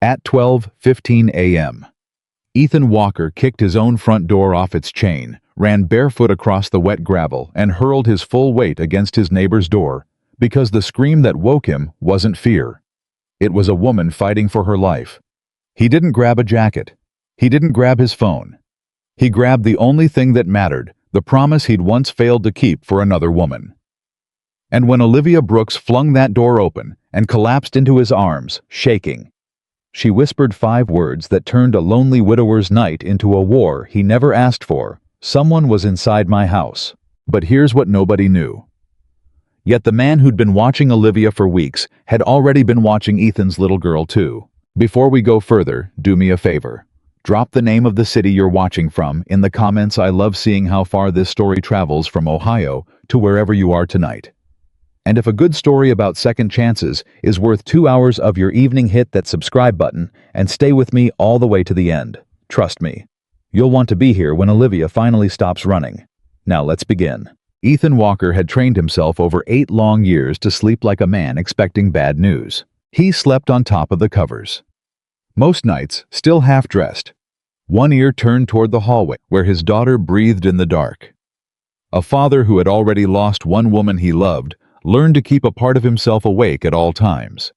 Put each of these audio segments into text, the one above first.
At 12:15 a.m., Ethan Walker kicked his own front door off its chain, ran barefoot across the wet gravel, and hurled his full weight against his neighbor's door, because the scream that woke him wasn't fear. It was a woman fighting for her life. He didn't grab a jacket. He didn't grab his phone. He grabbed the only thing that mattered, the promise he'd once failed to keep for another woman. And when Olivia Brooks flung that door open and collapsed into his arms, shaking, she whispered 5 words that turned a lonely widower's night into a war he never asked for. Someone was inside my house. But here's what nobody knew. Yet the man who'd been watching Olivia for weeks had already been watching Ethan's little girl too. Before we go further, do me a favor. Drop the name of the city you're watching from in the comments. I love seeing how far this story travels from Ohio to wherever you are tonight. And if a good story about second chances is worth 2 hours of your evening, hit that subscribe button and stay with me all the way to the end. Trust me, you'll want to be here when Olivia finally stops running. Now let's begin. Ethan Walker had trained himself over 8 long years to sleep like a man expecting bad news. He slept on top of the covers. Most nights, still half-dressed, one ear turned toward the hallway where his daughter breathed in the dark. A father who had already lost one woman he loved learned to keep a part of himself awake at all times.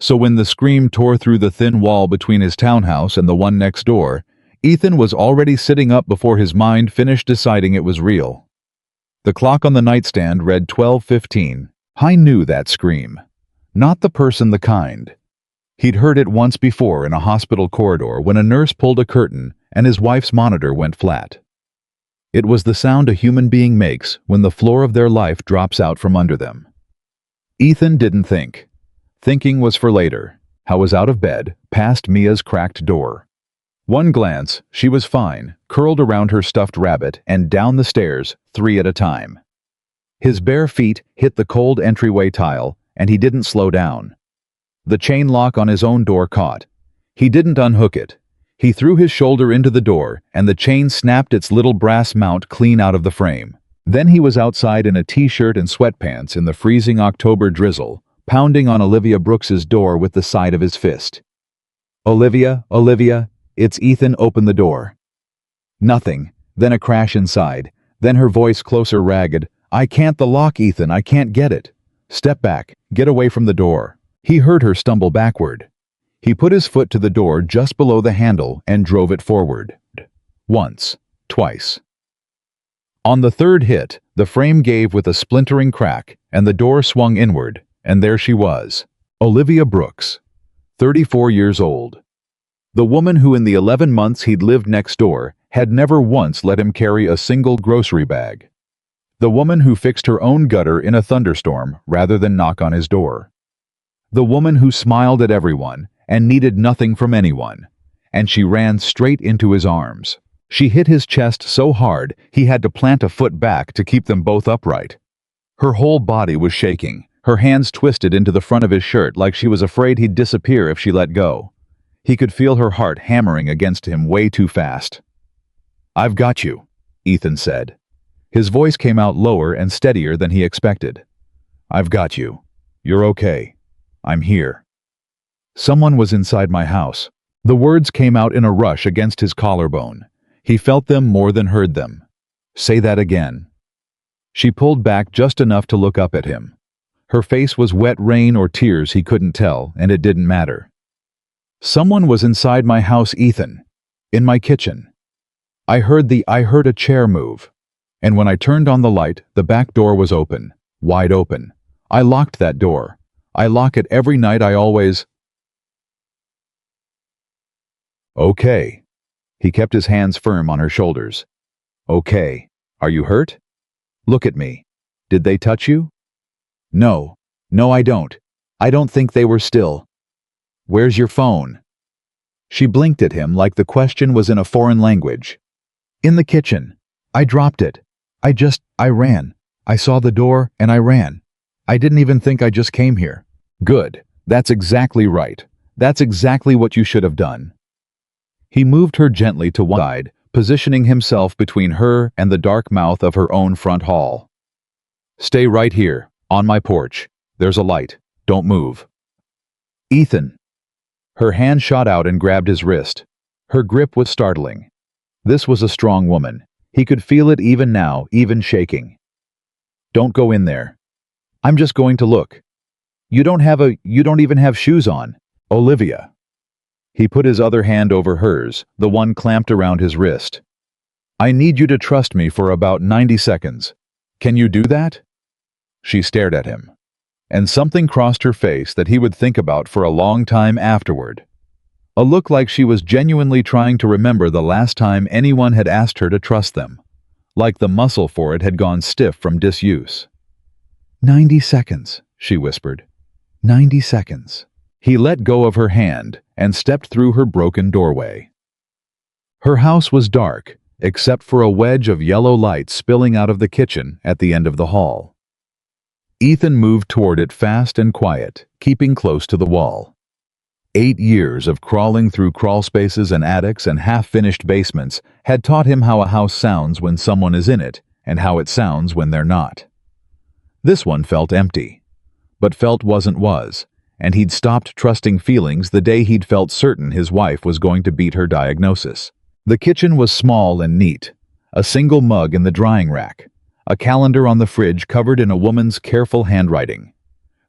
So when the scream tore through the thin wall between his townhouse and the one next door, Ethan was already sitting up before his mind finished deciding it was real. The clock on the nightstand read 12:15. I knew that scream. Not the person, the kind. He'd heard it once before in a hospital corridor when a nurse pulled a curtain and his wife's monitor went flat. It was the sound a human being makes when the floor of their life drops out from under them. Ethan didn't think. Thinking was for later. I was out of bed, past Mia's cracked door. One glance, she was fine, curled around her stuffed rabbit, and down the stairs, 3 at a time. His bare feet hit the cold entryway tile, and he didn't slow down. The chain lock on his own door caught. He didn't unhook it. He threw his shoulder into the door, and the chain snapped its little brass mount clean out of the frame. Then he was outside in a t-shirt and sweatpants in the freezing October drizzle, pounding on Olivia Brooks's door with the side of his fist. "Olivia, Olivia, it's Ethan, open the door." Nothing, then a crash inside, then her voice closer, ragged. "I can't the lock, Ethan, I can't get it. Step back, get away from the door." He heard her stumble backward. He put his foot to the door just below the handle and drove it forward. Once, twice. On the 3rd hit, the frame gave with a splintering crack, and the door swung inward, and there she was, Olivia Brooks, 34 years old. The woman who in the 11 months he'd lived next door had never once let him carry a single grocery bag. The woman who fixed her own gutter in a thunderstorm rather than knock on his door. The woman who smiled at everyone and needed nothing from anyone, and she ran straight into his arms. She hit his chest so hard he had to plant a foot back to keep them both upright. Her whole body was shaking, her hands twisted into the front of his shirt like she was afraid he'd disappear if she let go. He could feel her heart hammering against him way too fast. "I've got you," Ethan said. His voice came out lower and steadier than he expected. "I've got you. You're okay. I'm here." Someone was inside my house. The words came out in a rush against his collarbone. He felt them more than heard them. "Say that again." She pulled back just enough to look up at him. Her face was wet rain or tears, he couldn't tell, and it didn't matter. "Someone was inside my house, Ethan. In my kitchen. I heard a chair move. And when I turned on the light, the back door was open. Wide open. I locked that door. I lock it every night. I always..." "Okay." He kept his hands firm on her shoulders. "Okay. Are you hurt? Look at me. Did they touch you?" "No. No, I don't. I don't think they were still." "Where's your phone?" She blinked at him like the question was in a foreign language. "In the kitchen. I dropped it. I ran. I saw the door and I ran. I didn't even think, I just came here." "Good. That's exactly right. That's exactly what you should have done." He moved her gently to one side, positioning himself between her and the dark mouth of her own front hall. "Stay right here, on my porch. There's a light. Don't move." "Ethan." Her hand shot out and grabbed his wrist. Her grip was startling. This was a strong woman. He could feel it even now, even shaking. "Don't go in there. I'm just going to look. You don't even have shoes on, Olivia." He put his other hand over hers, the one clamped around his wrist. "I need you to trust me for about 90 seconds. Can you do that?" She stared at him, and something crossed her face that he would think about for a long time afterward. A look like she was genuinely trying to remember the last time anyone had asked her to trust them, like the muscle for it had gone stiff from disuse. 90 seconds, she whispered. 90 seconds. He let go of her hand and stepped through her broken doorway. Her house was dark, except for a wedge of yellow light spilling out of the kitchen at the end of the hall. Ethan moved toward it fast and quiet, keeping close to the wall. 8 years of crawling through crawl spaces and attics and half-finished basements had taught him how a house sounds when someone is in it and how it sounds when they're not. This one felt empty. But felt wasn't was, and he'd stopped trusting feelings the day he'd felt certain his wife was going to beat her diagnosis. The kitchen was small and neat, a single mug in the drying rack, a calendar on the fridge covered in a woman's careful handwriting,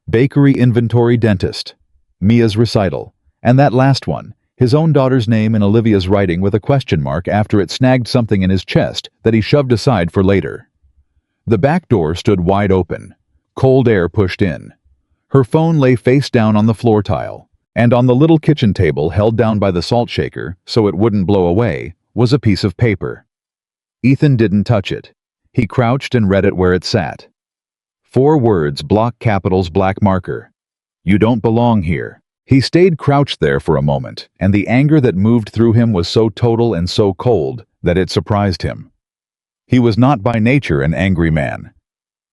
bakery inventory dentist, Mia's recital, and that last one, his own daughter's name in Olivia's writing with a question mark after it snagged something in his chest that he shoved aside for later. The back door stood wide open, cold air pushed in. Her phone lay face down on the floor tile, and on the little kitchen table held down by the salt shaker so it wouldn't blow away was a piece of paper. Ethan didn't touch it. He crouched and read it where it sat. 4 words, block capitals, black marker. "You don't belong here." He stayed crouched there for a moment, and the anger that moved through him was so total and so cold that it surprised him. He was not by nature an angry man.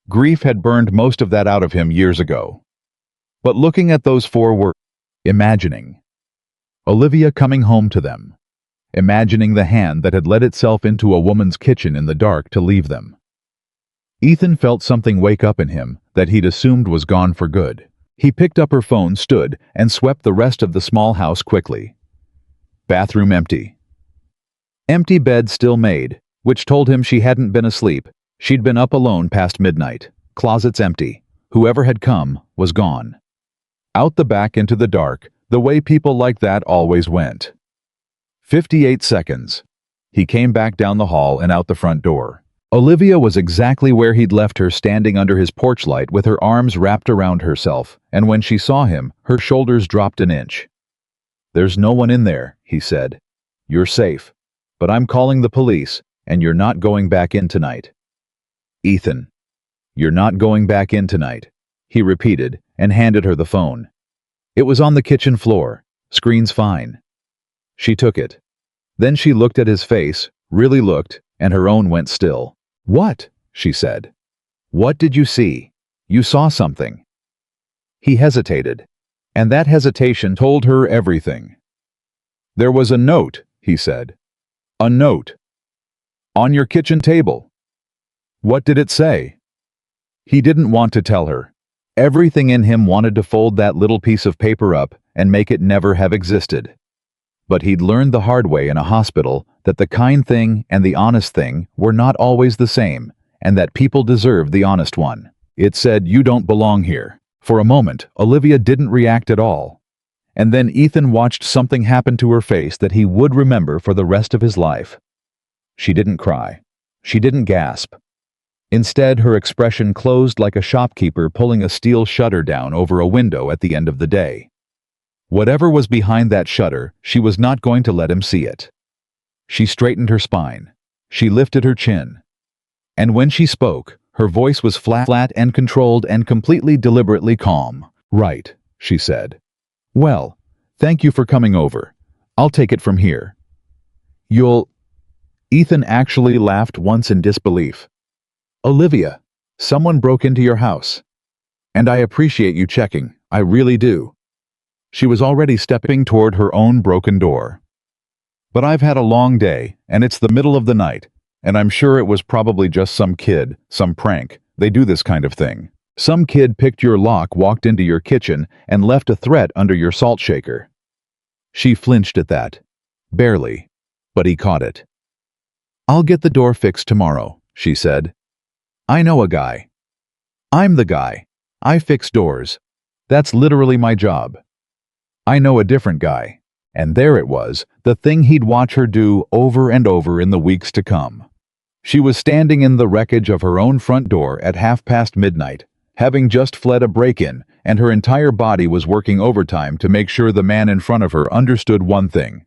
Grief had burned most of that out of him years ago. But looking at those 4 words, imagining Olivia coming home to them, imagining the hand that had let itself into a woman's kitchen in the dark to leave them. Ethan felt something wake up in him that he'd assumed was gone for good. He picked up her phone, stood, and swept the rest of the small house quickly. Bathroom empty. Empty bed still made, which told him she hadn't been asleep. She'd been up alone past midnight. Closets empty. Whoever had come was gone. Out the back into the dark, the way people like that always went. 58 seconds. He came back down the hall and out the front door. Olivia was exactly where he'd left her, standing under his porch light with her arms wrapped around herself, and when she saw him, her shoulders dropped an inch. "There's no one in there," he said. "You're safe. But I'm calling the police, and you're not going back in tonight." "Ethan, you're not going back in tonight," he repeated, and handed her the phone. It was on the kitchen floor. Screen's fine. She took it. Then she looked at his face, really looked, and her own went still. "What?" she said. "What did you see? You saw something." He hesitated, and that hesitation told her everything. "There was a note," he said. "A note. On your kitchen table." "What did it say?" He didn't want to tell her. Everything in him wanted to fold that little piece of paper up and make it never have existed. But he'd learned the hard way in a hospital that the kind thing and the honest thing were not always the same, and that people deserved the honest one. It said, "You don't belong here." For a moment, Olivia didn't react at all. And then Ethan watched something happen to her face that he would remember for the rest of his life. She didn't cry. She didn't gasp. Instead, her expression closed like a shopkeeper pulling a steel shutter down over a window at the end of the day. Whatever was behind that shutter, she was not going to let him see it. She straightened her spine. She lifted her chin. And when she spoke, her voice was flat and controlled and completely deliberately calm. "Right," she said. "Well, thank you for coming over. I'll take it from here." "You'll—" Ethan actually laughed once in disbelief. "Olivia, someone broke into your house. And I appreciate you checking, I really do." She was already stepping toward her own broken door. "But I've had a long day, and it's the middle of the night, and I'm sure it was probably just some kid, some prank. They do this kind of thing. Some kid picked your lock, walked into your kitchen, and left a threat under your salt shaker." She flinched at that. Barely. But he caught it. "I'll get the door fixed tomorrow," she said. "I know a guy. I'm the guy. I fix doors. That's literally my job." "I know a different guy." And there it was, the thing he'd watch her do over and over in the weeks to come. She was standing in the wreckage of her own front door at midnight, having just fled a break-in, and her entire body was working overtime to make sure the man in front of her understood one thing.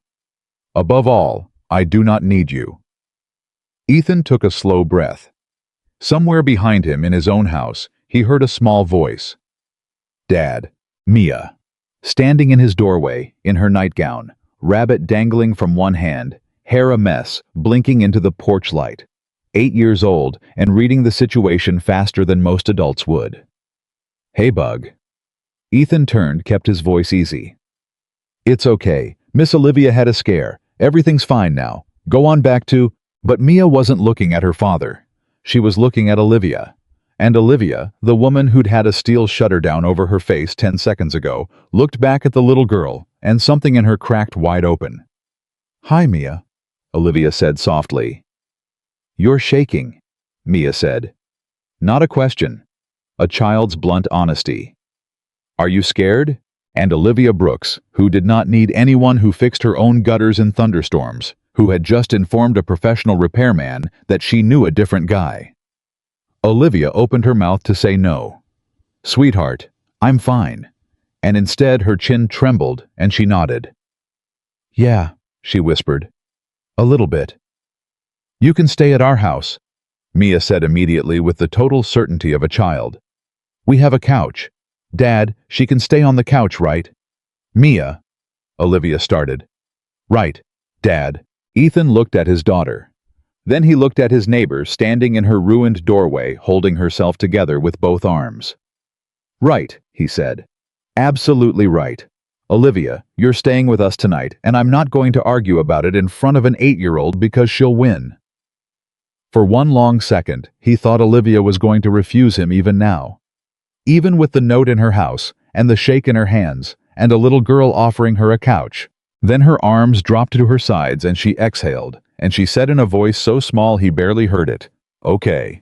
"Above all, I do not need you." Ethan took a slow breath. Somewhere behind him in his own house, he heard a small voice. "Dad." Mia. Standing in his doorway, in her nightgown, rabbit dangling from one hand, hair a mess, blinking into the porch light. 8 years old, and reading the situation faster than most adults would. "Hey, Bug." Ethan turned, kept his voice easy. "It's okay. Miss Olivia had a scare. Everything's fine now. Go on back to—" But Mia wasn't looking at her father. She was looking at Olivia. And Olivia, the woman who'd had a steel shutter down over her face 10 seconds ago, looked back at the little girl, and something in her cracked wide open. "Hi, Mia," Olivia said softly. "You're shaking," Mia said. Not a question. A child's blunt honesty. "Are you scared?" And Olivia Brooks, who did not need anyone who fixed her own gutters in thunderstorms, who had just informed a professional repairman that she knew a different guy. Olivia opened her mouth to say no. "Sweetheart, I'm fine." And instead her chin trembled and she nodded. "Yeah," she whispered. "A little bit." "You can stay at our house," Mia said immediately with the total certainty of a child. "We have a couch. Dad, she can stay on the couch, right?" "Mia," Olivia started. "Right, Dad." Ethan looked at his daughter. Then he looked at his neighbor standing in her ruined doorway, holding herself together with both arms. "Right," he said. "Absolutely right. Olivia, you're staying with us tonight, and I'm not going to argue about it in front of an 8-year-old because she'll win." For one long second, he thought Olivia was going to refuse him even now. Even with the note in her house, and the shake in her hands, and a little girl offering her a couch. Then her arms dropped to her sides and she exhaled, and she said in a voice so small he barely heard it, "Okay."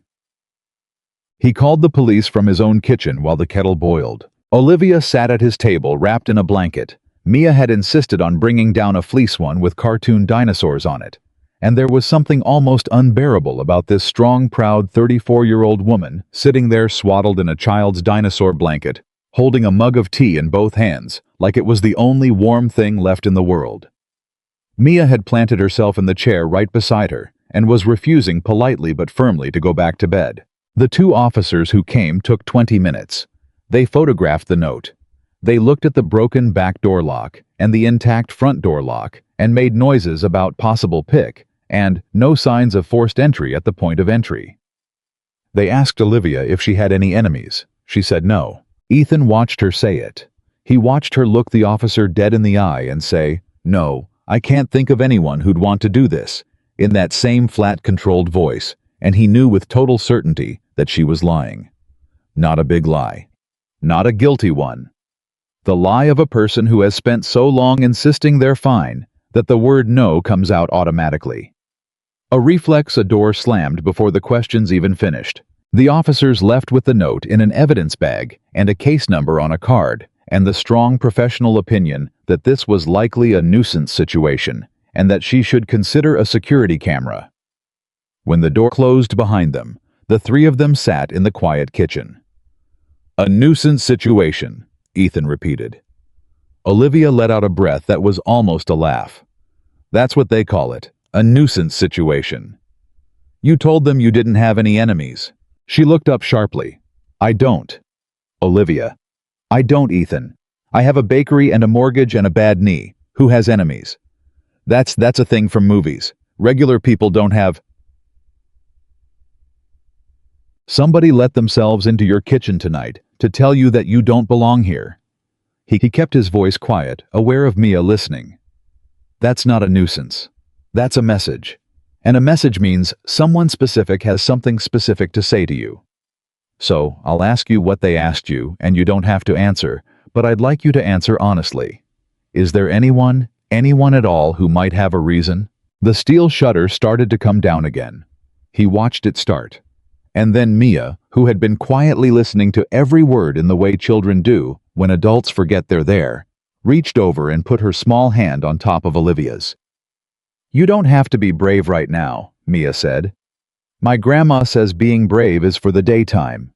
He called the police from his own kitchen while the kettle boiled. Olivia sat at his table wrapped in a blanket. Mia had insisted on bringing down a fleece one with cartoon dinosaurs on it. And there was something almost unbearable about this strong, proud 34-year-old woman sitting there swaddled in a child's dinosaur blanket, holding a mug of tea in both hands, like it was the only warm thing left in the world. Mia had planted herself in the chair right beside her and was refusing politely but firmly to go back to bed. The 2 officers who came took 20 minutes. They photographed the note. They looked at the broken back door lock and the intact front door lock and made noises about possible pick and no signs of forced entry at the point of entry. They asked Olivia if she had any enemies. She said no. Ethan watched her say it. He watched her look the officer dead in the eye and say, "No, I can't think of anyone who'd want to do this," in that same flat, controlled voice, and he knew with total certainty that she was lying. Not a big lie. Not a guilty one. The lie of a person who has spent so long insisting they're fine that the word no comes out automatically. A reflex, a door slammed before the questions even finished. The officers left with the note in an evidence bag and a case number on a card, and the strong professional opinion that this was likely a nuisance situation and that she should consider a security camera. When the door closed behind them, the 3 of them sat in the quiet kitchen. "A nuisance situation," Ethan repeated. Olivia let out a breath that was almost a laugh. "That's what they call it, a nuisance situation. You told them you didn't have any enemies." She looked up sharply. "I don't." Olivia. "I don't, Ethan. I have a bakery and a mortgage and a bad knee. Who has enemies? That's a thing from movies. Regular people don't have." "Somebody let themselves into your kitchen tonight to tell you that you don't belong here." He kept his voice quiet, aware of Mia listening. "That's not a nuisance. That's a message. And a message means someone specific has something specific to say to you. So, I'll ask you what they asked you, and you don't have to answer, but I'd like you to answer honestly. Is there anyone, Anyone at all who might have a reason? The steel shutter started to come down again. He watched it start. And then Mia, who had been quietly listening to every word in the way children do when adults forget they're there, reached over and put her small hand on top of Olivia's. "You don't have to be brave right now," Mia said. "My grandma says being brave is for the daytime."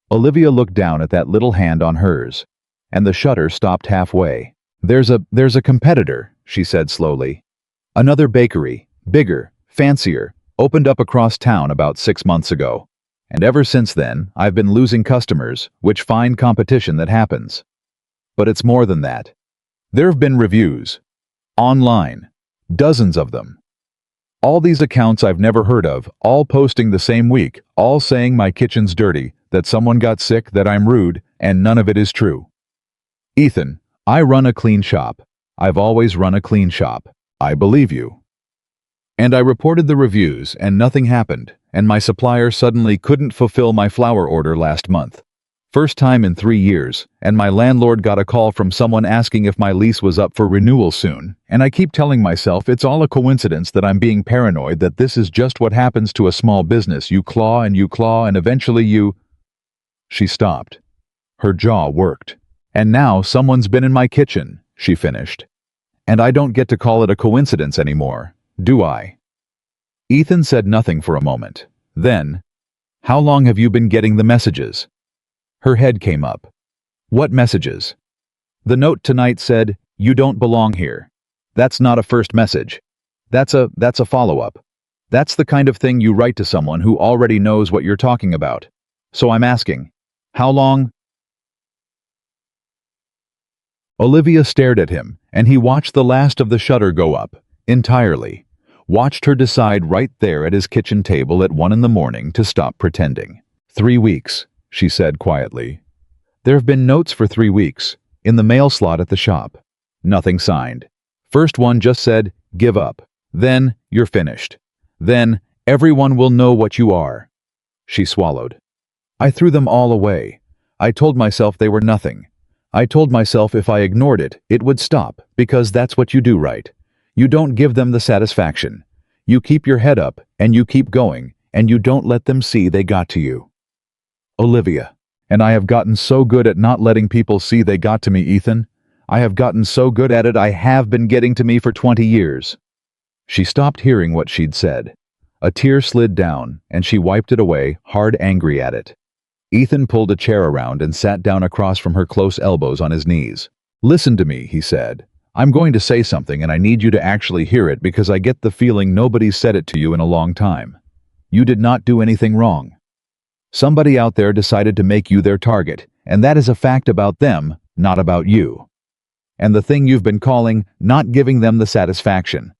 Olivia looked down at that little hand on hers, and the shutter stopped halfway. There's a competitor," she said slowly. "Another bakery, bigger, fancier, opened up across town about 6 months ago. And ever since then, I've been losing customers, which fine competition that happens. But it's more than that. There've been reviews. Online. Dozens of them. All these accounts I've never heard of, all posting the same week, all saying my kitchen's dirty, that someone got sick, that I'm rude, and none of it is true. Ethan, I run a clean shop. I've always run a clean shop. I believe you. And I reported the reviews, and nothing happened, and my supplier suddenly couldn't fulfill my flour order last month. First time in 3 years, and my landlord got a call from someone asking if my lease was up for renewal soon, and I keep telling myself it's all a coincidence, that I'm being paranoid, that this is just what happens to a small business. You claw and eventually you... She stopped. Her jaw worked. "And now someone's been in my kitchen," she finished. "And I don't get to call it a coincidence anymore, do I?" Ethan said nothing for a moment. Then, "How long have you been getting the messages?" Her head came up. "What messages?" "The note tonight said, 'You don't belong here.' That's not a first message. That's a follow-up. That's the kind of thing you write to someone who already knows what you're talking about. So I'm asking, how long?" Olivia stared at him, and he watched the last of the shutter go up, entirely. Watched her decide right there at his kitchen table at 1 in the morning to stop pretending. 3 weeks, she said quietly. There've been notes for 3 weeks, in the mail slot at the shop. Nothing signed. First one just said, "Give up." Then, "You're finished." Then, "Everyone will know what you are." She swallowed. I threw them all away. I told myself they were nothing. I told myself if I ignored it, it would stop, because that's what you do, right? You don't give them the satisfaction. You keep your head up, and you keep going, and you don't let them see they got to you. Olivia. And I have gotten so good at not letting people see they got to me, Ethan. I have gotten so good at it. I have been getting to me for 20 years. She stopped hearing what she'd said. A tear slid down, and she wiped it away, hard angry at it. Ethan pulled a chair around and sat down across from her, close elbows on his knees. "Listen to me," he said. "I'm going to say something, and I need you to actually hear it, because I get the feeling nobody's said it to you in a long time. You did not do anything wrong. Somebody out there decided to make you their target, and that is a fact about them, not about you. And the thing you've been calling not giving them the satisfaction.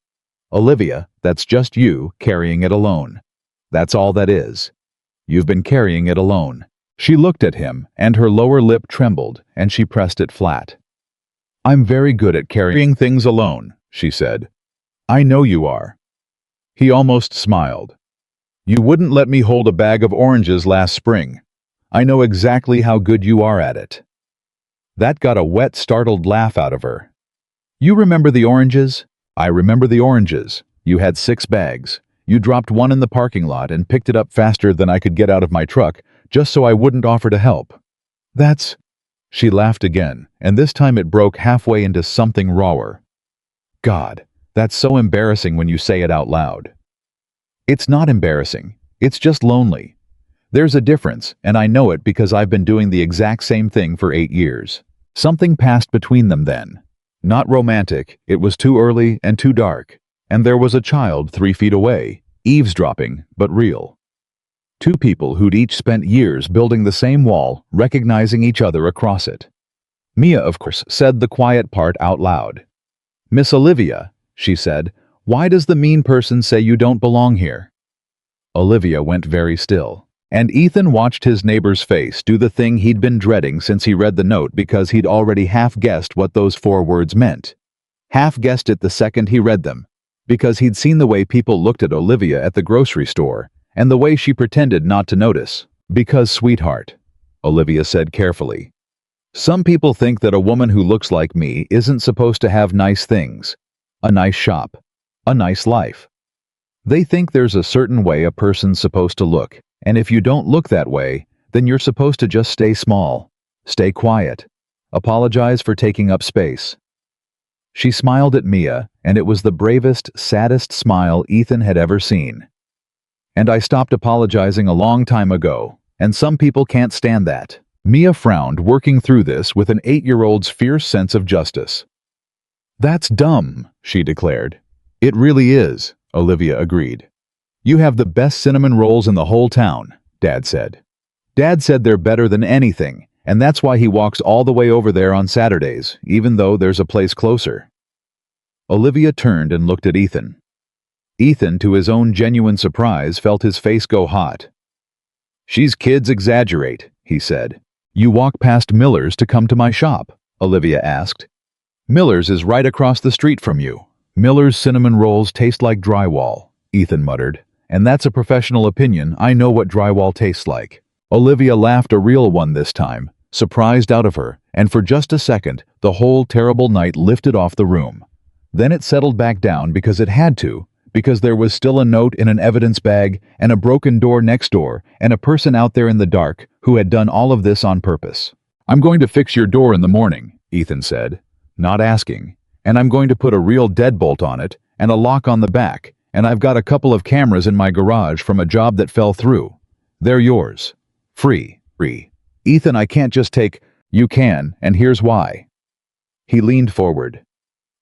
Olivia, that's just you carrying it alone. That's all that is. You've been carrying it alone." She looked at him, and her lower lip trembled, and she pressed it flat. "I'm very good at carrying things alone," she said. "I know you are." He almost smiled. "You wouldn't let me hold a bag of oranges last spring. I know exactly how good you are at it." That got a wet, startled laugh out of her. "You remember the oranges?" "I remember the oranges. You had 6 bags. You dropped one in the parking lot and picked it up faster than I could get out of my truck, just so I wouldn't offer to help. That's..." She laughed again, and this time it broke halfway into something rawer. "God, that's so embarrassing when you say it out loud." "It's not embarrassing. It's just lonely. There's a difference, and I know it because I've been doing the exact same thing for 8 years. Something passed between them then. Not romantic, it was too early and too dark. And there was a child 3 feet away, eavesdropping, but real. 2 people who'd each spent years building the same wall, recognizing each other across it. Mia, of course, said the quiet part out loud. "Miss Olivia," she said, "why does the mean person say you don't belong here?" Olivia went very still, and Ethan watched his neighbor's face do the thing he'd been dreading since he read the note, because he'd already half-guessed what those 4 words meant. Half-guessed it the second he read them, because he'd seen the way people looked at Olivia at the grocery store, and the way she pretended not to notice. "Because, sweetheart," Olivia said carefully, Some people think that a woman who looks like me isn't supposed to have nice things, a nice shop, a nice life. They think there's a certain way a person's supposed to look, and if you don't look that way, then you're supposed to just stay small, stay quiet, apologize for taking up space. She smiled at Mia, and it was the bravest, saddest smile Ethan had ever seen. And I stopped apologizing a long time ago, and some people can't stand that. Mia frowned, working through this with an 8-year-old's fierce sense of justice. That's dumb, she declared. It really is, Olivia agreed. You have the best cinnamon rolls in the whole town, Dad said. Dad said they're better than anything, and that's why he walks all the way over there on Saturdays, even though there's a place closer. Olivia turned and looked at Ethan. Ethan, to his own genuine surprise, felt his face go hot. She's kids exaggerate, he said. You walk past Miller's to come to my shop, Olivia asked. Miller's is right across the street from you. Miller's cinnamon rolls taste like drywall, Ethan muttered. And that's a professional opinion. I know what drywall tastes like. Olivia laughed, a real one this time, surprised out of her, and for just a second, the whole terrible night lifted off the room. Then it settled back down because it had to, because there was still a note in an evidence bag, and a broken door next door, and a person out there in the dark who had done all of this on purpose. I'm going to fix your door in the morning, Ethan said, not asking, and I'm going to put a real deadbolt on it, and a lock on the back, and I've got a couple of cameras in my garage from a job that fell through. They're yours. Free. Ethan, I can't just take... You can, and here's why. He leaned forward.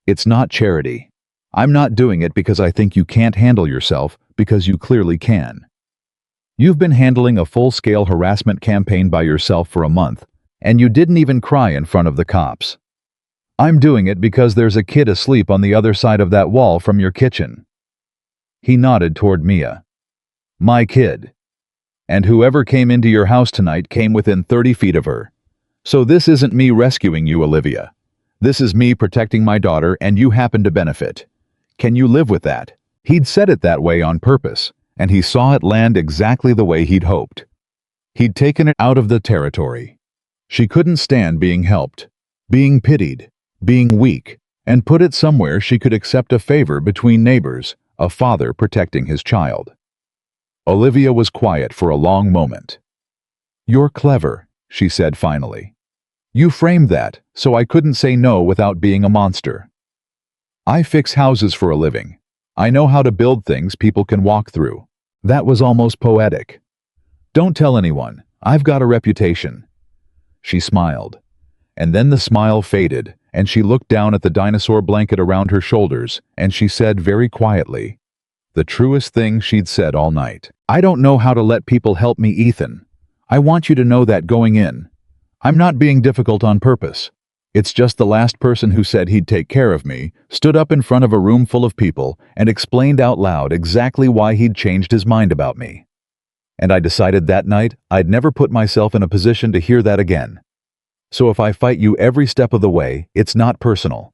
It's not charity. I'm not doing it because I think you can't handle yourself, because you clearly can. You've been handling a full-scale harassment campaign by yourself for a month, and you didn't even cry in front of the cops. I'm doing it because there's a kid asleep on the other side of that wall from your kitchen. He nodded toward Mia. My kid. And whoever came into your house tonight came within 30 feet of her. So this isn't me rescuing you, Olivia. This is me protecting my daughter, and you happen to benefit. Can you live with that? He'd said it that way on purpose, and he saw it land exactly the way he'd hoped. He'd taken it out of the territory. She couldn't stand being helped, being pitied, being weak, and put it somewhere she could accept a favor between neighbors, a father protecting his child. Olivia was quiet for a long moment. You're clever, she said finally. You framed that, so I couldn't say no without being a monster. I fix houses for a living. I know how to build things people can walk through. That was almost poetic. Don't tell anyone. I've got a reputation. She smiled. And then the smile faded, and she looked down at the dinosaur blanket around her shoulders, and she said very quietly, the truest thing she'd said all night. I don't know how to let people help me, Ethan. I want you to know that going in. I'm not being difficult on purpose. It's just the last person who said he'd take care of me stood up in front of a room full of people and explained out loud exactly why he'd changed his mind about me. And I decided that night I'd never put myself in a position to hear that again. So if I fight you every step of the way, it's not personal.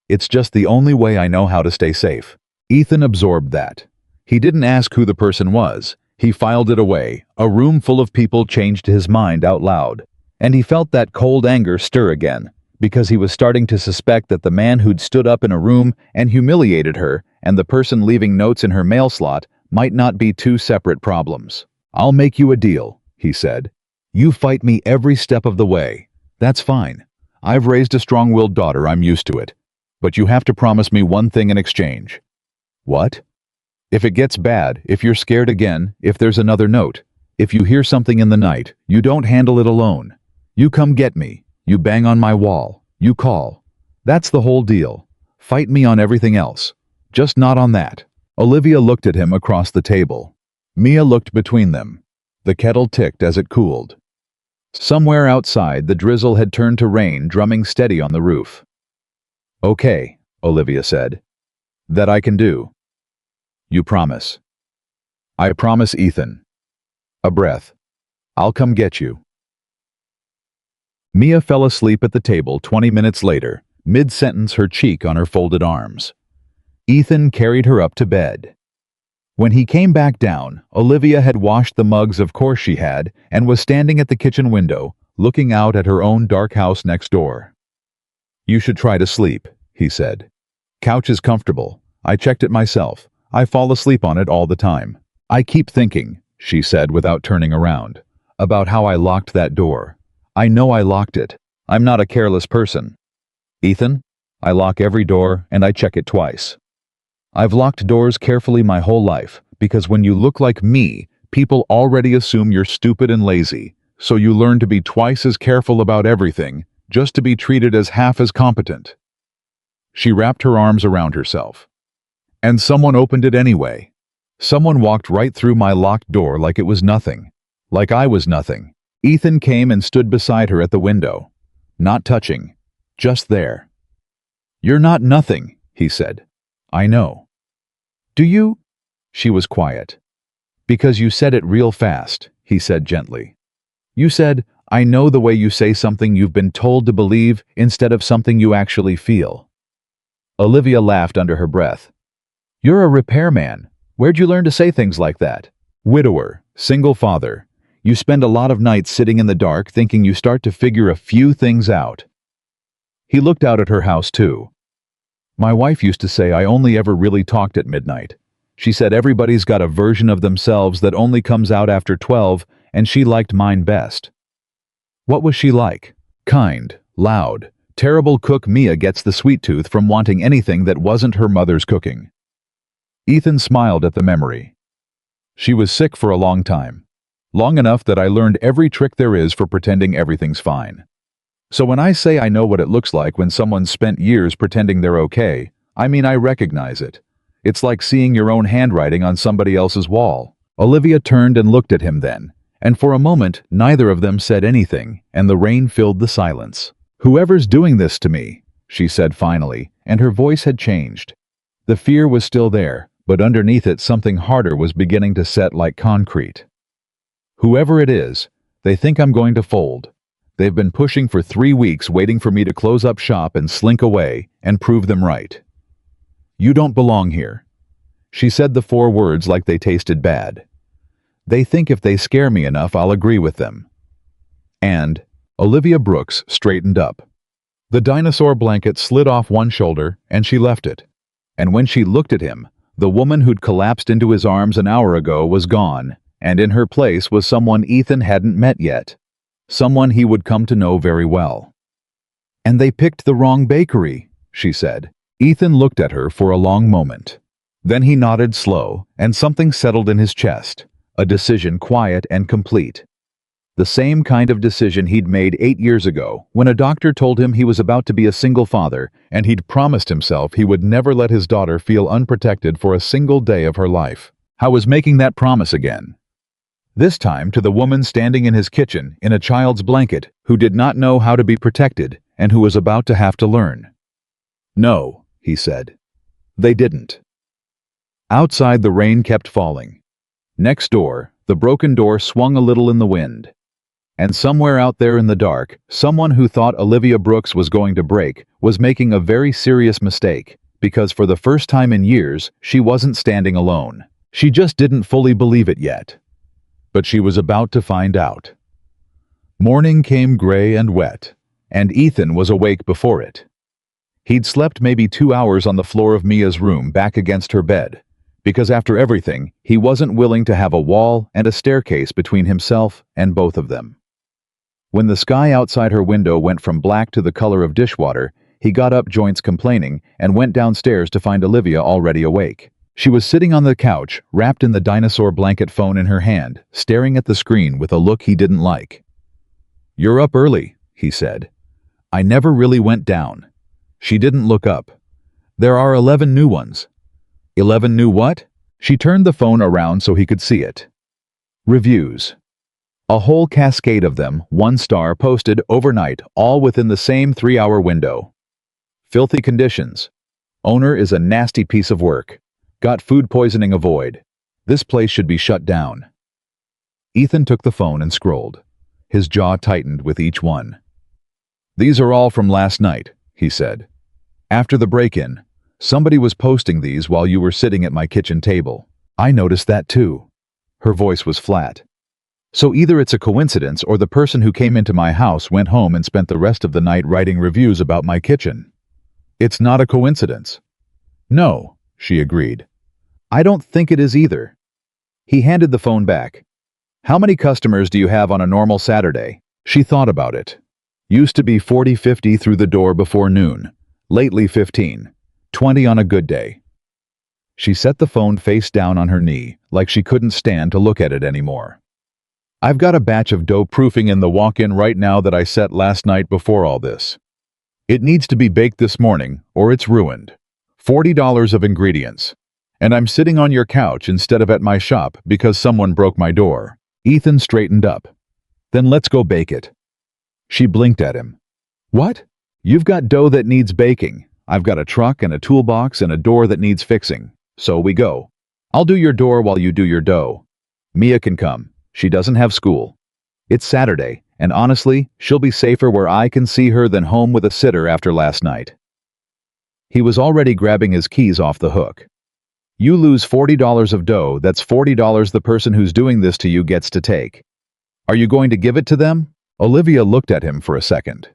It's just the only way I know how to stay safe. Ethan absorbed that. He didn't ask who the person was. He filed it away. A room full of people changed his mind out loud. And he felt that cold anger stir again, because he was starting to suspect that the man who'd stood up in a room and humiliated her and the person leaving notes in her mail slot might not be two separate problems. I'll make you a deal, he said. You fight me every step of the way. That's fine. I've raised a strong-willed daughter, I'm used to it. But you have to promise me one thing in exchange. What? If it gets bad, if you're scared again, if there's another note, if you hear something in the night, you don't handle it alone. You come get me. You bang on my wall. You call. That's the whole deal. Fight me on everything else. Just not on that. Olivia looked at him across the table. Mia looked between them. The kettle ticked as it cooled. Somewhere outside, the drizzle had turned to rain, drumming steady on the roof. Okay, Olivia said. That I can do. You promise. I promise, Ethan. A breath. I'll come get you. Mia fell asleep at the table 20 minutes later, mid-sentence, her cheek on her folded arms. Ethan carried her up to bed. When he came back down, Olivia had washed the mugs, of course she had, and was standing at the kitchen window, looking out at her own dark house next door. "You should try to sleep," he said. "Couch is comfortable. I checked it myself. I fall asleep on it all the time." "I keep thinking," she said without turning around, "about how I locked that door. I know I locked it. I'm not a careless person. Ethan, I lock every door and I check it twice. I've locked doors carefully my whole life because when you look like me, people already assume you're stupid and lazy, so you learn to be twice as careful about everything just to be treated as half as competent." She wrapped her arms around herself. "And someone opened it anyway. Someone walked right through my locked door like it was nothing. Like I was nothing." Ethan came and stood beside her at the window. Not touching. Just there. "You're not nothing," he said. "I know." "Do you?" She was quiet. "Because you said it real fast," he said gently. "You said, 'I know,' the way you say something you've been told to believe instead of something you actually feel." Olivia laughed under her breath. "You're a repairman. Where'd you learn to say things like that?" "Widower, single father. You spend a lot of nights sitting in the dark thinking you start to figure a few things out." He looked out at her house too. "My wife used to say I only ever really talked at midnight. She said everybody's got a version of themselves that only comes out after 12, and she liked mine best." "What was she like?" "Kind, loud, terrible cook. Mia gets the sweet tooth from wanting anything that wasn't her mother's cooking." Ethan smiled at the memory. "She was sick for a long time. Long enough that I learned every trick there is for pretending everything's fine. So when I say I know what it looks like when someone's spent years pretending they're okay, I mean I recognize it. It's like seeing your own handwriting on somebody else's wall." Olivia turned and looked at him then, and for a moment neither of them said anything, and the rain filled the silence. "Whoever's doing this to me," she said finally, and her voice had changed. The fear was still there, but underneath it something harder was beginning to set like concrete. "Whoever it is, they think I'm going to fold. They've been pushing for 3 weeks waiting for me to close up shop and slink away and prove them right. You don't belong here." She said the 4 words like they tasted bad. "They think if they scare me enough I'll agree with them." And Olivia Brooks straightened up. The dinosaur blanket slid off one shoulder and she left it. And when she looked at him, the woman who'd collapsed into his arms an hour ago was gone, and in her place was someone Ethan hadn't met yet. Someone he would come to know very well. "And they picked the wrong bakery," she said. Ethan looked at her for a long moment. Then he nodded slow, and something settled in his chest, a decision quiet and complete. The same kind of decision he'd made 8 years ago, when a doctor told him he was about to be a single father, and he'd promised himself he would never let his daughter feel unprotected for a single day of her life. How was making that promise again? This time to the woman standing in his kitchen in a child's blanket who did not know how to be protected and who was about to have to learn. "No," he said. They didn't. Outside the rain kept falling. Next door, the broken door swung a little in the wind. And somewhere out there in the dark, someone who thought Olivia Brooks was going to break was making a very serious mistake, because for the first time in years, she wasn't standing alone. She just didn't fully believe it yet. But she was about to find out. Morning came gray and wet, and Ethan was awake before it. He'd slept maybe 2 hours on the floor of Mia's room back against her bed, because after everything, he wasn't willing to have a wall and a staircase between himself and both of them. When the sky outside her window went from black to the color of dishwater, he got up joints complaining and went downstairs to find Olivia already awake. She was sitting on the couch, wrapped in the dinosaur blanket phone in her hand, staring at the screen with a look he didn't like. "You're up early," he said. "I never really went down." She didn't look up. "There are 11 new ones." 11 new what? She turned the phone around so he could see it. Reviews. A whole cascade of them, 1 star, posted overnight, all within the same 3-hour window. Filthy conditions. Owner is a nasty piece of work. Got food poisoning, avoid. This place should be shut down. Ethan took the phone and scrolled. His jaw tightened with each one. "These are all from last night," he said. "After the break-in, somebody was posting these while you were sitting at my kitchen table. I noticed that too." Her voice was flat. So either it's a coincidence or the person who came into my house went home and spent the rest of the night writing reviews about my kitchen. It's not a coincidence. No, she agreed. I don't think it is either. He handed the phone back. How many customers do you have on a normal Saturday? She thought about it. Used to be 40-50 through the door before noon. Lately 15. 20 on a good day. She set the phone face down on her knee, like she couldn't stand to look at it anymore. I've got a batch of dough proofing in the walk-in right now that I set last night before all this. It needs to be baked this morning, or it's ruined. $40 of ingredients. And I'm sitting on your couch instead of at my shop because someone broke my door. Ethan straightened up. Then let's go bake it. She blinked at him. What? You've got dough that needs baking. I've got a truck and a toolbox and a door that needs fixing. So we go. I'll do your door while you do your dough. Mia can come. She doesn't have school. It's Saturday, and honestly, she'll be safer where I can see her than home with a sitter after last night. He was already grabbing his keys off the hook. You lose $40 of dough, that's $40 the person who's doing this to you gets to take. Are you going to give it to them? Olivia looked at him for a second.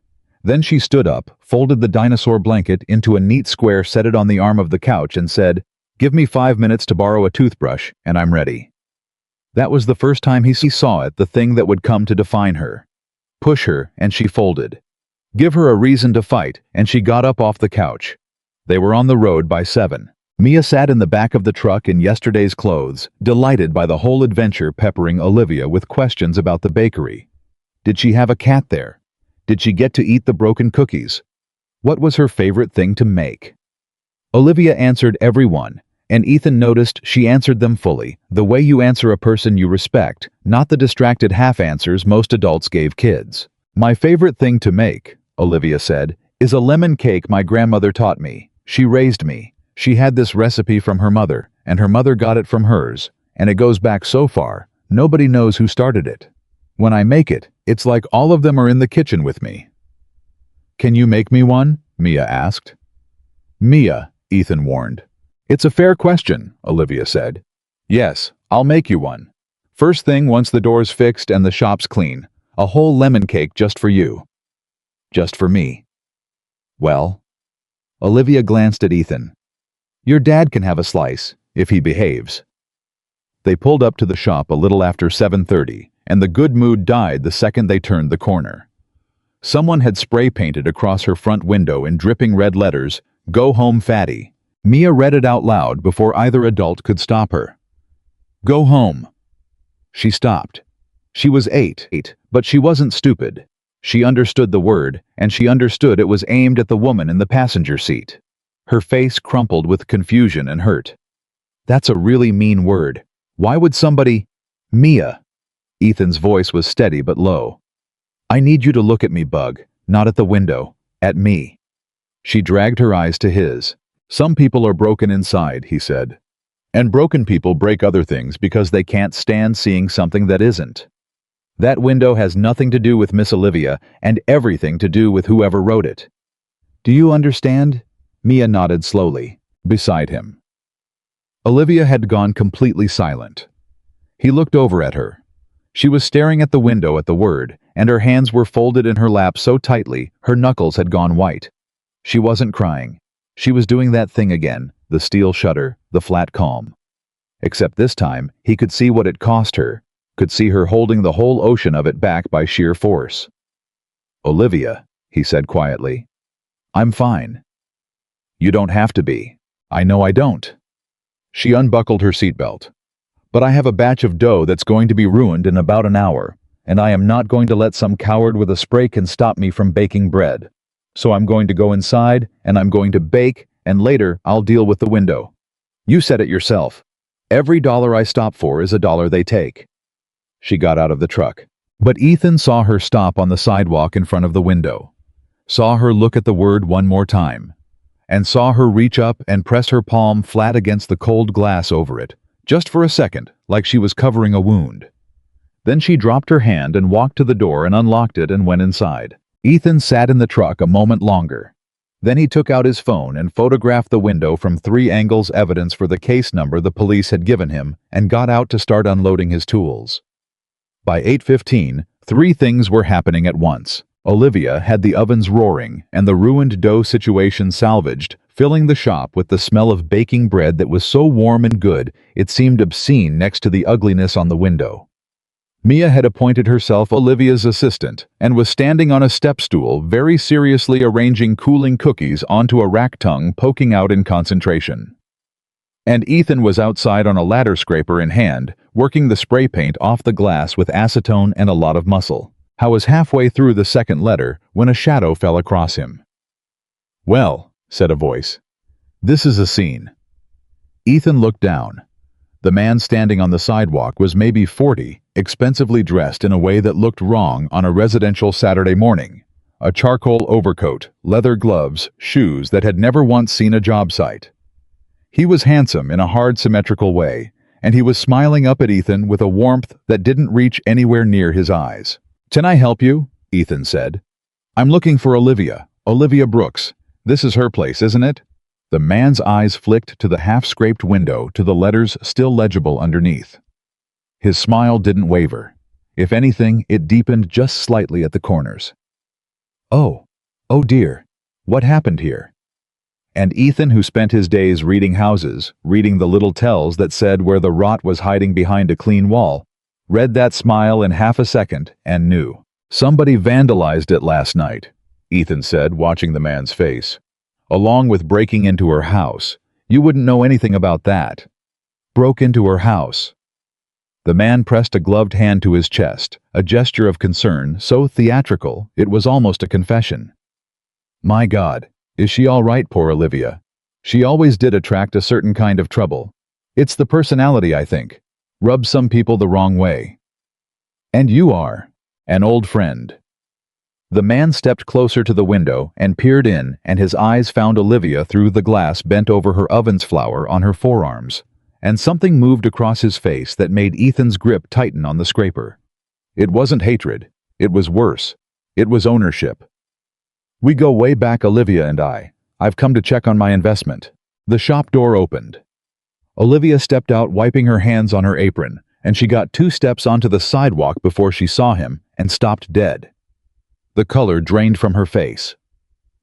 Then she stood up, folded the dinosaur blanket into a neat square, set it on the arm of the couch, and said, "Give me 5 minutes to borrow a toothbrush, and I'm ready." That was the first time he saw it, the thing that would come to define her. Push her, and she folded. Give her a reason to fight, and she got up off the couch. They were on the road by 7. Mia sat in the back of the truck in yesterday's clothes, delighted by the whole adventure, peppering Olivia with questions about the bakery. Did she have a cat there? Did she get to eat the broken cookies? What was her favorite thing to make? Olivia answered every one, and Ethan noticed she answered them fully, the way you answer a person you respect, not the distracted half-answers most adults gave kids. My favorite thing to make, Olivia said, is a lemon cake my grandmother taught me. She raised me. She had this recipe from her mother, and her mother got it from hers, and it goes back so far, nobody knows who started it. When I make it, it's like all of them are in the kitchen with me. Can you make me one? Mia asked. Mia, Ethan warned. It's a fair question, Olivia said. Yes, I'll make you one. First thing, once the door's fixed and the shop's clean, a whole lemon cake just for you. Just for me. Well? Olivia glanced at Ethan. Your dad can have a slice, if he behaves. They pulled up to the shop a little after 7:30, and the good mood died the second they turned the corner. Someone had spray painted across her front window in dripping red letters, "Go home, fatty." Mia read it out loud before either adult could stop her. Go home. She stopped. She was 8, but she wasn't stupid. She understood the word, and she understood it was aimed at the woman in the passenger seat. Her face crumpled with confusion and hurt. That's a really mean word. Why would somebody... Mia. Ethan's voice was steady but low. I need you to look at me, Bug, not at the window, at me. She dragged her eyes to his. Some people are broken inside, he said. And broken people break other things because they can't stand seeing something that isn't. That window has nothing to do with Miss Olivia and everything to do with whoever wrote it. Do you understand? Mia nodded slowly, beside him. Olivia had gone completely silent. He looked over at her. She was staring at the window at the word, and her hands were folded in her lap so tightly her knuckles had gone white. She wasn't crying. She was doing that thing again, the steel shutter, the flat calm. Except this time, he could see what it cost her, could see her holding the whole ocean of it back by sheer force. Olivia, he said quietly, I'm fine. You don't have to be. I know I don't. She unbuckled her seatbelt. But I have a batch of dough that's going to be ruined in about an hour, and I am not going to let some coward with a spray can stop me from baking bread. So I'm going to go inside, and I'm going to bake, and later I'll deal with the window. You said it yourself. Every dollar I stop for is a dollar they take. She got out of the truck. But Ethan saw her stop on the sidewalk in front of the window, saw her look at the word one more time, and saw her reach up and press her palm flat against the cold glass over it, just for a second, like she was covering a wound. Then she dropped her hand and walked to the door and unlocked it and went inside. Ethan sat in the truck a moment longer. Then he took out his phone and photographed the window from 3 angles, evidence for the case number the police had given him, and got out to start unloading his tools. By 8:15, three things were happening at once. Olivia had the ovens roaring and the ruined dough situation salvaged, filling the shop with the smell of baking bread that was so warm and good it seemed obscene next to the ugliness on the window. Mia had appointed herself Olivia's assistant and was standing on a step stool very seriously arranging cooling cookies onto a rack tongue poking out in concentration. And Ethan was outside on a ladder scraper in hand, working the spray paint off the glass with acetone and a lot of muscle. I was halfway through the second letter when a shadow fell across him. "Well," said a voice, "this is a scene." Ethan looked down. The man standing on the sidewalk was maybe 40, expensively dressed in a way that looked wrong on a residential Saturday morning. A charcoal overcoat, leather gloves, shoes that had never once seen a job site. He was handsome in a hard symmetrical way, and he was smiling up at Ethan with a warmth that didn't reach anywhere near his eyes. "Can I help you?" Ethan said. "I'm looking for Olivia Brooks. This is her place, isn't it?" The man's eyes flicked to the half-scraped window to the letters still legible underneath. His smile didn't waver. If anything, it deepened just slightly at the corners. Oh dear, what happened here?" And Ethan, who spent his days reading houses, reading the little tells that said where the rot was hiding behind a clean wall, read that smile in half a second and knew. "Somebody vandalized it last night," Ethan said, watching the man's face. "Along with breaking into her house. You wouldn't know anything about that. Broke into her house." The man pressed a gloved hand to his chest, a gesture of concern so theatrical it was almost a confession. "My God, is she all right, poor Olivia? She always did attract a certain kind of trouble. It's the personality, I think. Rubs some people the wrong way. And you are an old friend." The man stepped closer to the window and peered in, and his eyes found Olivia through the glass bent over her oven's flour on her forearms, and something moved across his face that made Ethan's grip tighten on the scraper. It wasn't hatred. It was worse. It was ownership. "We go way back, Olivia and I. I've come to check on my investment." The shop door opened. Olivia stepped out, wiping her hands on her apron, and she got 2 steps onto the sidewalk before she saw him and stopped dead. The color drained from her face.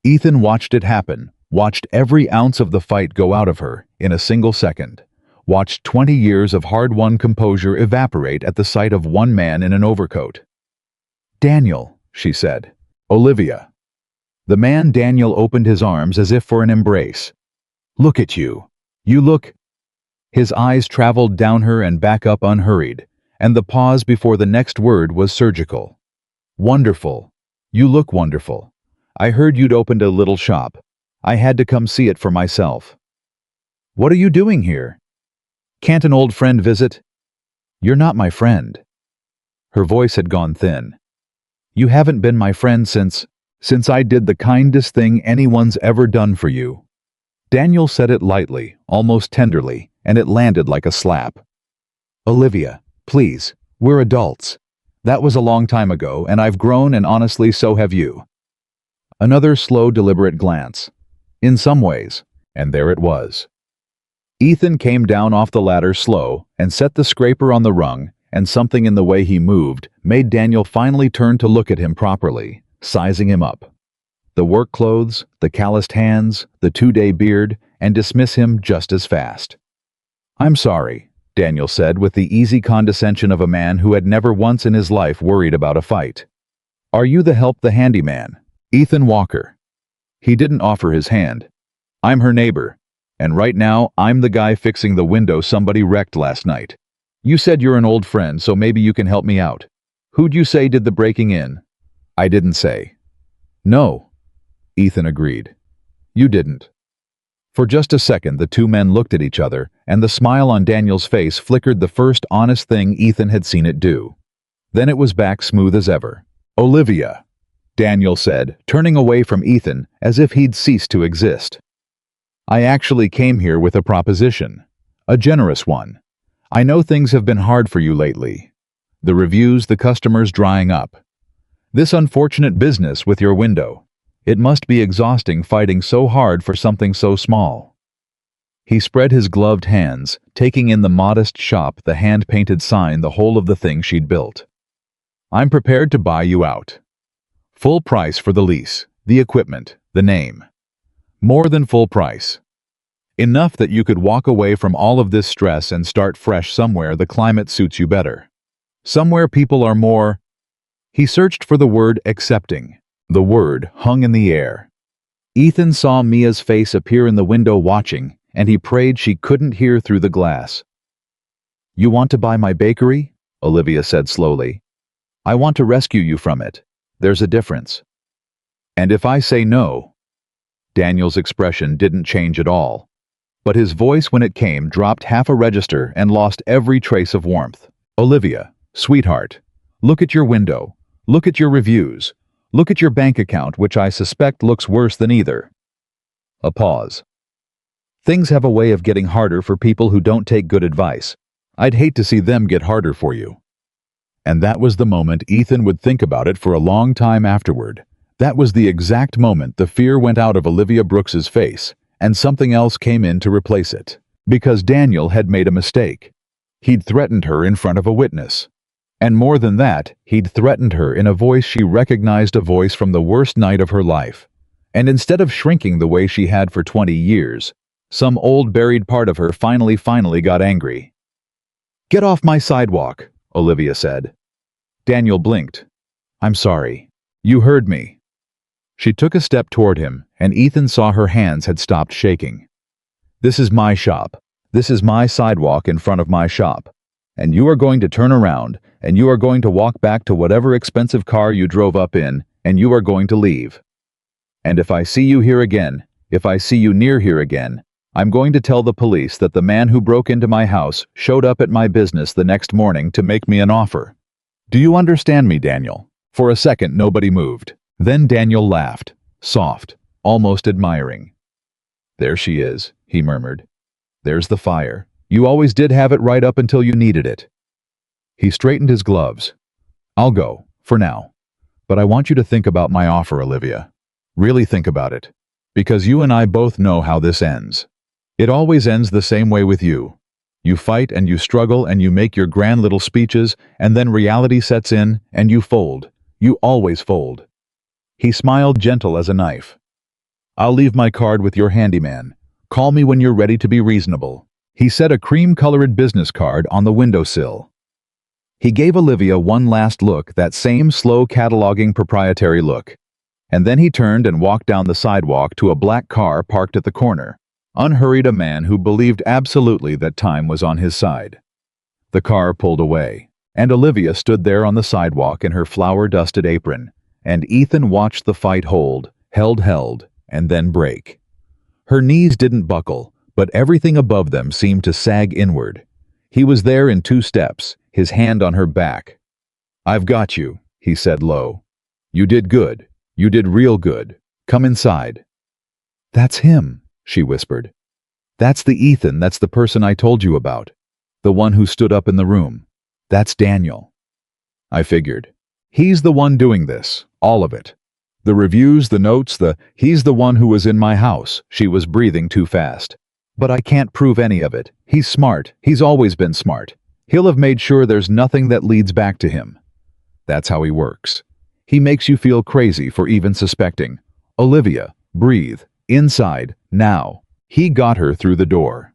Ethan watched it happen, watched every ounce of the fight go out of her in a single second, watched 20 years of hard-won composure evaporate at the sight of one man in an overcoat. "Daniel," she said. "Olivia." The man Daniel opened his arms as if for an embrace. "Look at you. You look—" His eyes traveled down her and back up unhurried, and the pause before the next word was surgical. "Wonderful. You look wonderful. I heard you'd opened a little shop. I had to come see it for myself." "What are you doing here?" "Can't an old friend visit?" "You're not my friend." Her voice had gone thin. "You haven't been my friend since I did the kindest thing anyone's ever done for you." Daniel said it lightly, almost tenderly, and it landed like a slap. "Olivia, please, we're adults. That was a long time ago, and I've grown, and honestly, so have you." Another slow, deliberate glance. In some ways, and there it was. Ethan came down off the ladder slow and set the scraper on the rung, and something in the way he moved made Daniel finally turn to look at him properly, sizing him up. The work clothes, the calloused hands, the 2-day beard, and dismiss him just as fast. "I'm sorry," Daniel said with the easy condescension of a man who had never once in his life worried about a fight. "Are you the handyman? Ethan Walker." He didn't offer his hand. "I'm her neighbor, and right now I'm the guy fixing the window somebody wrecked last night. You said you're an old friend, so maybe you can help me out. Who'd you say did the breaking in?" "I didn't say." "No," Ethan agreed. "You didn't." For just a second, the two men looked at each other, and the smile on Daniel's face flickered the first honest thing Ethan had seen it do. Then it was back smooth as ever. "Olivia," Daniel said, turning away from Ethan as if he'd ceased to exist. "I actually came here with a proposition. A generous one. I know things have been hard for you lately. The reviews, the customers drying up. This unfortunate business with your window. It must be exhausting fighting so hard for something so small." He spread his gloved hands, taking in the modest shop, the hand-painted sign, the whole of the thing she'd built. I'm prepared to buy you out. Full price for the lease, the equipment, the name. More than full price. Enough that you could walk away from all of this stress and start fresh somewhere the climate suits you better. Somewhere people are more... He searched for the word accepting. The word hung in the air. Ethan saw Mia's face appear in the window watching, and he prayed she couldn't hear through the glass. You want to buy my bakery? Olivia said slowly. I want to rescue you from it. There's a difference. And if I say no? Daniel's expression didn't change at all. But his voice when it came dropped half a register and lost every trace of warmth. Olivia, sweetheart, look at your window. Look at your reviews. Look at your bank account, which I suspect looks worse than either. A pause. Things have a way of getting harder for people who don't take good advice. I'd hate to see them get harder for you. And that was the moment Ethan would think about it for a long time afterward. That was the exact moment the fear went out of Olivia Brooks's face, and something else came in to replace it. Because Daniel had made a mistake. He'd threatened her in front of a witness. And more than that, he'd threatened her in a voice she recognized, a voice from the worst night of her life. And instead of shrinking the way she had for 20 years, some old buried part of her finally got angry. Get off my sidewalk, Olivia said. Daniel blinked. I'm sorry. You heard me. She took a step toward him, and Ethan saw her hands had stopped shaking. This is my shop. This is my sidewalk in front of my shop. And you are going to turn around, and you are going to walk back to whatever expensive car you drove up in, and you are going to leave. And if I see you here again, if I see you near here again, I'm going to tell the police that the man who broke into my house showed up at my business the next morning to make me an offer. Do you understand me, Daniel? For a second, nobody moved. Then Daniel laughed, soft, almost admiring. There she is, he murmured. There's the fire. You always did have it right up until you needed it. He straightened his gloves. I'll go, for now. But I want you to think about my offer, Olivia. Really think about it. Because you and I both know how this ends. It always ends the same way with you. You fight and you struggle and you make your grand little speeches, and then reality sets in and you fold. You always fold. He smiled, gentle as a knife. I'll leave my card with your handyman. Call me when you're ready to be reasonable. He set a cream-colored business card on the windowsill. He gave Olivia one last look, that same slow cataloging proprietary look. And then he turned and walked down the sidewalk to a black car parked at the corner. Unhurried, a man who believed absolutely that time was on his side. The car pulled away, and Olivia stood there on the sidewalk in her flour-dusted apron, and Ethan watched the fight held, and then break. Her knees didn't buckle, but everything above them seemed to sag inward. He was there in 2 steps, his hand on her back. I've got you, he said low. You did good. You did real good. Come inside. That's him, she whispered. That's the Ethan, that's the person I told you about. The one who stood up in the room. That's Daniel. I figured. He's the one doing this, all of it. The reviews, the notes, he's the one who was in my house. She was breathing too fast. But I can't prove any of it. He's smart. He's always been smart. He'll have made sure there's nothing that leads back to him. That's how he works. He makes you feel crazy for even suspecting. Olivia, breathe. Inside, now. He got her through the door.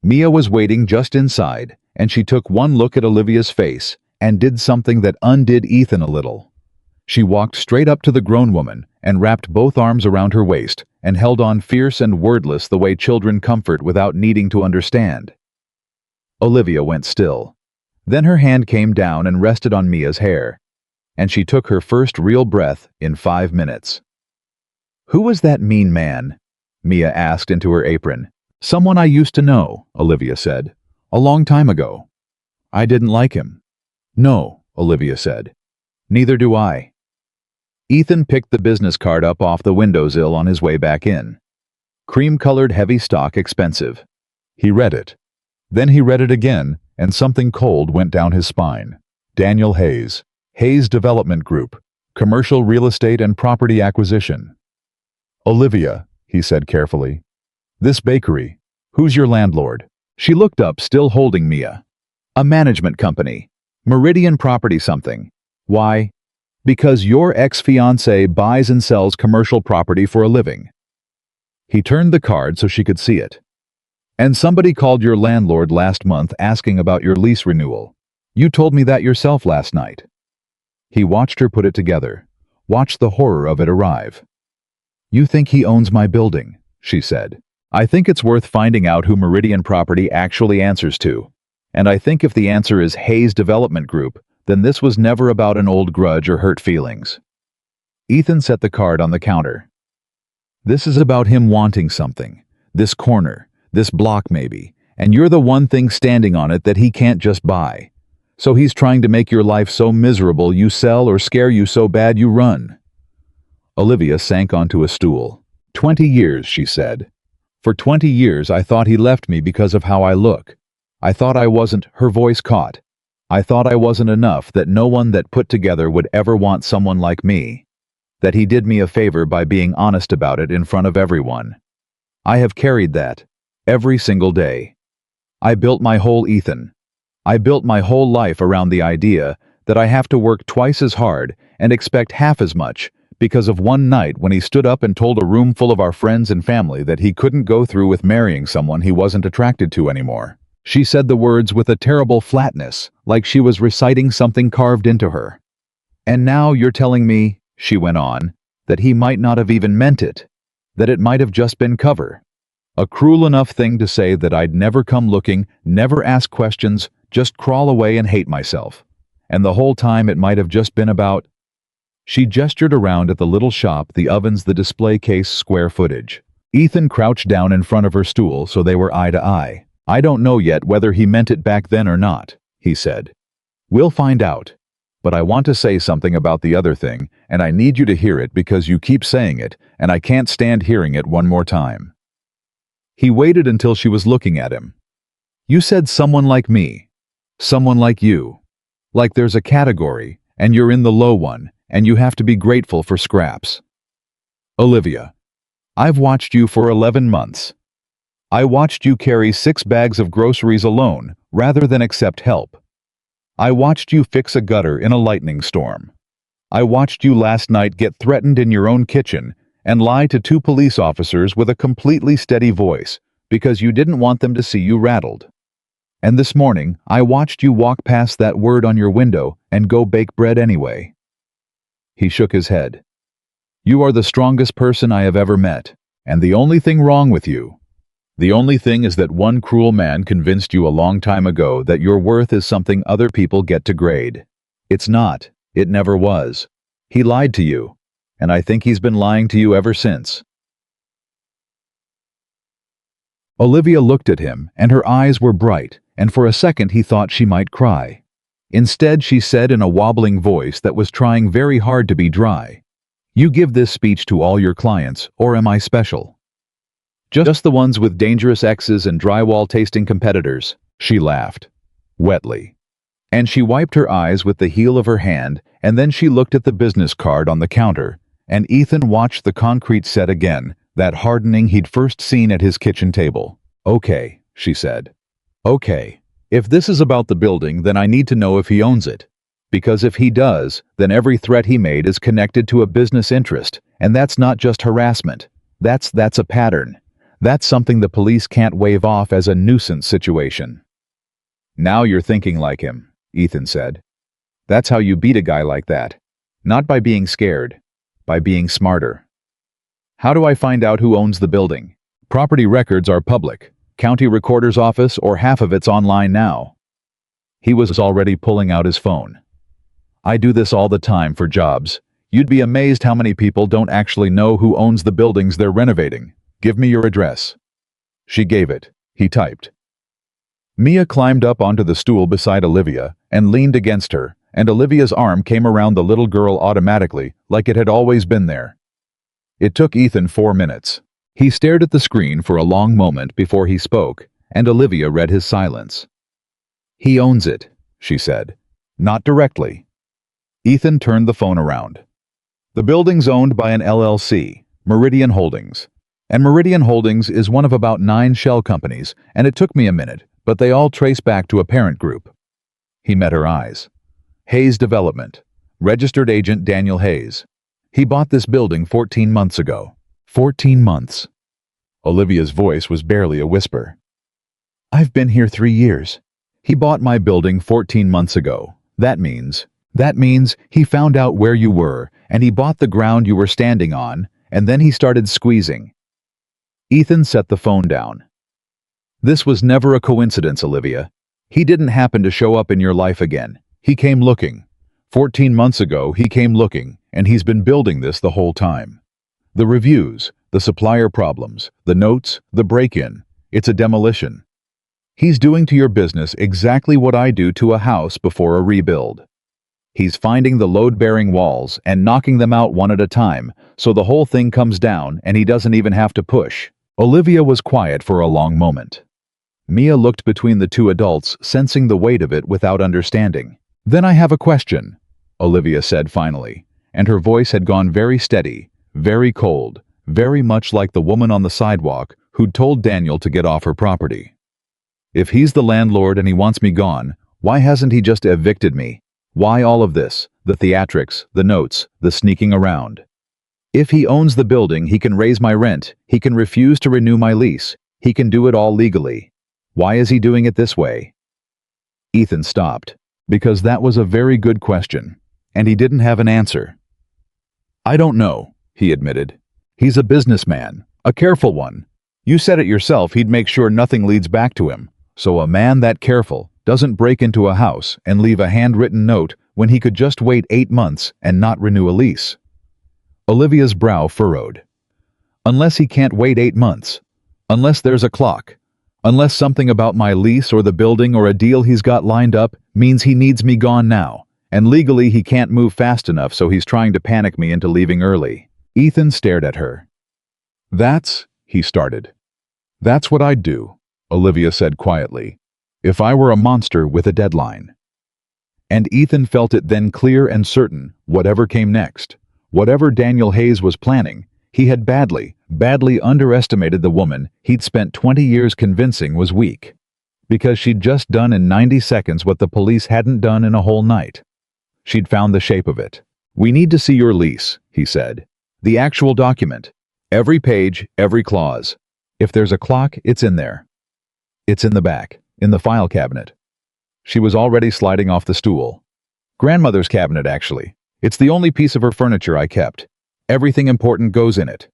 Mia was waiting just inside, and she took one look at Olivia's face and did something that undid Ethan a little. She walked straight up to the grown woman and wrapped both arms around her waist and held on fierce and wordless, the way children comfort without needing to understand. Olivia went still. Then her hand came down and rested on Mia's hair, and she took her first real breath in 5 minutes. Who was that mean man? Mia asked into her apron. Someone I used to know, Olivia said. A long time ago. I didn't like him. No, Olivia said. Neither do I. Ethan picked the business card up off the windowsill on his way back in. Cream-colored heavy stock, expensive. He read it. Then he read it again, and something cold went down his spine. Daniel Hayes. Hayes Development Group. Commercial real estate and property acquisition. Olivia, he said carefully. This bakery. Who's your landlord? She looked up, still holding Mia. A management company. Meridian Property something. Why? Because your ex-fiancé buys and sells commercial property for a living. He turned the card so she could see it. And somebody called your landlord last month asking about your lease renewal. You told me that yourself last night. He watched her put it together, watched the horror of it arrive. You think he owns my building, she said. I think it's worth finding out who Meridian Property actually answers to. And I think if the answer is Hayes Development Group, then this was never about an old grudge or hurt feelings. Ethan set the card on the counter. This is about him wanting something. This corner, this block maybe, and you're the one thing standing on it that he can't just buy. So he's trying to make your life so miserable you sell or scare you so bad you run. Olivia sank onto a stool. 20 years, she said. For 20 years I thought he left me because of how I look. I thought I wasn't, her voice caught. I thought I wasn't enough, that no one that put together would ever want someone like me. That he did me a favor by being honest about it in front of everyone. I have carried that. Every single day. I built my whole Ethan. I built my whole life around the idea that I have to work twice as hard and expect half as much because of one night when he stood up and told a room full of our friends and family that he couldn't go through with marrying someone he wasn't attracted to anymore. She said the words with a terrible flatness, like she was reciting something carved into her. And now you're telling me, she went on, that he might not have even meant it, that it might have just been cover. A cruel enough thing to say that I'd never come looking, never ask questions, just crawl away and hate myself. And the whole time it might have just been about... She gestured around at the little shop, the ovens, the display case, square footage. Ethan crouched down in front of her stool so they were eye to eye. I don't know yet whether he meant it back then or not, he said. We'll find out. But I want to say something about the other thing, and I need you to hear it because you keep saying it, and I can't stand hearing it one more time. He waited until she was looking at him. You said someone like me. Someone like you. Like there's a category, and you're in the low one, and you have to be grateful for scraps. Olivia. I've watched you for 11 months. I watched you carry 6 bags of groceries alone, rather than accept help. I watched you fix a gutter in a lightning storm. I watched you last night get threatened in your own kitchen and lie to 2 police officers with a completely steady voice because you didn't want them to see you rattled. And this morning, I watched you walk past that word on your window and go bake bread anyway. He shook his head. You are the strongest person I have ever met, and the only thing wrong with you, the only thing is that one cruel man convinced you a long time ago that your worth is something other people get to grade. It's not. It never was. He lied to you, and I think he's been lying to you ever since. Olivia looked at him, and her eyes were bright, and for a second he thought she might cry. Instead, she said in a wobbling voice that was trying very hard to be dry, You give this speech to all your clients, or am I special? Just the ones with dangerous exes and drywall-tasting competitors, she laughed, wetly. And she wiped her eyes with the heel of her hand, and then she looked at the business card on the counter, and Ethan watched the concrete set again, that hardening he'd first seen at his kitchen table. Okay, she said. Okay, if this is about the building, then I need to know if he owns it. Because if he does, then every threat he made is connected to a business interest, and that's not just harassment. That's a pattern. That's something the police can't wave off as a nuisance situation. Now you're thinking like him, Ethan said. That's how you beat a guy like that. Not by being scared, by being smarter. How do I find out who owns the building? Property records are public. County recorder's office, or half of it's online now. He was already pulling out his phone. I do this all the time for jobs. You'd be amazed how many people don't actually know who owns the buildings they're renovating. Give me your address. She gave it. He typed. Mia climbed up onto the stool beside Olivia and leaned against her, and Olivia's arm came around the little girl automatically, like it had always been there. It took Ethan 4 minutes. He stared at the screen for a long moment before he spoke, and Olivia read his silence. He owns it, she said. Not directly. Ethan turned the phone around. The building's owned by an LLC, Meridian Holdings. And Meridian Holdings is one of about 9 shell companies, and it took me a minute, but they all trace back to a parent group. He met her eyes. Hayes Development, Registered agent Daniel Hayes. He bought this building 14 months ago. 14 months. Olivia's voice was barely a whisper. I've been here 3 years. He bought my building 14 months ago. That means he found out where you were, and he bought the ground you were standing on, and then he started squeezing. Ethan set the phone down. This was never a coincidence, Olivia. He didn't happen to show up in your life again. He came looking. 14 months ago, he came looking, and he's been building this the whole time. The reviews, the supplier problems, the notes, the break-in. It's a demolition. He's doing to your business exactly what I do to a house before a rebuild. He's finding the load-bearing walls and knocking them out one at a time, so the whole thing comes down and he doesn't even have to push. Olivia was quiet for a long moment. Mia looked between the two adults, sensing the weight of it without understanding. Then I have a question, Olivia said finally, and her voice had gone very steady, very cold, very much like the woman on the sidewalk who'd told Daniel to get off her property. If he's the landlord and he wants me gone, why hasn't he just evicted me? Why all of this? The theatrics, the notes, the sneaking around. If he owns the building, he can raise my rent, he can refuse to renew my lease, he can do it all legally. Why is he doing it this way? Ethan stopped, because that was a very good question, and he didn't have an answer. I don't know, he admitted. He's a businessman, a careful one. You said it yourself, he'd make sure nothing leads back to him. So a man that careful doesn't break into a house and leave a handwritten note when he could just wait 8 months and not renew a lease. Olivia's brow furrowed. Unless he can't wait 8 months. Unless there's a clock. Unless something about my lease or the building or a deal he's got lined up means he needs me gone now, and legally he can't move fast enough, so he's trying to panic me into leaving early. Ethan stared at her. He started. That's what I'd do, Olivia said quietly, if I were a monster with a deadline. And Ethan felt it then clear and certain, whatever came next, whatever Daniel Hayes was planning, he had badly underestimated the woman he'd spent 20 years convincing was weak. Because she'd just done in 90 seconds what the police hadn't done in a whole night. She'd found the shape of it. We need to see your lease, he said. The actual document. Every page, every clause. If there's a clock, it's in there. It's in the back, in the file cabinet. She was already sliding off the stool. Grandmother's cabinet, actually. It's the only piece of her furniture I kept. Everything important goes in it.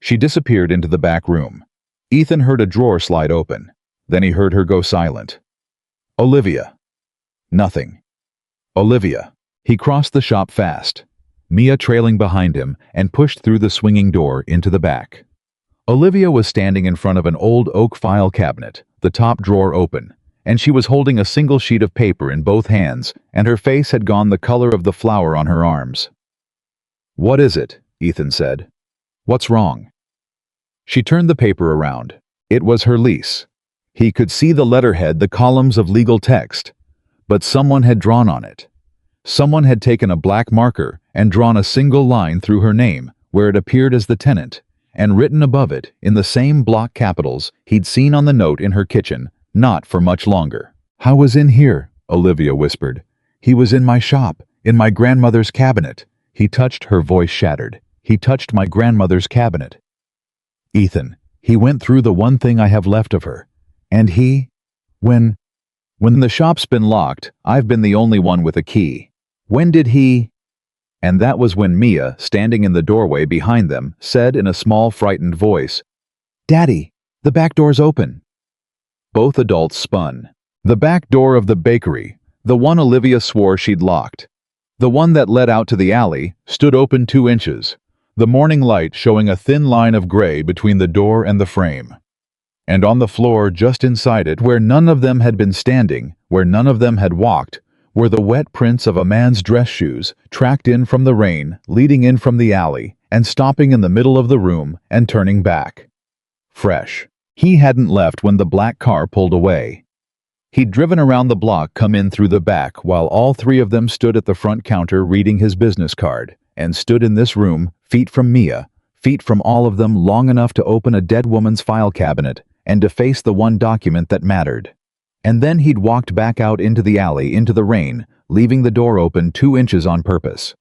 She disappeared into the back room. Ethan heard a drawer slide open. Then he heard her go silent. Olivia. Nothing. Olivia. He crossed the shop fast, Mia trailing behind him, and pushed through the swinging door into the back. Olivia was standing in front of an old oak file cabinet, the top drawer open, and she was holding a single sheet of paper in both hands, and her face had gone the color of the flower on her arms. What is it? Ethan said. What's wrong? She turned the paper around. It was her lease. He could see the letterhead, the columns of legal text, but someone had drawn on it. Someone had taken a black marker and drawn a single line through her name where it appeared as the tenant, and written above it in the same block capitals he'd seen on the note in her kitchen, not for much longer. "How was in here?" Olivia whispered. "He was in my shop, in my grandmother's cabinet." He touched, her voice shattered. "He touched my grandmother's cabinet. Ethan, he went through the one thing I have left of her. And he... When the shop's been locked, I've been the only one with a key. When did he..." And that was when Mia, standing in the doorway behind them, said in a small, frightened voice, "Daddy, the back door's open." Both adults spun. The back door of the bakery, the one Olivia swore she'd locked, the one that led out to the alley, stood open 2 inches, the morning light showing a thin line of gray between the door and the frame. And on the floor just inside it, where none of them had been standing, where none of them had walked, were the wet prints of a man's dress shoes, tracked in from the rain, leading in from the alley, and stopping in the middle of the room and turning back. Fresh. He hadn't left when the black car pulled away. He'd driven around the block, come in through the back, while all 3 of them stood at the front counter reading his business card, and stood in this room, feet from Mia, feet from all of them, long enough to open a dead woman's file cabinet and to face the one document that mattered. And then he'd walked back out into the alley, into the rain, leaving the door open 2 inches on purpose,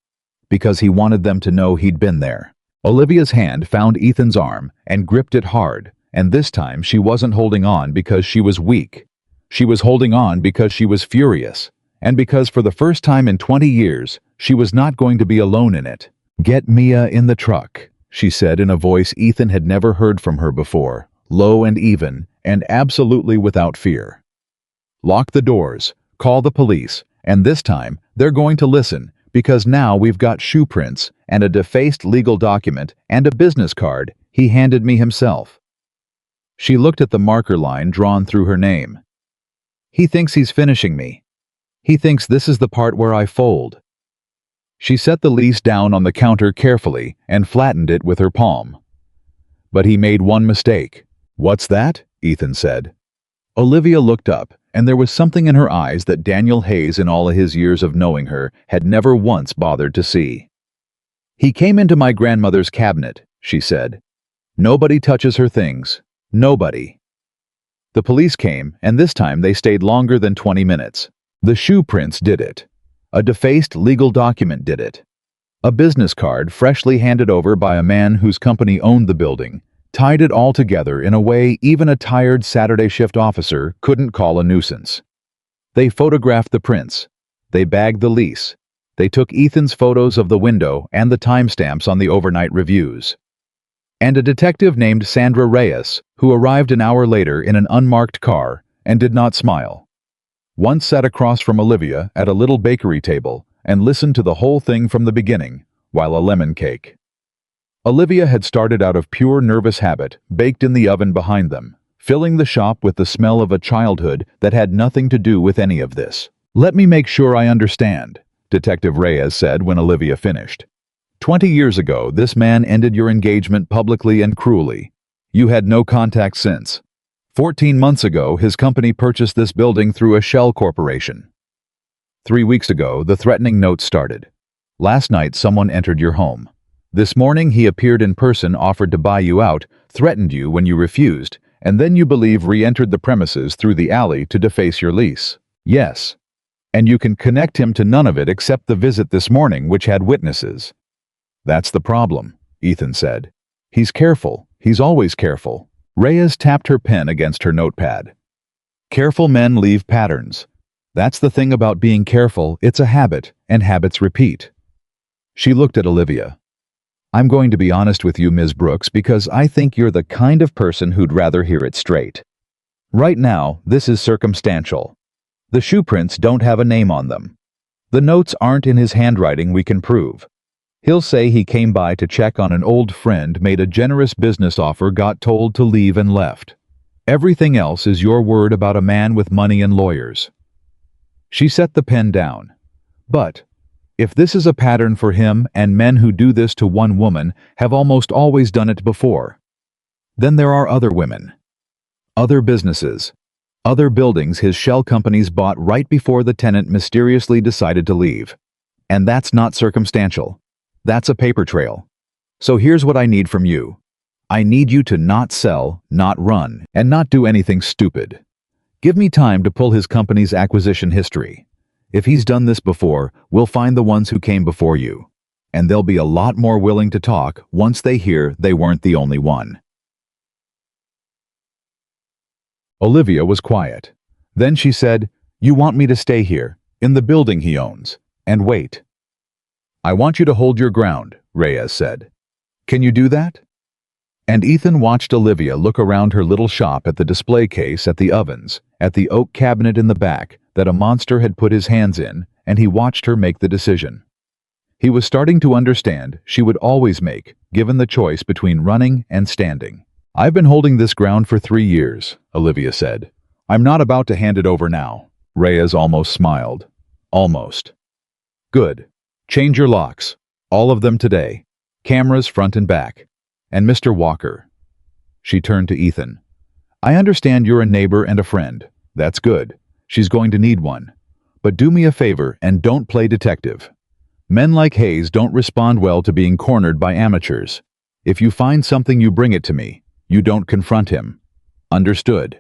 because he wanted them to know he'd been there. Olivia's hand found Ethan's arm and gripped it hard, and this time she wasn't holding on because she was weak. She was holding on because she was furious, and because for the first time in 20 years, she was not going to be alone in it. "Get Mia in the truck," she said in a voice Ethan had never heard from her before, low and even, and absolutely without fear. "Lock the doors, call the police, and this time they're going to listen, because now we've got shoe prints and a defaced legal document and a business card he handed me himself." She looked at the marker line drawn through her name. "He thinks he's finishing me. He thinks this is the part where I fold." She set the lease down on the counter carefully and flattened it with her palm. But he made one mistake. "What's that?" Ethan said. Olivia looked up, and there was something in her eyes that Daniel Hayes, in all his years of knowing her, had never once bothered to see. "He came into my grandmother's cabinet," she said. "Nobody touches her things. Nobody." The police came, and this time they stayed longer than 20 minutes. The shoe prints did it. A defaced legal document did it. A business card, freshly handed over by a man whose company owned the building, tied it all together in a way even a tired Saturday shift officer couldn't call a nuisance. They photographed the prints. They bagged the lease. They took Ethan's photos of the window and the timestamps on the overnight reviews. And a detective named Sandra Reyes, who arrived an hour later in an unmarked car and did not smile, once sat across from Olivia at a little bakery table and listened to the whole thing from the beginning, while a lemon cake. Olivia had started out of pure nervous habit, baked in the oven behind them, filling the shop with the smell of a childhood that had nothing to do with any of this. "Let me make sure I understand," Detective Reyes said when Olivia finished. 20 years ago, this man ended your engagement publicly and cruelly. You had no contact since. 14 months ago, his company purchased this building through a shell corporation. 3 weeks ago, the threatening notes started. Last night, someone entered your home. This morning, he appeared in person, offered to buy you out, threatened you when you refused, and then you believe re-entered the premises through the alley to deface your lease. Yes. And you can connect him to none of it except the visit this morning, which had witnesses. That's the problem, Ethan said. He's careful. He's always careful. Reyes tapped her pen against her notepad. Careful men leave patterns. That's the thing about being careful, it's a habit, and habits repeat. She looked at Olivia. "I'm going to be honest with you, Ms. Brooks, because I think you're the kind of person who'd rather hear it straight. Right now, this is circumstantial. The shoe prints don't have a name on them. The notes aren't in his handwriting, we can prove. He'll say he came by to check on an old friend, made a generous business offer, got told to leave and left. Everything else is your word about a man with money and lawyers." She set the pen down. "But if this is a pattern for him, and men who do this to one woman have almost always done it before, then there are other women, other businesses, other buildings his shell companies bought right before the tenant mysteriously decided to leave. And that's not circumstantial. That's a paper trail. So here's what I need from you. I need you to not sell, not run, and not do anything stupid. Give me time to pull his company's acquisition history. If he's done this before, we'll find the ones who came before you. And they'll be a lot more willing to talk once they hear they weren't the only one." Olivia was quiet. Then she said, "You want me to stay here, in the building he owns, and wait?" "I want you to hold your ground," Reyes said. "Can you do that?" And Ethan watched Olivia look around her little shop, at the display case, at the ovens, at the oak cabinet in the back that a monster had put his hands in, and he watched her make the decision. He was starting to understand she would always make, given the choice between running and standing. "I've been holding this ground for 3 years, Olivia said. "I'm not about to hand it over now." Reyes almost smiled. "Almost." "Good. Change your locks. All of them today. Cameras front and back. And Mr. Walker." She turned to Ethan. "I understand you're a neighbor and a friend. That's good. She's going to need one. But do me a favor and don't play detective. Men like Hayes don't respond well to being cornered by amateurs. If you find something, you bring it to me. You don't confront him. Understood?"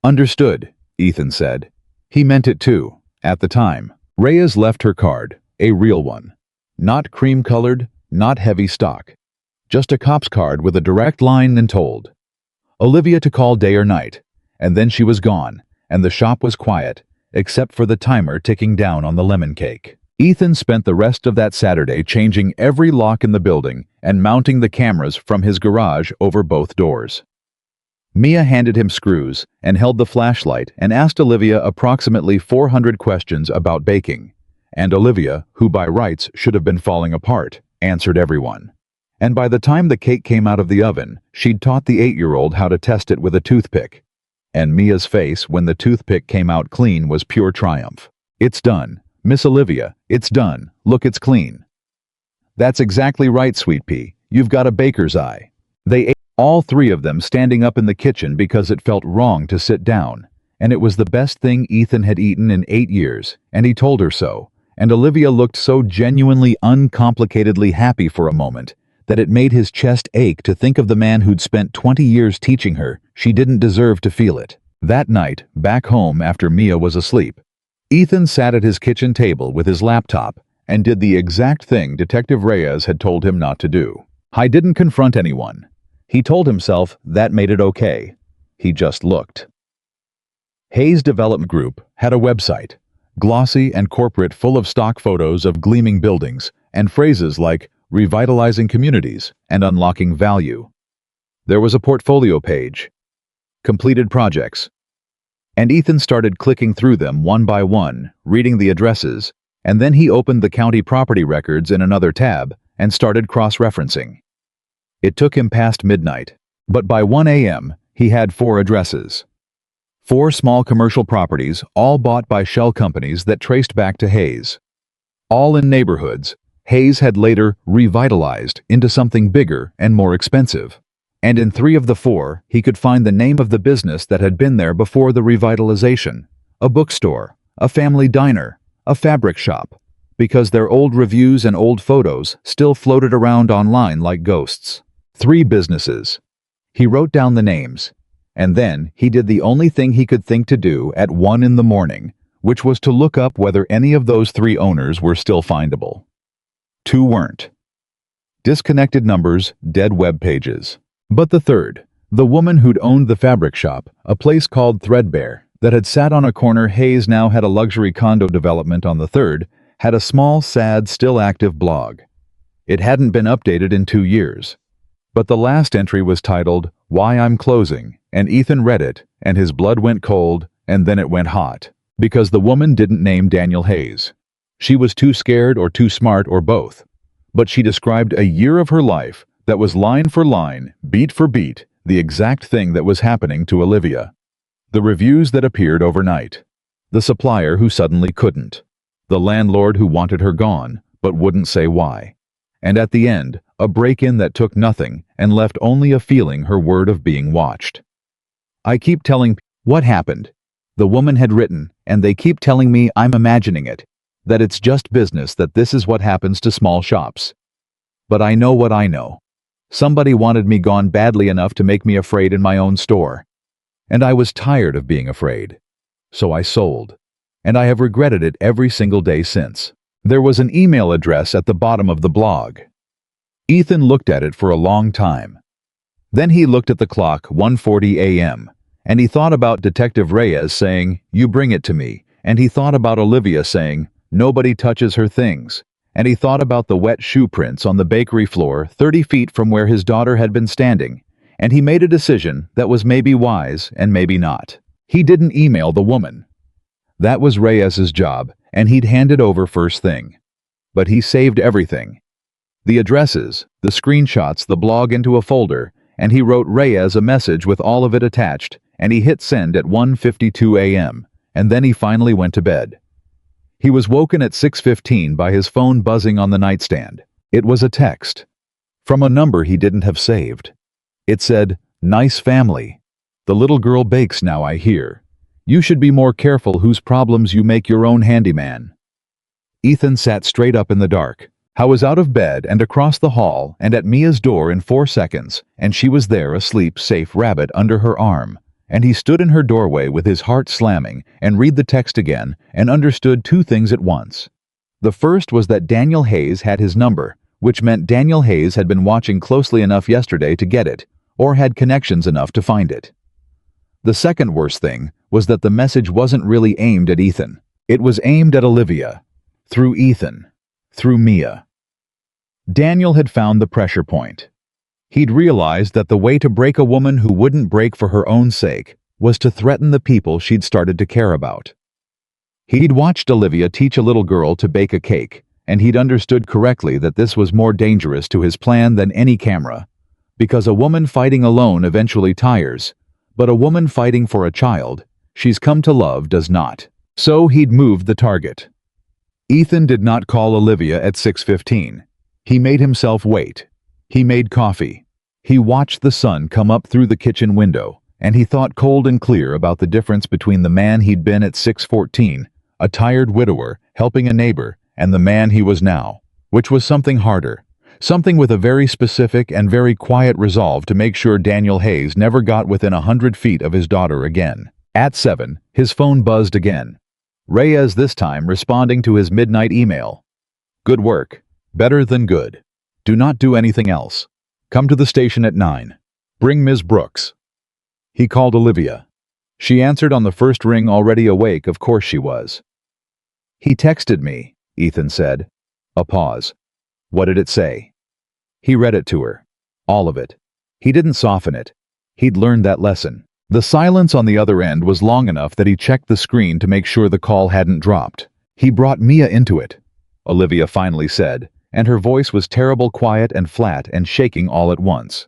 "Understood," Ethan said. He meant it too, at the time. Reyes left her card, a real one. Not cream-colored, not heavy stock. Just a cop's card with a direct line and told Olivia to call day or night. And then she was gone, and the shop was quiet, except for the timer ticking down on the lemon cake. Ethan spent the rest of that Saturday changing every lock in the building and mounting the cameras from his garage over both doors. Mia handed him screws and held the flashlight and asked Olivia approximately 400 questions about baking. And Olivia, who by rights should have been falling apart, answered everyone. And by the time the cake came out of the oven, she'd taught the 8-year-old how to test it with a toothpick. And Mia's face when the toothpick came out clean was pure triumph. "It's done. Miss Olivia, it's done. Look, it's clean." "That's exactly right, Sweet Pea. You've got a baker's eye." They ate, all three of them standing up in the kitchen because it felt wrong to sit down. And it was the best thing Ethan had eaten in 8 years, and he told her so. And Olivia looked so genuinely, uncomplicatedly happy for a moment that it made his chest ache to think of the man who'd spent 20 years teaching her she didn't deserve to feel it. That night, back home after Mia was asleep, Ethan sat at his kitchen table with his laptop and did the exact thing Detective Reyes had told him not to do. He didn't confront anyone. He told himself that made it okay. He just looked. Hayes Development Group had a website, glossy and corporate, full of stock photos of gleaming buildings and phrases like revitalizing communities and unlocking value. There was a portfolio page, completed projects, and Ethan started clicking through them one by one, reading the addresses, and then he opened the county property records in another tab and started cross-referencing. It took him past midnight, but by 1 a.m., he had 4 addresses. 4 small commercial properties, all bought by shell companies that traced back to Hayes. All in neighborhoods Hayes had later revitalized into something bigger and more expensive. And in 3 of the 4, he could find the name of the business that had been there before the revitalization: a bookstore, a family diner, a fabric shop, because their old reviews and old photos still floated around online like ghosts. 3 businesses. He wrote down the names, and then he did the only thing he could think to do at 1 in the morning, which was to look up whether any of those 3 owners were still findable. 2 weren't. Disconnected numbers, dead web pages. But the 3rd, the woman who'd owned the fabric shop, a place called Threadbare, that had sat on a corner. Hayes now had a luxury condo development on the 3rd, had a small, sad, still active blog. It hadn't been updated in 2 years. But the last entry was titled, "Why I'm Closing," and Ethan read it, and his blood went cold, and then it went hot. Because the woman didn't name Daniel Hayes. She was too scared or too smart or both. But she described a year of her life that was line for line, beat for beat, the exact thing that was happening to Olivia. The reviews that appeared overnight. The supplier who suddenly couldn't. The landlord who wanted her gone, but wouldn't say why. And at the end, a break-in that took nothing and left only a feeling, her word of being watched. "I keep telling what happened," the woman had written, "and they keep telling me I'm imagining it, that it's just business, that this is what happens to small shops. But I know what I know. Somebody wanted me gone badly enough to make me afraid in my own store. And I was tired of being afraid. So I sold. And I have regretted it every single day since." There was an email address at the bottom of the blog. Ethan looked at it for a long time. Then he looked at the clock, 1:40 a.m., and he thought about Detective Reyes saying, "You bring it to me," and he thought about Olivia saying, "Nobody touches her things," and he thought about the wet shoe prints on the bakery floor 30 feet from where his daughter had been standing, and he made a decision that was maybe wise and maybe not. He didn't email the woman. That was Reyes's job, and he'd hand it over first thing. But he saved everything. The addresses, the screenshots, the blog into a folder, and he wrote Reyes a message with all of it attached, and he hit send at 1:52 a.m., and then he finally went to bed. He was woken at 6:15 by his phone buzzing on the nightstand. It was a text. From a number he didn't have saved. It said, "Nice family. The little girl bakes now, I hear. You should be more careful whose problems you make your own handyman." Ethan sat straight up in the dark. He was out of bed and across the hall and at Mia's door in 4 seconds, and she was there asleep, safe, rabbit under her arm, and he stood in her doorway with his heart slamming and read the text again and understood two things at once. The first was that Daniel Hayes had his number, which meant Daniel Hayes had been watching closely enough yesterday to get it, or had connections enough to find it. The second worst thing was that the message wasn't really aimed at Ethan. It was aimed at Olivia. Through Ethan. Through Mia. Daniel had found the pressure point. He'd realized that the way to break a woman who wouldn't break for her own sake was to threaten the people she'd started to care about. He'd watched Olivia teach a little girl to bake a cake, and he'd understood correctly that this was more dangerous to his plan than any camera, because a woman fighting alone eventually tires, but a woman fighting for a child she's come to love does not. So he'd moved the target. Ethan did not call Olivia at 6:15. He made himself wait. He made coffee. He watched the sun come up through the kitchen window, and he thought cold and clear about the difference between the man he'd been at 6:14, a tired widower helping a neighbor, and the man he was now, which was something harder, something with a very specific and very quiet resolve to make sure Daniel Hayes never got within 100 feet of his daughter again. At 7, his phone buzzed again. Reyes this time responding to his midnight email. Good work. Better than good. Do not do anything else. Come to the station at 9. Bring Ms. Brooks. He called Olivia. She answered on the first ring, already awake, of course she was. He texted me, Ethan said. A pause. What did it say? He read it to her. All of it. He didn't soften it. He'd learned that lesson. The silence on the other end was long enough that he checked the screen to make sure the call hadn't dropped. He brought Mia into it, Olivia finally said, and her voice was terrible, quiet and flat and shaking all at once.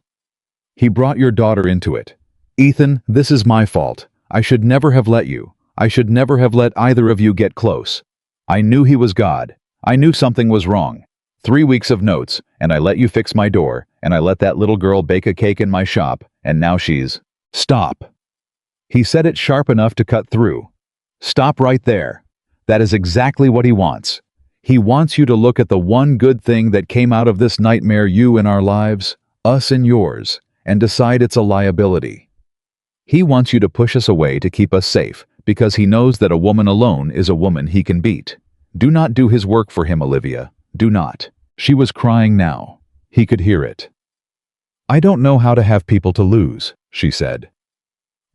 He brought your daughter into it. Ethan, this is my fault. I should never have let you. I should never have let either of you get close. I knew he was God. I knew something was wrong. 3 weeks of notes, and I let you fix my door, and I let that little girl bake a cake in my shop, and now she's... Stop. He said it sharp enough to cut through. Stop right there. That is exactly what he wants. He wants you to look at the one good thing that came out of this nightmare, you in our lives, us in yours, and decide it's a liability. He wants you to push us away to keep us safe, because he knows that a woman alone is a woman he can beat. Do not do his work for him, Olivia. Do not. She was crying now. He could hear it. I don't know how to have people to lose, she said.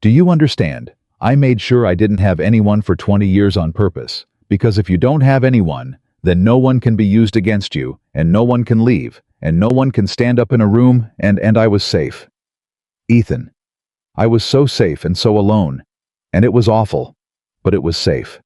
Do you understand? I made sure I didn't have anyone for 20 years on purpose, because if you don't have anyone, then no one can be used against you, and no one can leave, and no one can stand up in a room, and I was safe. Ethan. I was so safe and so alone, and it was awful, but it was safe.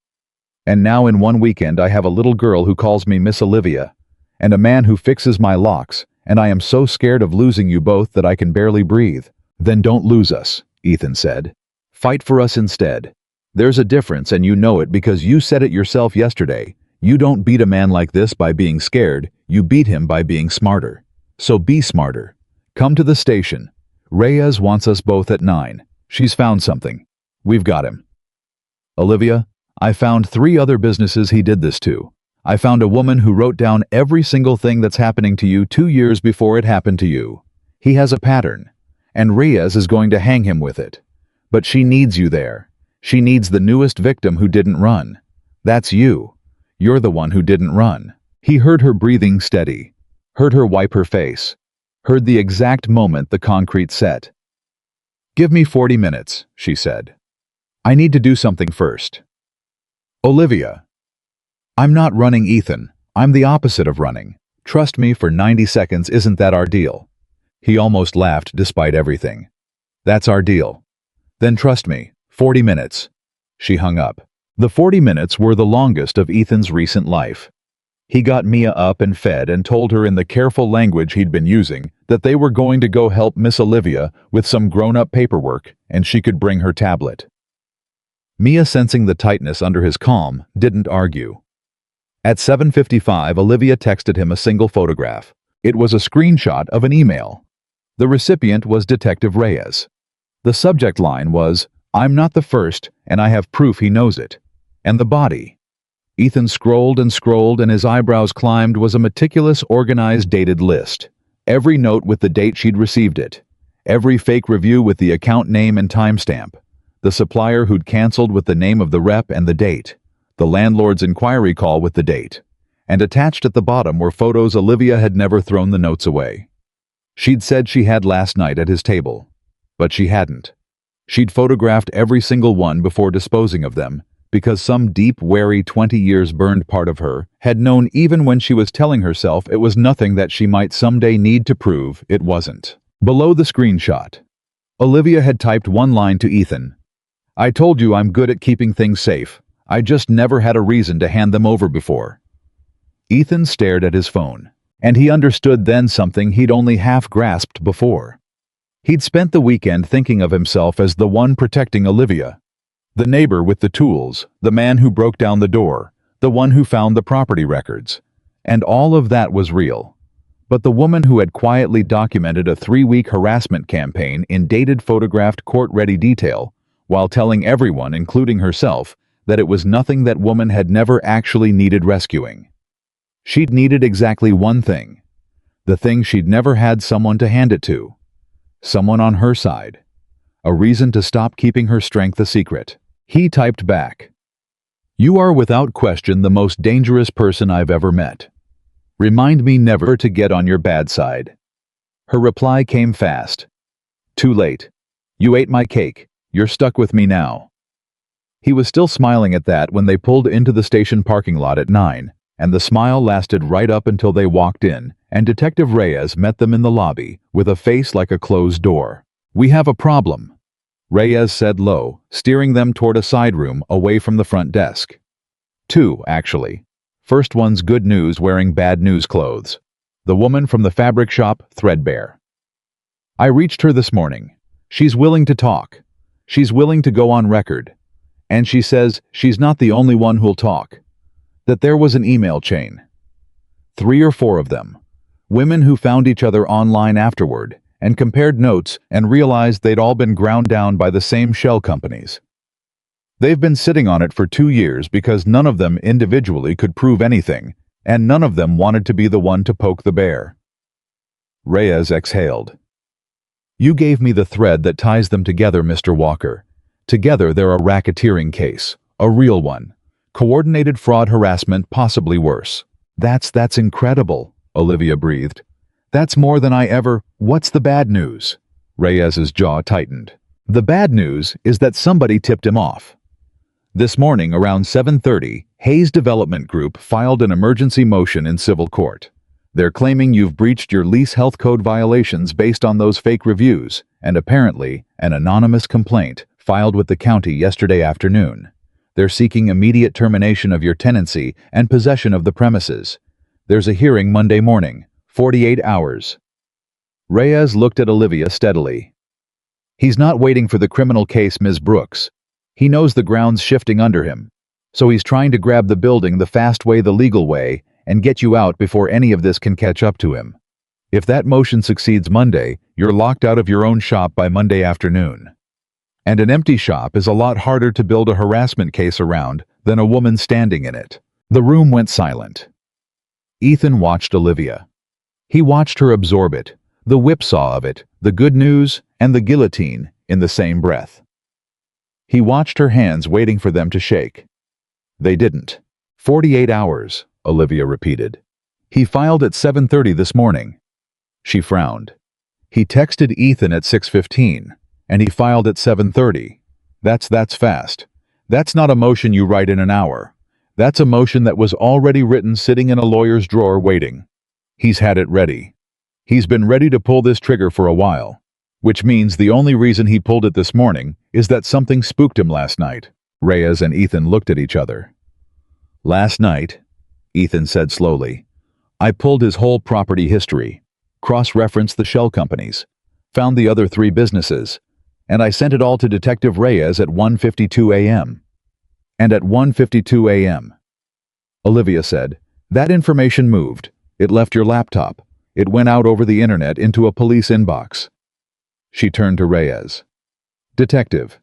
And now in one weekend I have a little girl who calls me Miss Olivia, and a man who fixes my locks, and I am so scared of losing you both that I can barely breathe. Then don't lose us, Ethan said. Fight for us instead. There's a difference, and you know it because you said it yourself yesterday. You don't beat a man like this by being scared, you beat him by being smarter. So be smarter. Come to the station. Reyes wants us both at 9. She's found something. We've got him. Olivia, I found 3 other businesses he did this to. I found a woman who wrote down every single thing that's happening to you 2 years before it happened to you. He has a pattern, and Reyes is going to hang him with it. But she needs you there. She needs the newest victim who didn't run. That's you. You're the one who didn't run. He heard her breathing steady, heard her wipe her face, heard the exact moment the concrete set. Give me 40 minutes, she said. I need to do something first. Olivia. I'm not running, Ethan. I'm the opposite of running. Trust me, for 90 seconds isn't that our deal? He almost laughed despite everything. That's our deal. Then trust me, 40 minutes. She hung up. The 40 minutes were the longest of Ethan's recent life. He got Mia up and fed and told her in the careful language he'd been using that they were going to go help Miss Olivia with some grown-up paperwork and she could bring her tablet. Mia, sensing the tightness under his calm, didn't argue. At 7:55, Olivia texted him a single photograph. It was a screenshot of an email. The recipient was Detective Reyes. The subject line was, I'm not the first, and I have proof he knows it. And the body. Ethan scrolled and scrolled, and his eyebrows climbed, was a meticulous, organized, dated list. Every note with the date she'd received it. Every fake review with the account name and timestamp. the supplier who'd canceled with the name of the rep and the date, the landlord's inquiry call with the date, and attached at the bottom were photos Olivia had never thrown the notes away. She'd said she had last night at his table, but she hadn't. She'd photographed every single one before disposing of them, because some deep, wary 20 years burned part of her had known even when she was telling herself it was nothing that she might someday need to prove it wasn't. Below the screenshot, Olivia had typed one line to Ethan. "I told you I'm good at keeping things safe. I just never had a reason to hand them over before." Ethan stared at his phone, and he understood then something he'd only half grasped before. He'd spent the weekend thinking of himself as the one protecting Olivia. The neighbor with the tools, the man who broke down the door, the one who found the property records. And all of that was real. But the woman who had quietly documented a 3-week harassment campaign in dated photographed court-ready detail, while telling everyone, including herself, that it was nothing that woman had never actually needed rescuing. She'd needed exactly one thing. The thing she'd never had someone to hand it to. Someone on her side. A reason to stop keeping her strength a secret. He typed back, "You are without question the most dangerous person I've ever met. Remind me never to get on your bad side." Her reply came fast. "Too late. You ate my cake. You're stuck with me now." He was still smiling at that when they pulled into the station parking lot at 9, and the smile lasted right up until they walked in, and Detective Reyes met them in the lobby with a face like a closed door. "We have a problem," Reyes said low, steering them toward a side room away from the front desk. "Two, actually. First one's good news wearing bad news clothes. The woman from the fabric shop, threadbare. I reached her this morning. She's willing to talk. She's willing to go on record. And she says she's not the only one who'll talk. That there was an email chain. 3 or 4 of them. Women who found each other online afterward, and compared notes and realized they'd all been ground down by the same shell companies. They've been sitting on it for 2 years because none of them individually could prove anything, and none of them wanted to be the one to poke the bear." Reyes exhaled. "You gave me the thread that ties them together, Mr. Walker. Together they're a racketeering case, a real one. Coordinated fraud harassment, possibly worse." That's incredible," Olivia breathed. "That's more than I ever—" "What's the bad news?" Reyes's jaw tightened. "The bad news is that somebody tipped him off. This morning around 7:30, Hayes Development Group filed an emergency motion in civil court. They're claiming you've breached your lease health code violations based on those fake reviews, and apparently an anonymous complaint filed with the county yesterday afternoon. They're seeking immediate termination of your tenancy and possession of the premises. There's a hearing Monday morning, 48 hours. Reyes looked at Olivia steadily. "He's not waiting for the criminal case, Ms. Brooks. He knows the ground's shifting under him. So he's trying to grab the building the fast way, the legal way, and get you out before any of this can catch up to him. If that motion succeeds Monday, you're locked out of your own shop by Monday afternoon. And an empty shop is a lot harder to build a harassment case around than a woman standing in it." The room went silent. Ethan watched Olivia. He watched her absorb it, the whipsaw of it, the good news, and the guillotine in the same breath. He watched her hands waiting for them to shake. They didn't. 48 hours, Olivia repeated. He filed at 7:30 this morning. She frowned. He texted Ethan at 6:15, and he filed at 7:30. That's fast. That's not a motion you write in an hour. That's a motion that was already written sitting in a lawyer's drawer waiting. He's had it ready. He's been ready to pull this trigger for a while. Which means the only reason he pulled it this morning is that something spooked him last night. Reyes and Ethan looked at each other. "Last night," Ethan said slowly, "I pulled his whole property history, cross-referenced the shell companies, found the other 3 businesses, and I sent it all to Detective Reyes at 1:52 a.m. And at 1:52 a.m. Olivia said, "That information moved. It left your laptop. It went out over the internet into a police inbox." She turned to Reyes. "Detective,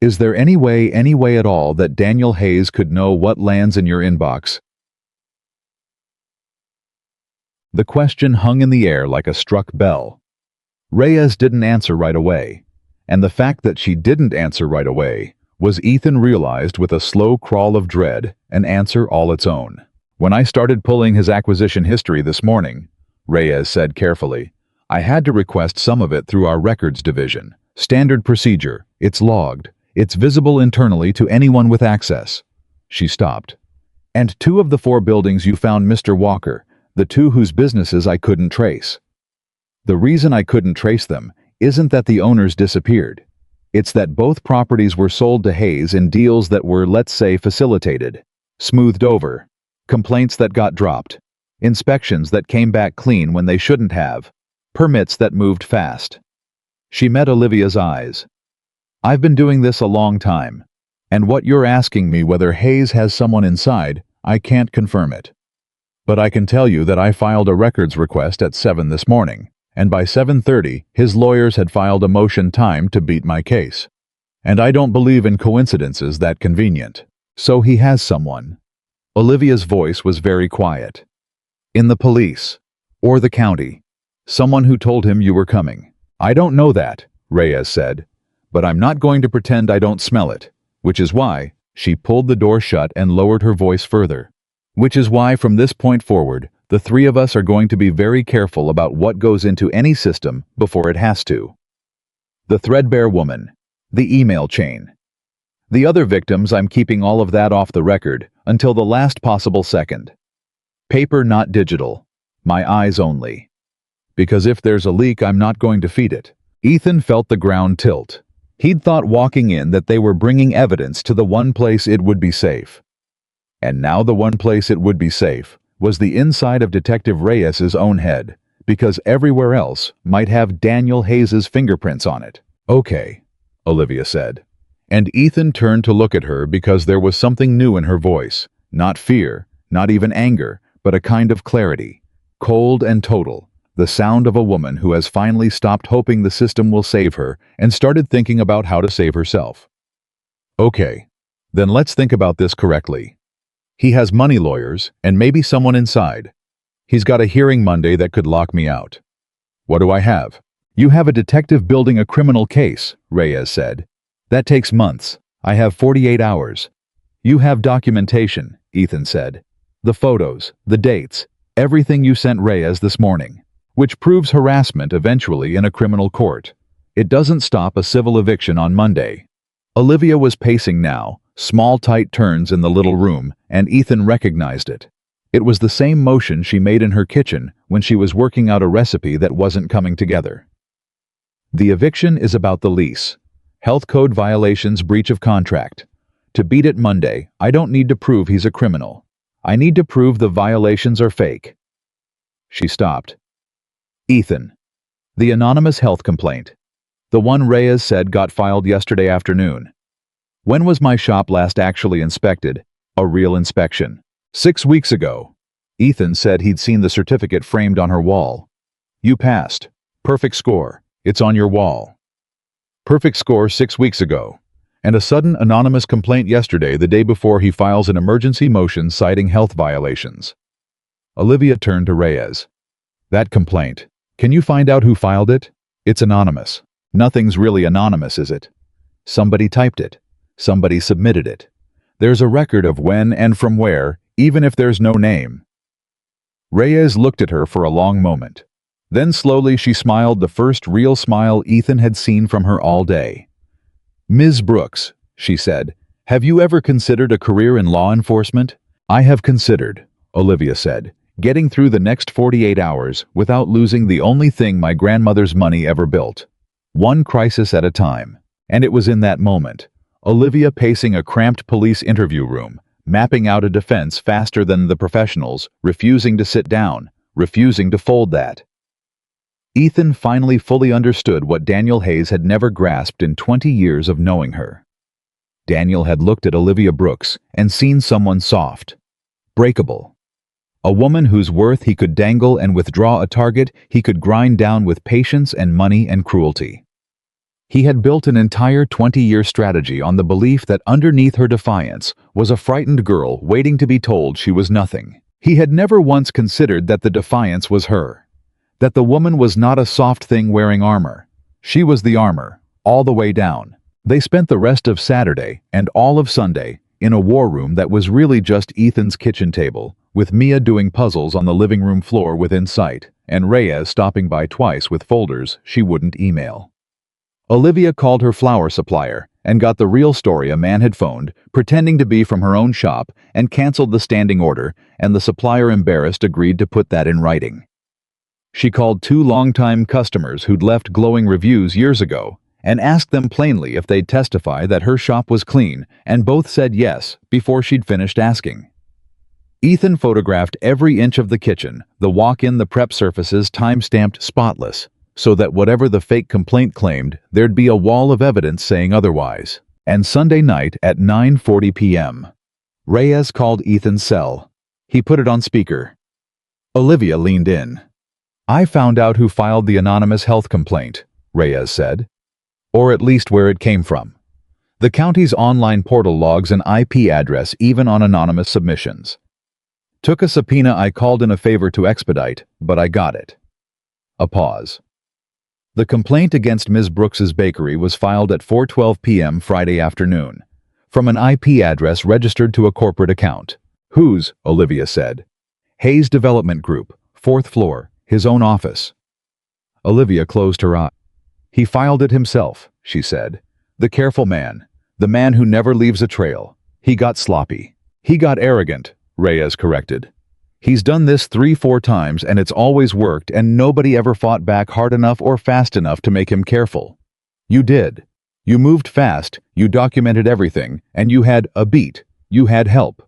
is there any way at all that Daniel Hayes could know what lands in your inbox?" The question hung in the air like a struck bell. Reyes didn't answer right away, And the fact that she didn't answer right away was, Ethan realized with a slow crawl of dread, an answer all its own. When I started pulling his acquisition history this morning, Reyes said carefully, I had to request some of it through our records division. Standard procedure. It's logged. It's visible internally to anyone with access. She stopped. And 2 of the 4 buildings you found Mr. Walker, the 2 whose businesses I couldn't trace. The reason I couldn't trace them isn't that the owners disappeared. It's that both properties were sold to Hayes in deals that were, let's say, facilitated, smoothed over, complaints that got dropped, inspections that came back clean when they shouldn't have, permits that moved fast. She met Olivia's eyes. I've been doing this a long time, and what you're asking me whether Hayes has someone inside, I can't confirm it. But I can tell you that I filed a records request at 7 this morning, and by 7:30, his lawyers had filed a motion timed to beat my case. And I don't believe in coincidences that convenient. So he has someone. Olivia's voice was very quiet. In the police, or the county. Someone who told him you were coming. I don't know that, Reyes said, but I'm not going to pretend I don't smell it, which is why, she pulled the door shut and lowered her voice further. Which is why from this point forward, the 3 of us are going to be very careful about what goes into any system before it has to. The threadbare woman. The email chain. The other victims, I'm keeping all of that off the record until the last possible second. Paper, not digital. My eyes only. Because if there's a leak, I'm not going to feed it. Ethan felt the ground tilt. He'd thought walking in that they were bringing evidence to the one place it would be safe. And now the one place it would be safe was the inside of Detective Reyes's own head, because everywhere else might have Daniel Hayes's fingerprints on it. Okay, Olivia said. And Ethan turned to look at her because there was something new in her voice. Not fear, not even anger, but a kind of clarity. Cold and total. The sound of a woman who has finally stopped hoping the system will save her and started thinking about how to save herself. Okay, then let's think about this correctly. He has money lawyers and maybe someone inside. He's got a hearing Monday that could lock me out. What do I have? You have a detective building a criminal case, Reyes said. That takes months. I have 48 hours. You have documentation, Ethan said. The photos, the dates, everything you sent Reyes this morning, which proves harassment eventually in a criminal court. It doesn't stop a civil eviction on Monday. Olivia was pacing now, small tight turns in the little room, and Ethan recognized it. It was the same motion she made in her kitchen when she was working out a recipe that wasn't coming together. The eviction is about the lease. Health code violations, breach of contract. To beat it Monday, I don't need to prove he's a criminal. I need to prove the violations are fake. She stopped. Ethan. The anonymous health complaint. The one Reyes said got filed yesterday afternoon. When was my shop last actually inspected? A real inspection. 6 weeks ago. Ethan said he'd seen the certificate framed on her wall. You passed. Perfect score. It's on your wall. Perfect score 6 weeks ago. And a sudden anonymous complaint yesterday, the day before he files an emergency motion citing health violations. Olivia turned to Reyes. That complaint. Can you find out who filed it? It's anonymous. Nothing's really anonymous, is it? Somebody typed it. Somebody submitted it. There's a record of when and from where, even if there's no name. Reyes looked at her for a long moment. Then slowly she smiled, the first real smile Ethan had seen from her all day. Ms. Brooks, she said, have you ever considered a career in law enforcement? I have considered, Olivia said, getting through the next 48 hours without losing the only thing my grandmother's money ever built. One crisis at a time. And it was in that moment, Olivia pacing a cramped police interview room, mapping out a defense faster than the professionals, refusing to sit down, refusing to fold that. Ethan finally fully understood what Daniel Hayes had never grasped in 20 years of knowing her. Daniel had looked at Olivia Brooks and seen someone soft, breakable. A woman whose worth he could dangle and withdraw, a target he could grind down with patience and money and cruelty. He had built an entire 20-year strategy on the belief that underneath her defiance was a frightened girl waiting to be told she was nothing. He had never once considered that the defiance was her. That the woman was not a soft thing wearing armor. She was the armor, all the way down. They spent the rest of Saturday and all of Sunday in a war room that was really just Ethan's kitchen table, with Mia doing puzzles on the living room floor within sight, and Reyes stopping by twice with folders she wouldn't email. Olivia called her flower supplier and got the real story a man had phoned, pretending to be from her own shop, and canceled the standing order, and the supplier, embarrassed, agreed to put that in writing. She called 2 longtime customers who'd left glowing reviews years ago and asked them plainly if they'd testify that her shop was clean, and both said yes before she'd finished asking. Ethan photographed every inch of the kitchen, the walk-in, the prep surfaces, time-stamped spotless, so that whatever the fake complaint claimed, there'd be a wall of evidence saying otherwise. And Sunday night at 9:40 p.m., Reyes called Ethan's cell. He put it on speaker. Olivia leaned in. "I found out who filed the anonymous health complaint," Reyes said. "Or at least where it came from. The county's online portal logs an IP address even on anonymous submissions. Took a subpoena I called in a favor to expedite, but I got it." A pause. The complaint against Ms. Brooks's bakery was filed at 4:12 p.m. Friday afternoon, from an IP address registered to a corporate account. "Whose?" Olivia said. "Hayes Development Group, 4th floor, his own office." Olivia closed her eye. "He filed it himself," she said. "The careful man, the man who never leaves a trail. He got sloppy. He got arrogant," Reyes corrected. "He's done this 3-4 times and it's always worked, and nobody ever fought back hard enough or fast enough to make him careful. You did. You moved fast, you documented everything, and you had a beat. You had help.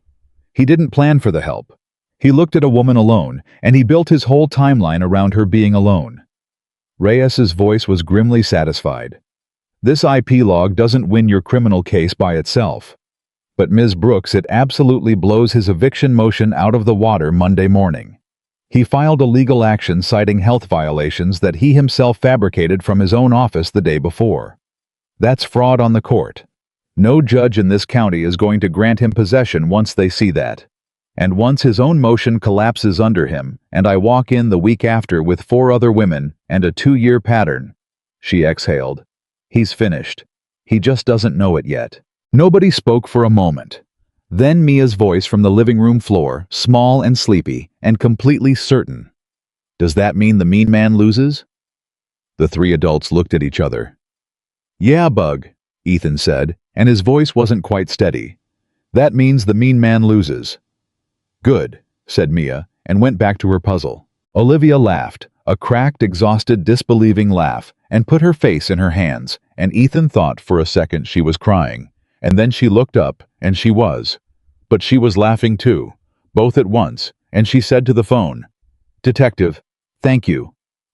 He didn't plan for the help. He looked at a woman alone, and he built his whole timeline around her being alone." Reyes's voice was grimly satisfied. "This IP log doesn't win your criminal case by itself. But Ms. Brooks, it absolutely blows his eviction motion out of the water Monday morning. He filed a legal action citing health violations that he himself fabricated from his own office the day before. That's fraud on the court. No judge in this county is going to grant him possession once they see that. And once his own motion collapses under him, and I walk in the week after with 4 other women and a 2-year pattern," she exhaled, "he's finished. He just doesn't know it yet." Nobody spoke for a moment. Then Mia's voice from the living room floor, small and sleepy, and completely certain. "Does that mean the mean man loses?" The 3 adults looked at each other. "Yeah, Bug," Ethan said, and his voice wasn't quite steady. "That means the mean man loses." "Good," said Mia, and went back to her puzzle. Olivia laughed, a cracked, exhausted, disbelieving laugh, and put her face in her hands, and Ethan thought for a second she was crying. And then she looked up, and she was. But she was laughing too, both at once, and she said to the phone, "Detective, thank you.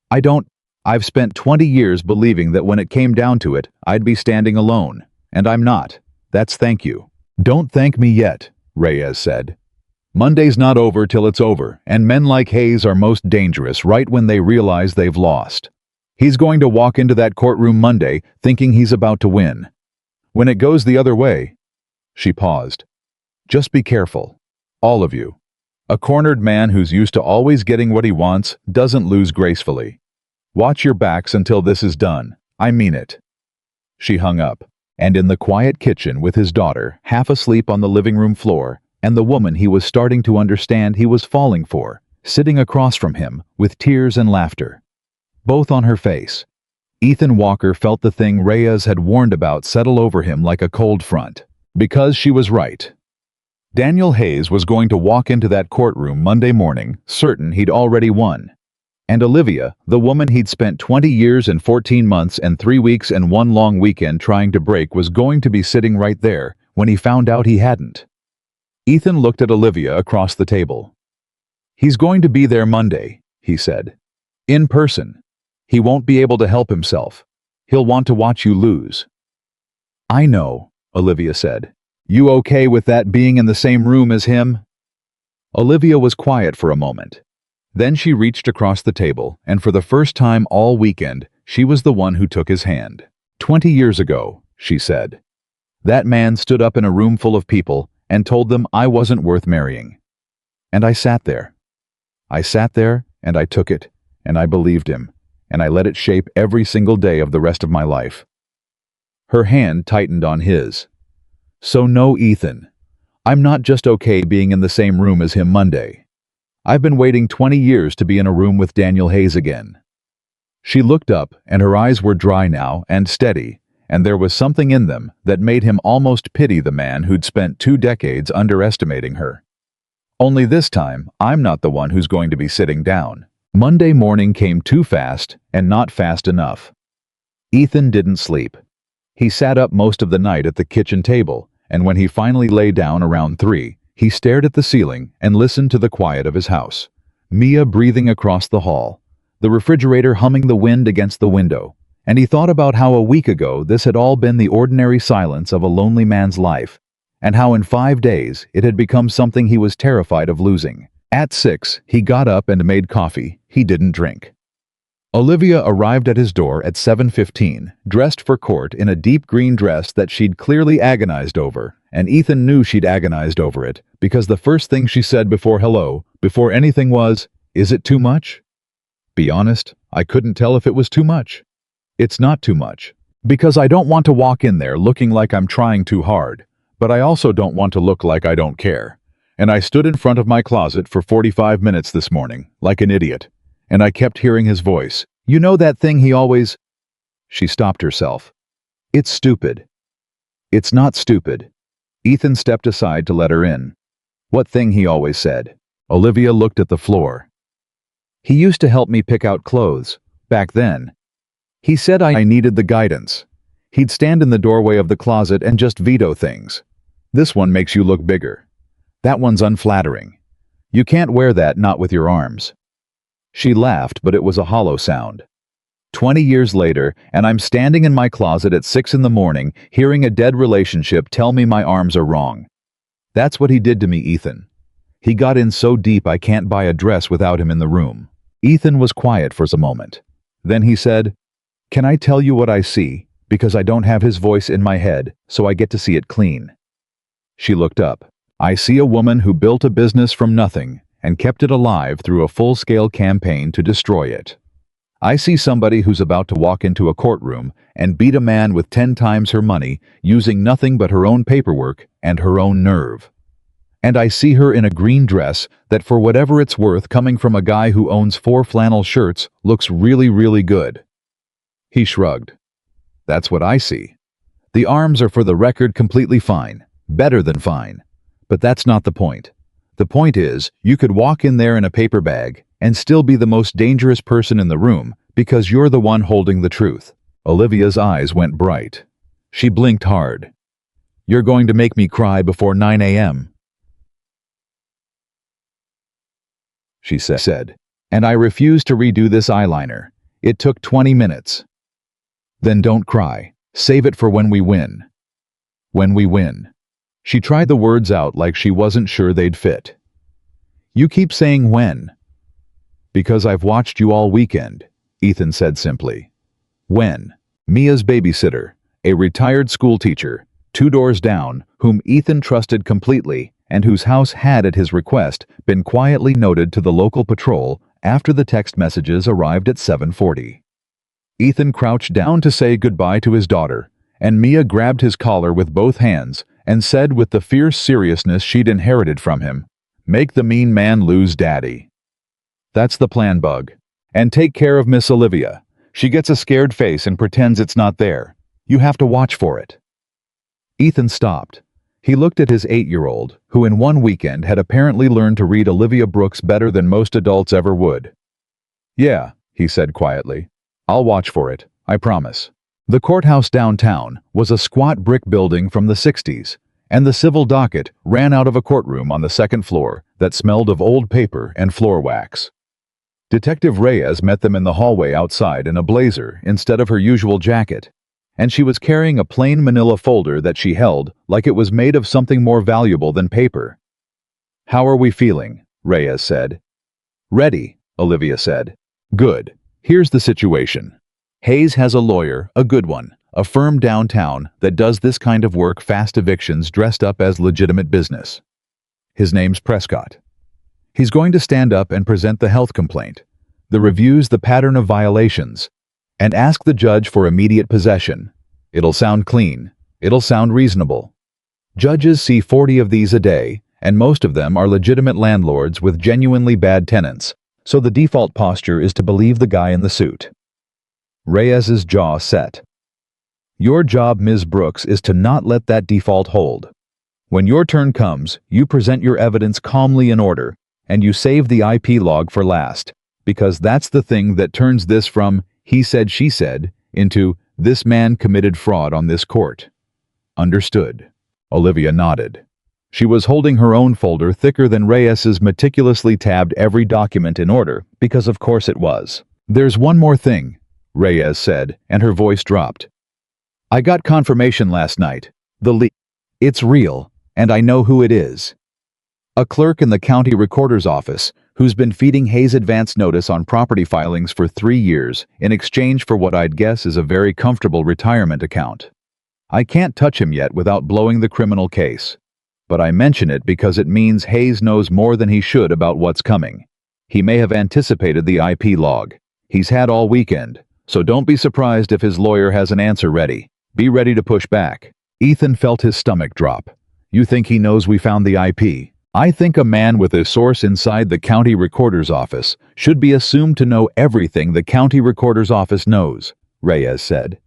I've spent 20 years believing that when it came down to it, I'd be standing alone. And I'm not. That's thank you." "Don't thank me yet," Reyes said. "Monday's not over till it's over, and men like Hayes are most dangerous right when they realize they've lost. He's going to walk into that courtroom Monday thinking he's about to win. When it goes the other way—" She paused. "Just be careful. All of you. A cornered man who's used to always getting what he wants doesn't lose gracefully. Watch your backs until this is done. I mean it." She hung up, and in the quiet kitchen with his daughter, half asleep on the living room floor, and the woman he was starting to understand he was falling for, sitting across from him with tears and laughter, both on her face, Ethan Walker felt the thing Reyes had warned about settle over him like a cold front. Because she was right. Daniel Hayes was going to walk into that courtroom Monday morning, certain he'd already won. And Olivia, the woman he'd spent 20 years and 14 months and 3 weeks and 1 long weekend trying to break, was going to be sitting right there when he found out he hadn't. Ethan looked at Olivia across the table. "He's going to be there Monday," he said. "In person. He won't be able to help himself. He'll want to watch you lose." "I know," Olivia said. "You okay with that being in the same room as him?" Olivia was quiet for a moment. Then she reached across the table, and for the first time all weekend, she was the one who took his hand. 20 years ago, she said. That man stood up in a room full of people and told them I wasn't worth marrying. And I sat there. I sat there, and I took it, and I believed him, and I let it shape every single day of the rest of my life. Her hand tightened on his. So no, Ethan. I'm not just okay being in the same room as him Monday. I've been waiting 20 years to be in a room with Daniel Hayes again. She looked up, and her eyes were dry now and steady, and there was something in them that made him almost pity the man who'd spent 2 decades underestimating her. Only this time, I'm not the one who's going to be sitting down. Monday morning came too fast and not fast enough. Ethan didn't sleep. He sat up most of the night at the kitchen table, and when he finally lay down around 3, he stared at the ceiling and listened to the quiet of his house. Mia breathing across the hall, the refrigerator humming the wind against the window, and he thought about how a week ago this had all been the ordinary silence of a lonely man's life, and how in 5 days it had become something he was terrified of losing. At 6, he got up and made coffee. He didn't drink. Olivia arrived at his door at 7:15, dressed for court in a deep green dress that she'd clearly agonized over, and Ethan knew she'd agonized over it, because the first thing she said before hello, before anything was, "Is it too much?" Be honest, I couldn't tell if it was too much. It's not too much, because I don't want to walk in there looking like I'm trying too hard, but I also don't want to look like I don't care. And I stood in front of my closet for 45 minutes this morning, like an idiot, and I kept hearing his voice. You know that thing he always... She stopped herself. It's stupid. It's not stupid. Ethan stepped aside to let her in. What thing he always said? Olivia looked at the floor. He used to help me pick out clothes, back then. He said I needed the guidance. He'd stand in the doorway of the closet and just veto things. This one makes you look bigger. That one's unflattering. You can't wear that, not with your arms. She laughed, but it was a hollow sound. 20 years later, and I'm standing in my closet at 6 in the morning, hearing a dead relationship tell me my arms are wrong. That's what he did to me, Ethan. He got in so deep I can't buy a dress without him in the room. Ethan was quiet for a moment. Then he said, "Can I tell you what I see? Because I don't have his voice in my head, so I get to see it clean." She looked up. I see a woman who built a business from nothing and kept it alive through a full-scale campaign to destroy it. I see somebody who's about to walk into a courtroom and beat a man with 10 times her money using nothing but her own paperwork and her own nerve. And I see her in a green dress that, for whatever it's worth coming from a guy who owns 4 flannel shirts, looks really, really good. He shrugged. That's what I see. The arms are, for the record, completely fine. Better than fine. But that's not the point. The point is, you could walk in there in a paper bag and still be the most dangerous person in the room because you're the one holding the truth. Olivia's eyes went bright. She blinked hard. You're going to make me cry before 9 a.m. She said. And I refuse to redo this eyeliner. It took 20 minutes. Then don't cry. Save it for when we win. When we win. She tried the words out like she wasn't sure they'd fit. You keep saying when. Because I've watched you all weekend, Ethan said simply. When? Mia's babysitter, a retired school teacher, 2 doors down, whom Ethan trusted completely and whose house had, at his request, been quietly noted to the local patrol after the text messages arrived at 7:40. Ethan crouched down to say goodbye to his daughter, and Mia grabbed his collar with both hands and said with the fierce seriousness she'd inherited from him, "Make the mean man lose Daddy." That's the plan, Bug. And take care of Miss Olivia. She gets a scared face and pretends it's not there. You have to watch for it. Ethan stopped. He looked at his 8-year-old, who in one weekend had apparently learned to read Olivia Brooks better than most adults ever would. Yeah, he said quietly. I'll watch for it, I promise. The courthouse downtown was a squat brick building from the 60s, and the civil docket ran out of a courtroom on the 2nd floor that smelled of old paper and floor wax. Detective Reyes met them in the hallway outside in a blazer instead of her usual jacket, and she was carrying a plain manila folder that she held like it was made of something more valuable than paper. "How are we feeling?" Reyes said. "Ready," Olivia said. "Good. Here's the situation. Hayes has a lawyer, a good one, a firm downtown that does this kind of work, fast evictions dressed up as legitimate business. His name's Prescott. He's going to stand up and present the health complaint, the reviews, the pattern of violations, and ask the judge for immediate possession. It'll sound clean. It'll sound reasonable. Judges see 40 of these a day, and most of them are legitimate landlords with genuinely bad tenants, so the default posture is to believe the guy in the suit. Reyes's jaw set. Your job, Ms. Brooks, is to not let that default hold. When your turn comes, you present your evidence calmly in order, and you save the IP log for last, because that's the thing that turns this from "he said, she said" into "this man committed fraud on this court." Understood. Olivia nodded. She was holding her own folder thicker than Reyes's meticulously tabbed every document in order, because of course it was. "There's one more thing," Reyes said, and her voice dropped. "I got confirmation last night. It's real, and I know who it is. A clerk in the county recorder's office who's been feeding Hayes advance notice on property filings for 3 years in exchange for what I'd guess is a very comfortable retirement account. I can't touch him yet without blowing the criminal case. But I mention it because it means Hayes knows more than he should about what's coming. He may have anticipated the IP log. He's had all weekend, so don't be surprised if his lawyer has an answer ready. Be ready to push back." Ethan felt his stomach drop. "You think he knows we found the IP?" "I think a man with a source inside the county recorder's office should be assumed to know everything the county recorder's office knows," Reyes said.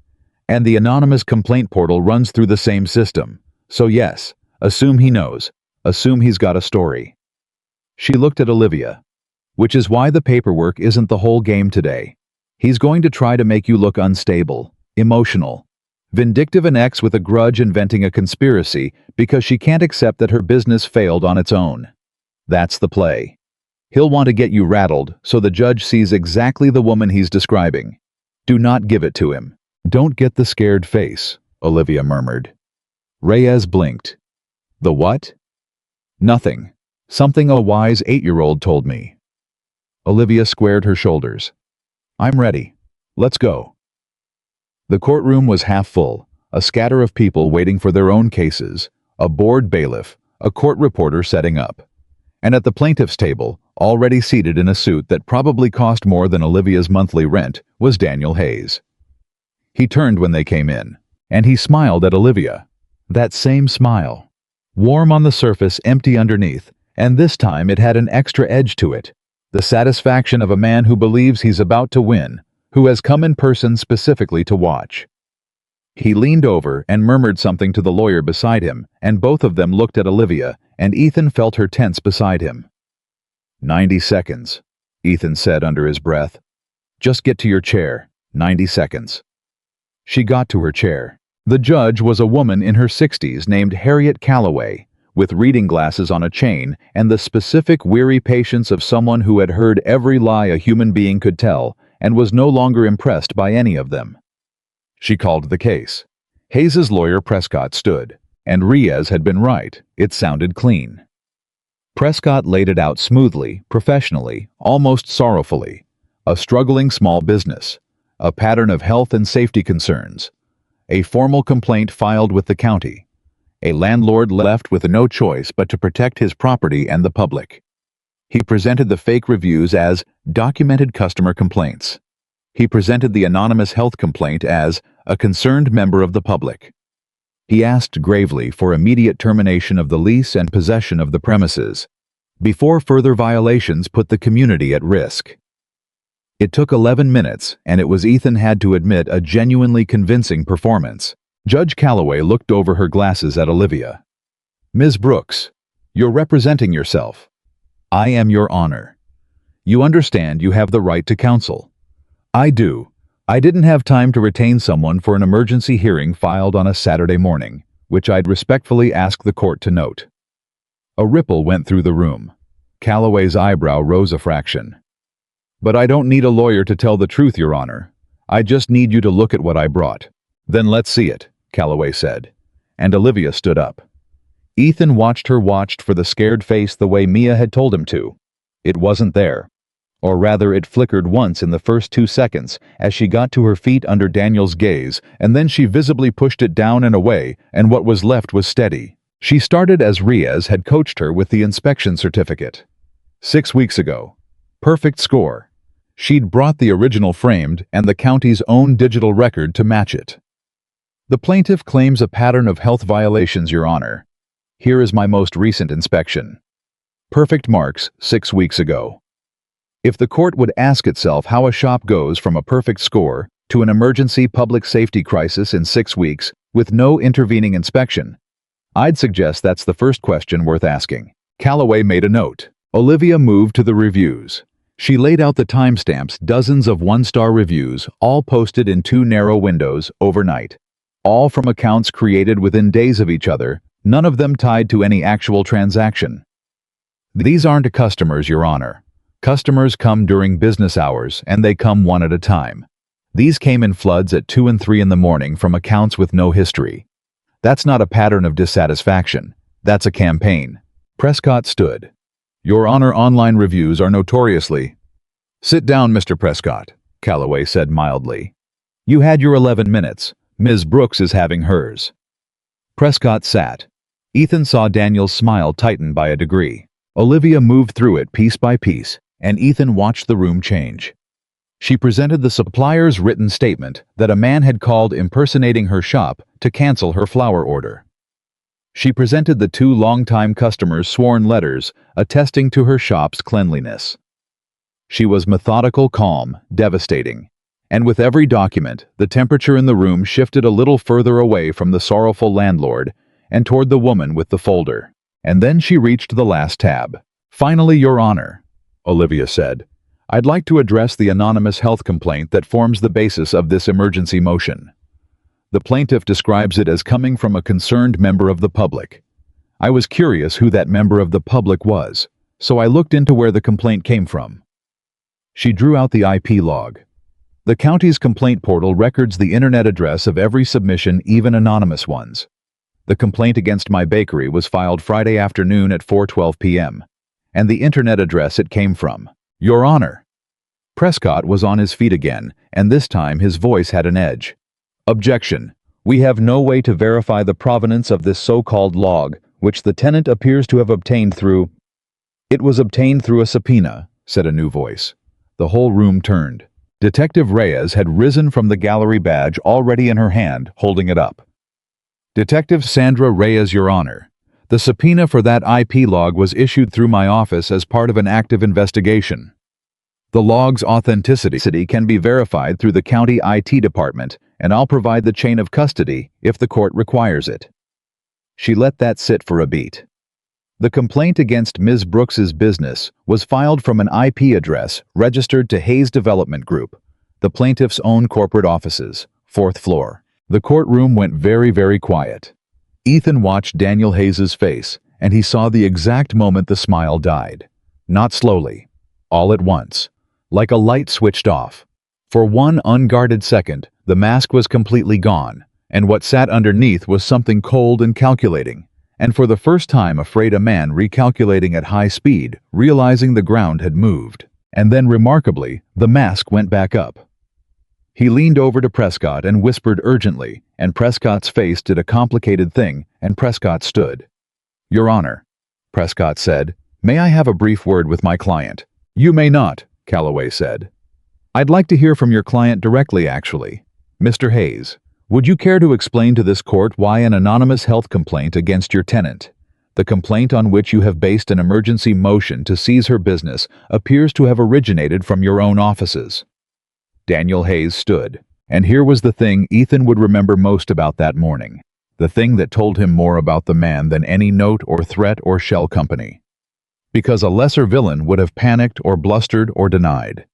"And the anonymous complaint portal runs through the same system. So yes, assume he knows. Assume he's got a story." She looked at Olivia. "Which is why the paperwork isn't the whole game today. He's going to try to make you look unstable, emotional, vindictive, an ex with a grudge inventing a conspiracy because she can't accept that her business failed on its own. That's the play. He'll want to get you rattled so the judge sees exactly the woman he's describing. Do not give it to him." "Don't get the scared face," Olivia murmured. Reyes blinked. "The what?" "Nothing. Something a wise 8-year-old told me." Olivia squared her shoulders. "I'm ready. Let's go." The courtroom was half full, a scatter of people waiting for their own cases, a bored bailiff, a court reporter setting up. And at the plaintiff's table, already seated in a suit that probably cost more than Olivia's monthly rent, was Daniel Hayes. He turned when they came in, and he smiled at Olivia. That same smile. Warm on the surface, empty underneath, and this time it had an extra edge to it. The satisfaction of a man who believes he's about to win, who has come in person specifically to watch. He leaned over and murmured something to the lawyer beside him, and both of them looked at Olivia, and Ethan felt her tense beside him. 90 seconds, Ethan said under his breath. "Just get to your chair. 90 seconds. She got to her chair. The judge was a woman in her 60s named Harriet Calloway, with reading glasses on a chain and the specific weary patience of someone who had heard every lie a human being could tell and was no longer impressed by any of them. She called the case. Hayes's lawyer Prescott stood, and Reyes had been right. It sounded clean. Prescott laid it out smoothly, professionally, almost sorrowfully. A struggling small business, a pattern of health and safety concerns, a formal complaint filed with the county, a landlord left with no choice but to protect his property and the public. He presented the fake reviews as documented customer complaints. He presented the anonymous health complaint as a concerned member of the public. He asked gravely for immediate termination of the lease and possession of the premises, before further violations put the community at risk. It took 11 minutes, and it was, Ethan had to admit, a genuinely convincing performance. Judge Calloway looked over her glasses at Olivia. "Ms. Brooks, you're representing yourself. I am your honor. You understand you have the right to counsel." "I do. I didn't have time to retain someone for an emergency hearing filed on a Saturday morning, which I'd respectfully ask the court to note." A ripple went through the room. Calloway's eyebrow rose a fraction. "But I don't need a lawyer to tell the truth, Your Honor. I just need you to look at what I brought." "Then let's see it," Calloway said, and Olivia stood up. Ethan watched for the scared face the way Mia had told him to. It wasn't there. Or rather, it flickered once in the first 2 seconds as she got to her feet under Daniel's gaze, and then she visibly pushed it down and away, and what was left was steady. She started as Reyes had coached her with the inspection certificate. 6 weeks ago. Perfect score. She'd brought the original framed and the county's own digital record to match it. The plaintiff claims a pattern of health violations, Your Honor. Here is my most recent inspection. Perfect marks 6 weeks ago. If the court would ask itself how a shop goes from a perfect score to an emergency public safety crisis in 6 weeks with no intervening inspection, I'd suggest that's the first question worth asking. Calloway made a note. Olivia moved to the reviews. She laid out the timestamps, dozens of one-star reviews, all posted in 2 narrow windows overnight. All from accounts created within days of each other, none of them tied to any actual transaction. These aren't customers, Your Honor. Customers come during business hours, and they come one at a time. These came in floods at 2 and 3 in the morning from accounts with no history. That's not a pattern of dissatisfaction. That's a campaign. Prescott stood. Your Honor, online reviews are notoriously— Sit down, Mr. Prescott, Calloway said mildly. You had your 11 minutes. Ms. Brooks is having hers. Prescott sat. Ethan saw Daniel's smile tighten by a degree. Olivia moved through it piece by piece, and Ethan watched the room change. She presented the supplier's written statement that a man had called impersonating her shop to cancel her flower order. She presented the 2 longtime customers' sworn letters attesting to her shop's cleanliness. She was methodical, calm, devastating. And with every document, the temperature in the room shifted a little further away from the sorrowful landlord and toward the woman with the folder. And then she reached the last tab. Finally, Your Honor, Olivia said, I'd like to address the anonymous health complaint that forms the basis of this emergency motion. The plaintiff describes it as coming from a concerned member of the public. I was curious who that member of the public was, so I looked into where the complaint came from. She drew out the IP log. The county's complaint portal records the internet address of every submission, even anonymous ones. The complaint against my bakery was filed Friday afternoon at 4:12 p.m., and the internet address it came from. Your Honor. Prescott was on his feet again, and this time his voice had an edge. Objection. We have no way to verify the provenance of this so-called log, which the tenant appears to have obtained through— It was obtained through a subpoena, said a new voice. The whole room turned. Detective Reyes had risen from the gallery, badge already in her hand, holding it up. Detective Sandra Reyes, Your Honor. The subpoena for that IP log was issued through my office as part of an active investigation. The log's authenticity can be verified through the county IT department, and I'll provide the chain of custody if the court requires it. She let that sit for a beat. The complaint against Ms. Brooks's business was filed from an IP address registered to Hayes Development Group, the plaintiff's own corporate offices, 4th floor. The courtroom went very, very quiet. Ethan watched Daniel Hayes's face, and he saw the exact moment the smile died. Not slowly, all at once, like a light switched off. For one unguarded second, the mask was completely gone, and what sat underneath was something cold and calculating. And for the first time afraid, a man recalculating at high speed, realizing the ground had moved. And then, remarkably, the mask went back up. He leaned over to Prescott and whispered urgently, and Prescott's face did a complicated thing, and Prescott stood. Your Honor, Prescott said, may I have a brief word with my client? You may not, Calloway said. I'd like to hear from your client directly, actually. Mr. Hayes. Would you care to explain to this court why an anonymous health complaint against your tenant, the complaint on which you have based an emergency motion to seize her business, appears to have originated from your own offices? Daniel Hayes stood, and here was the thing Ethan would remember most about that morning, the thing that told him more about the man than any note or threat or shell company. Because a lesser villain would have panicked or blustered or denied.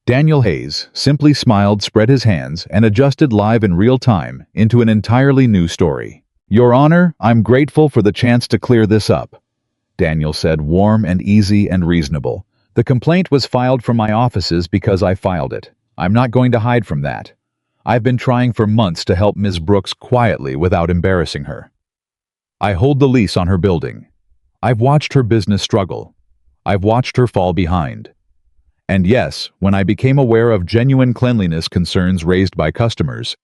Daniel Hayes simply smiled, spread his hands, and adjusted live in real time into an entirely new story. Your Honor, I'm grateful for the chance to clear this up, Daniel said, warm and easy and reasonable. The complaint was filed from my offices because I filed it. I'm not going to hide from that. I've been trying for months to help Ms. Brooks quietly without embarrassing her. I hold the lease on her building. I've watched her business struggle. I've watched her fall behind. And yes, when I became aware of genuine cleanliness concerns raised by customers,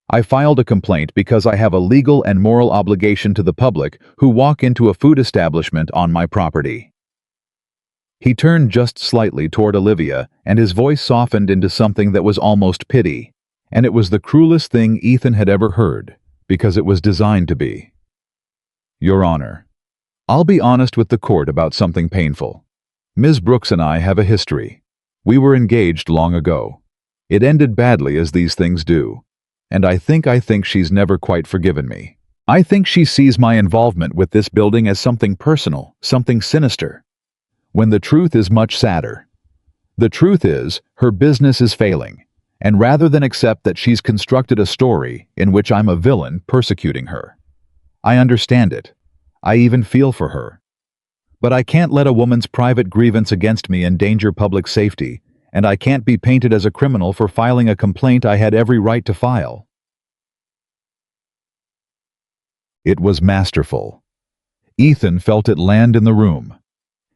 I filed a complaint because I have a legal and moral obligation to the public who walk into a food establishment on my property. He turned just slightly toward Olivia, and his voice softened into something that was almost pity. And it was the cruelest thing Ethan had ever heard, because it was designed to be. Your Honor, I'll be honest with the court about something painful. Ms. Brooks and I have a history. We were engaged long ago. It ended badly, as these things do. And I think she's never quite forgiven me. I think she sees my involvement with this building as something personal, something sinister, when the truth is much sadder. The truth is, her business is failing, and rather than accept that she's constructed a story in which I'm a villain persecuting her. I understand it. I even feel for her. But I can't let a woman's private grievance against me endanger public safety, and I can't be painted as a criminal for filing a complaint I had every right to file. It was masterful. Ethan felt it land in the room.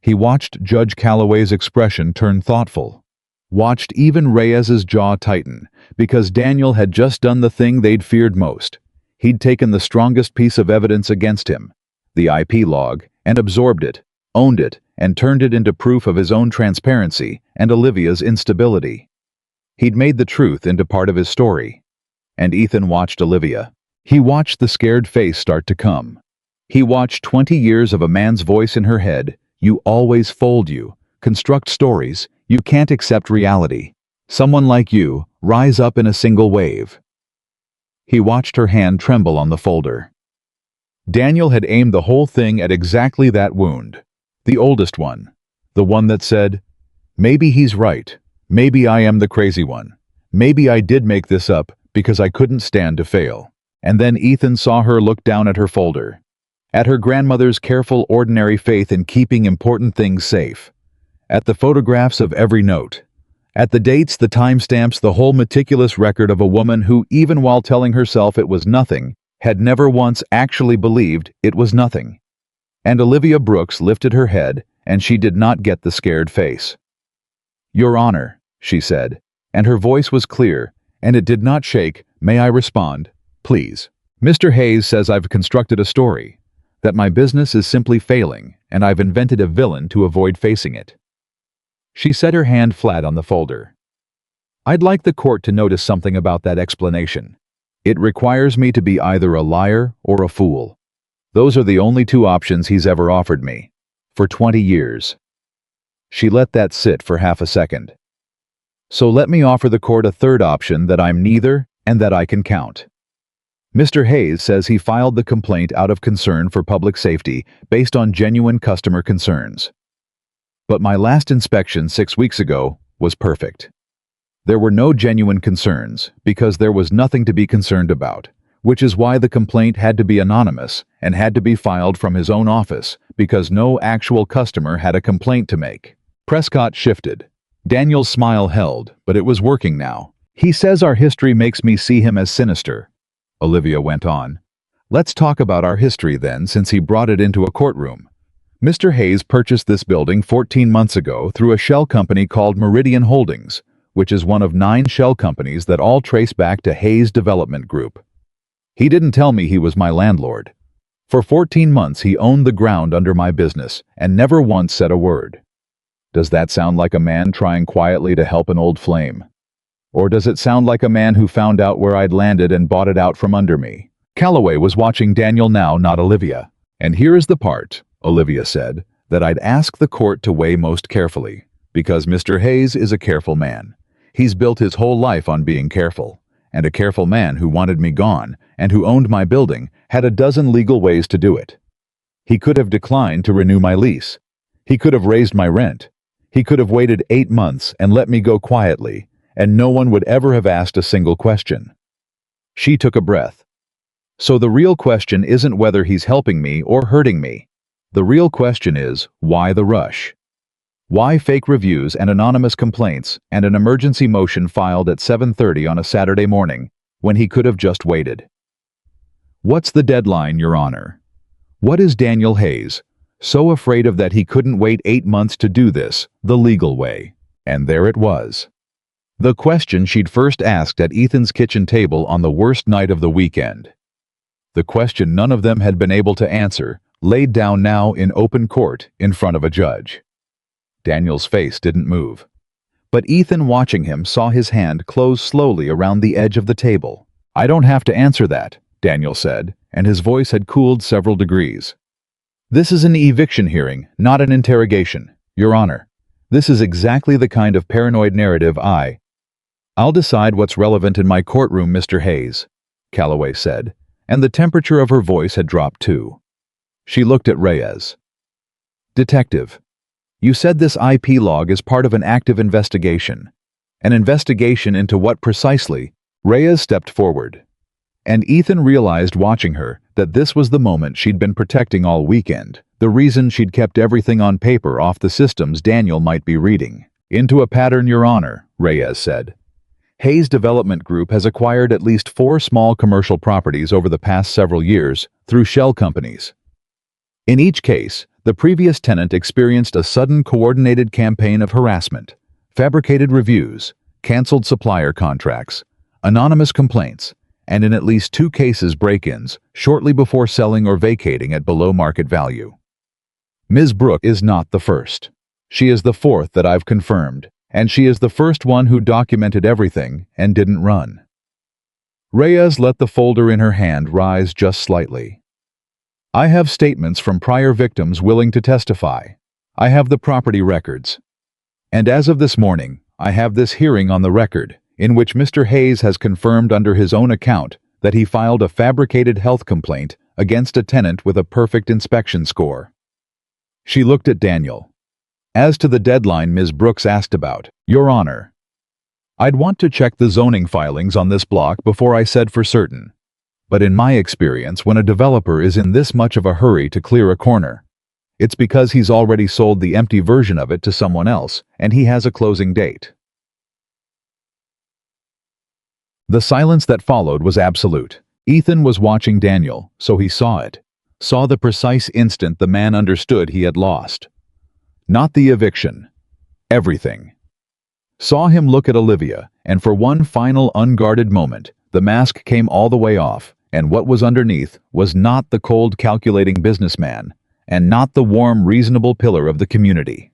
He watched Judge Calloway's expression turn thoughtful, watched even Reyes's jaw tighten, because Daniel had just done the thing they'd feared most. He'd taken the strongest piece of evidence against him, the IP log, and absorbed it, owned it, and turned it into proof of his own transparency and Olivia's instability. He'd made the truth into part of his story. And Ethan watched Olivia. He watched the scared face start to come. He watched 20 years of a man's voice in her head. You always fold, you construct stories, you can't accept reality. Someone like you, rise up in a single wave. He watched her hand tremble on the folder. Daniel had aimed the whole thing at exactly that wound. The oldest one. The one that said, maybe he's right. Maybe I am the crazy one. Maybe I did make this up because I couldn't stand to fail. And then Ethan saw her look down at her folder. At her grandmother's careful, ordinary faith in keeping important things safe. At the photographs of every note. At the dates, the timestamps, the whole meticulous record of a woman who, even while telling herself it was nothing, had never once actually believed it was nothing. And Olivia Brooks lifted her head, and she did not get the scared face. Your Honor, she said, and her voice was clear, and it did not shake. May I respond? Please. Mr. Hayes says I've constructed a story, that my business is simply failing, and I've invented a villain to avoid facing it. She set her hand flat on the folder. I'd like the court to notice something about that explanation. It requires me to be either a liar or a fool. Those are the only two options he's ever offered me. For 20 years. She let that sit for half a second. So let me offer the court a third option, that I'm neither and that I can count. Mr. Hayes says he filed the complaint out of concern for public safety based on genuine customer concerns. But my last inspection 6 weeks ago was perfect. There were no genuine concerns because there was nothing to be concerned about, which is why the complaint had to be anonymous and had to be filed from his own office because no actual customer had a complaint to make. Prescott shifted. Daniel's smile held, but it was working now. He says our history makes me see him as sinister. Olivia went on. Let's talk about our history then, since he brought it into a courtroom. Mr. Hayes purchased this building 14 months ago through a shell company called Meridian Holdings, which is one of 9 shell companies that all trace back to Hayes Development Group. He didn't tell me he was my landlord. For 14 months he owned the ground under my business and never once said a word. Does that sound like a man trying quietly to help an old flame? Or does it sound like a man who found out where I'd landed and bought it out from under me? Calloway was watching Daniel now, not Olivia. And here is the part, Olivia said, that I'd ask the court to weigh most carefully, because Mr. Hayes is a careful man. He's built his whole life on being careful, and a careful man who wanted me gone and who owned my building had a dozen legal ways to do it. He could have declined to renew my lease. He could have raised my rent. He could have waited 8 months and let me go quietly, and no one would ever have asked a single question. She took a breath. So the real question isn't whether he's helping me or hurting me. The real question is, why the rush? Why fake reviews and anonymous complaints and an emergency motion filed at 7:30 on a Saturday morning when he could have just waited? What's the deadline, Your Honor? What is Daniel Hayes so afraid of that he couldn't wait 8 months to do this the legal way? And there it was. The question she'd first asked at Ethan's kitchen table on the worst night of the weekend. The question none of them had been able to answer, laid down now in open court in front of a judge. Daniel's face didn't move. But Ethan, watching him, saw his hand close slowly around the edge of the table. I don't have to answer that, Daniel said, and his voice had cooled several degrees. "This is an eviction hearing, not an interrogation, Your Honor. This is exactly the kind of paranoid narrative I'll decide what's relevant in my courtroom, Mr. Hayes," Calloway said, and the temperature of her voice had dropped too. She looked at Reyes. "Detective, you said this IP log is part of an active investigation. An investigation into what precisely?" Reyes stepped forward, and Ethan realized watching her that this was the moment she'd been protecting all weekend, the reason she'd kept everything on paper off the systems Daniel might be reading. "Into a pattern, Your Honor," Reyes said. "Hayes Development Group has acquired at least 4 small commercial properties over the past several years through shell companies. In each case, the previous tenant experienced a sudden coordinated campaign of harassment, fabricated reviews, canceled supplier contracts, anonymous complaints, and in at least 2 cases break-ins shortly before selling or vacating at below market value. Ms. Brooks is not the first. She is the 4th that I've confirmed, and she is the first one who documented everything and didn't run." Reyes let the folder in her hand rise just slightly. "I have statements from prior victims willing to testify. I have the property records. And as of this morning, I have this hearing on the record, in which Mr. Hayes has confirmed under his own account that he filed a fabricated health complaint against a tenant with a perfect inspection score." She looked at Daniel. "As to the deadline Ms. Brooks asked about, Your Honor, I'd want to check the zoning filings on this block before I said for certain. But in my experience, when a developer is in this much of a hurry to clear a corner, it's because he's already sold the empty version of it to someone else, and he has a closing date." The silence that followed was absolute. Ethan was watching Daniel, so he saw it. Saw the precise instant the man understood he had lost. Not the eviction. Everything. Saw him look at Olivia, and for one final unguarded moment, the mask came all the way off, and what was underneath was not the cold calculating businessman, and not the warm reasonable pillar of the community.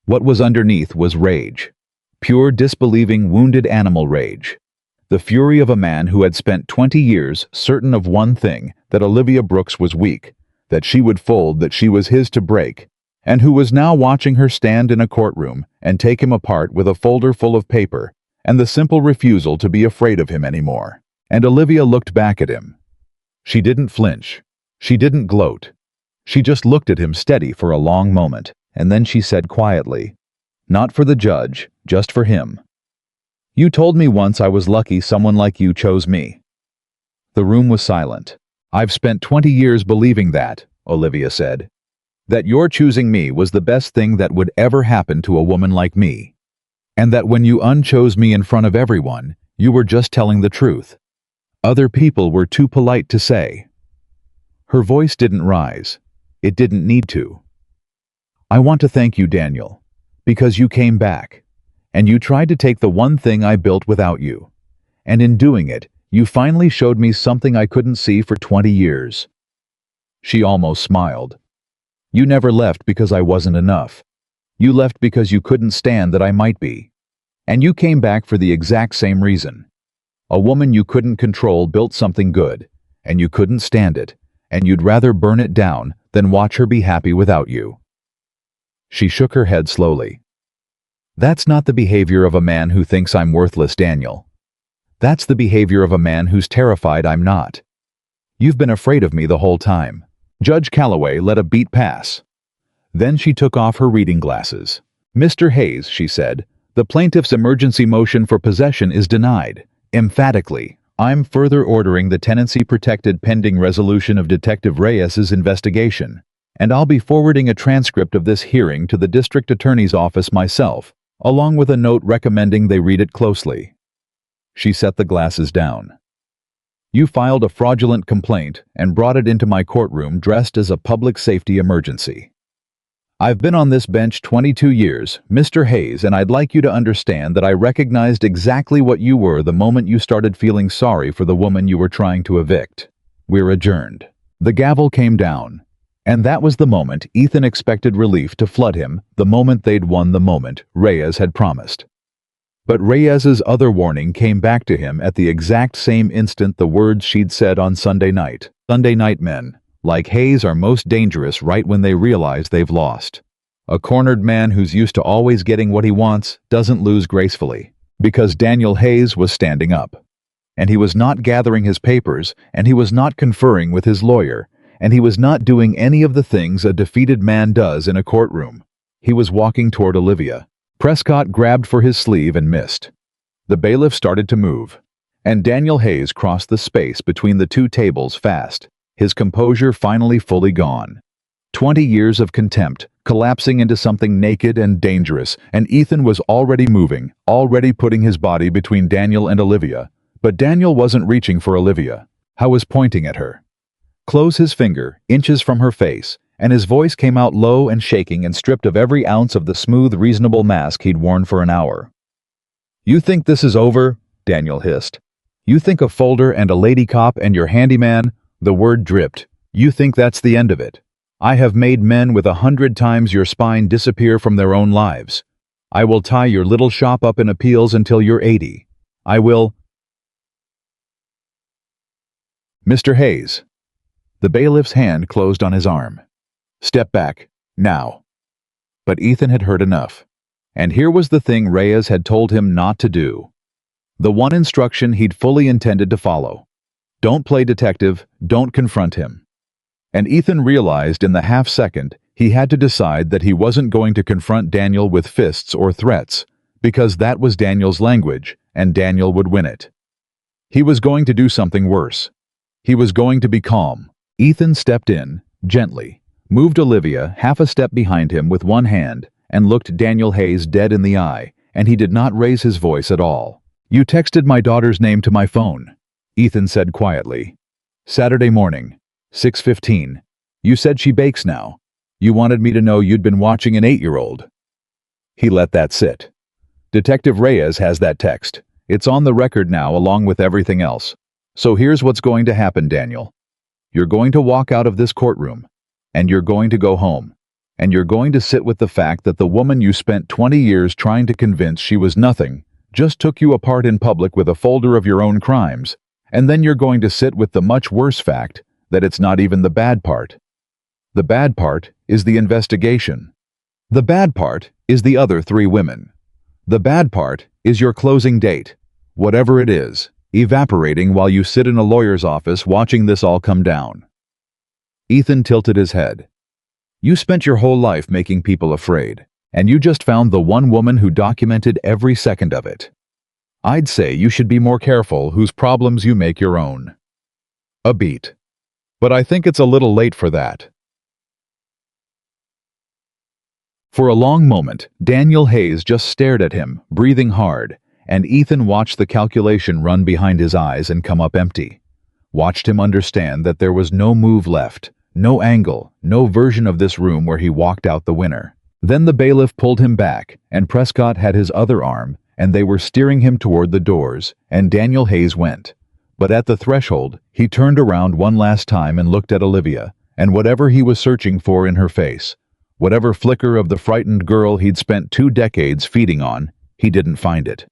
What was underneath was rage. Pure disbelieving wounded animal rage. The fury of a man who had spent 20 years certain of one thing, that Olivia Brooks was weak, that she would fold, that she was his to break, and who was now watching her stand in a courtroom and take him apart with a folder full of paper and the simple refusal to be afraid of him anymore. And Olivia looked back at him. She didn't flinch. She didn't gloat. She just looked at him steady for a long moment, and then she said quietly, "Not for the judge, just for him. You told me once I was lucky someone like you chose me." The room was silent. "I've spent 20 years believing that," Olivia said. "That your choosing me was the best thing that would ever happen to a woman like me. And that when you unchose me in front of everyone, you were just telling the truth. Other people were too polite to say." Her voice didn't rise. It didn't need to. "I want to thank you, Daniel, because you came back, and you tried to take the one thing I built without you. And in doing it, you finally showed me something I couldn't see for 20 years. She almost smiled. "You never left because I wasn't enough. You left because you couldn't stand that I might be. And you came back for the exact same reason. A woman you couldn't control built something good, and you couldn't stand it, and you'd rather burn it down than watch her be happy without you." She shook her head slowly. "That's not the behavior of a man who thinks I'm worthless, Daniel. That's the behavior of a man who's terrified I'm not. You've been afraid of me the whole time." Judge Calloway let a beat pass. Then she took off her reading glasses. "Mr. Hayes," she said, "the plaintiff's emergency motion for possession is denied. Emphatically, I'm further ordering the tenancy protected pending resolution of Detective Reyes's investigation, and I'll be forwarding a transcript of this hearing to the district attorney's office myself, along with a note recommending they read it closely." She set the glasses down. "You filed a fraudulent complaint and brought it into my courtroom dressed as a public safety emergency. I've been on this bench 22 years, Mr. Hayes, and I'd like you to understand that I recognized exactly what you were the moment you started feeling sorry for the woman you were trying to evict. We're adjourned." The gavel came down, and that was the moment Ethan expected relief to flood him, the moment they'd won, the moment Reyes had promised. But Reyes's other warning came back to him at the exact same instant the words she'd said on Sunday night. Sunday night men, like Hayes, are most dangerous right when they realize they've lost. A cornered man who's used to always getting what he wants doesn't lose gracefully. Because Daniel Hayes was standing up. And he was not gathering his papers, and he was not conferring with his lawyer, and he was not doing any of the things a defeated man does in a courtroom. He was walking toward Olivia. Prescott grabbed for his sleeve and missed. The bailiff started to move, and Daniel Hayes crossed the space between the two tables fast, his composure finally fully gone. 20 years of contempt, collapsing into something naked and dangerous, and Ethan was already moving, already putting his body between Daniel and Olivia. But Daniel wasn't reaching for Olivia. He was pointing at her. Close his finger, inches from her face, and his voice came out low and shaking and stripped of every ounce of the smooth, reasonable mask he'd worn for an hour. "You think this is over?" Daniel hissed. "You think a folder and a lady cop and your handyman," the word dripped, "you think that's the end of it? I have made men with 100 times your spine disappear from their own lives. I will tie your little shop up in appeals until you're 80. I will—" "Mr. Hayes." The bailiff's hand closed on his arm. "Step back, now." But Ethan had heard enough. And here was the thing Reyes had told him not to do. The one instruction he'd fully intended to follow. Don't play detective, don't confront him. And Ethan realized in the half-second he had to decide that he wasn't going to confront Daniel with fists or threats, because that was Daniel's language, and Daniel would win it. He was going to do something worse. He was going to be calm. Ethan stepped in, gently, moved Olivia half a step behind him with one hand, and looked Daniel Hayes dead in the eye, and he did not raise his voice at all. "You texted my daughter's name to my phone," Ethan said quietly. "Saturday morning, 6:15. You said she bakes now. You wanted me to know you'd been watching an 8-year-old. He let that sit. "Detective Reyes has that text. It's on the record now along with everything else. So here's what's going to happen, Daniel. You're going to walk out of this courtroom, and you're going to go home, and you're going to sit with the fact that the woman you spent 20 years trying to convince she was nothing just took you apart in public with a folder of your own crimes, and then you're going to sit with the much worse fact that it's not even the bad part. The bad part is the investigation. The bad part is the other 3 women. The bad part is your closing date, whatever it is, evaporating while you sit in a lawyer's office watching this all come down." Ethan tilted his head. "You spent your whole life making people afraid, and you just found the one woman who documented every second of it. I'd say you should be more careful whose problems you make your own." A beat. "But I think it's a little late for that." For a long moment, Daniel Hayes just stared at him, breathing hard, and Ethan watched the calculation run behind his eyes and come up empty. Watched him understand that there was no move left, no angle, no version of this room where he walked out the winner. Then the bailiff pulled him back, and Prescott had his other arm, and they were steering him toward the doors, and Daniel Hayes went. But at the threshold, he turned around one last time and looked at Olivia, and whatever he was searching for in her face, whatever flicker of the frightened girl he'd spent 2 decades feeding on, he didn't find it.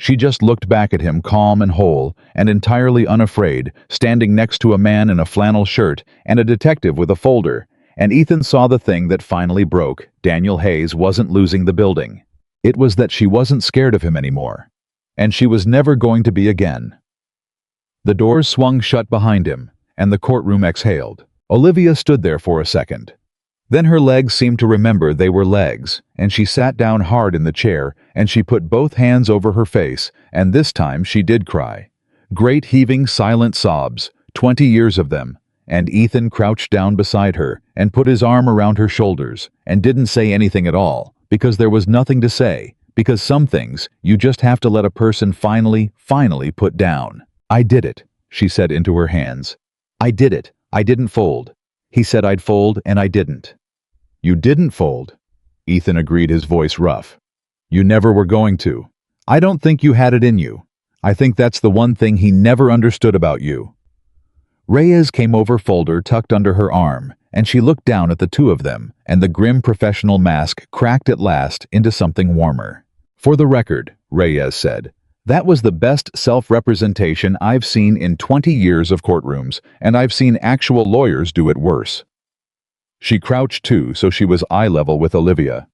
She just looked back at him calm and whole, and entirely unafraid, standing next to a man in a flannel shirt and a detective with a folder, and Ethan saw the thing that finally broke. Daniel Hayes wasn't losing the building. It was that she wasn't scared of him anymore. And she was never going to be again. The doors swung shut behind him, and the courtroom exhaled. Olivia stood there for a second. Then her legs seemed to remember they were legs, and she sat down hard in the chair, and she put both hands over her face, and this time she did cry. Great heaving silent sobs, 20 years of them, and Ethan crouched down beside her and put his arm around her shoulders and didn't say anything at all, because there was nothing to say, because some things you just have to let a person finally put down. "I did it," she said into her hands. "I did it. I didn't fold. He said I'd fold, and I didn't." "You didn't fold," Ethan agreed, his voice rough. "You never were going to. I don't think you had it in you. I think that's the one thing he never understood about you." Reyes came over, folder tucked under her arm, and she looked down at the two of them, and the grim professional mask cracked at last into something warmer. For the record, Reyes said, that was the best self-representation I've seen in 20 years of courtrooms, and I've seen actual lawyers do it worse. She crouched too, so she was eye level with Olivia.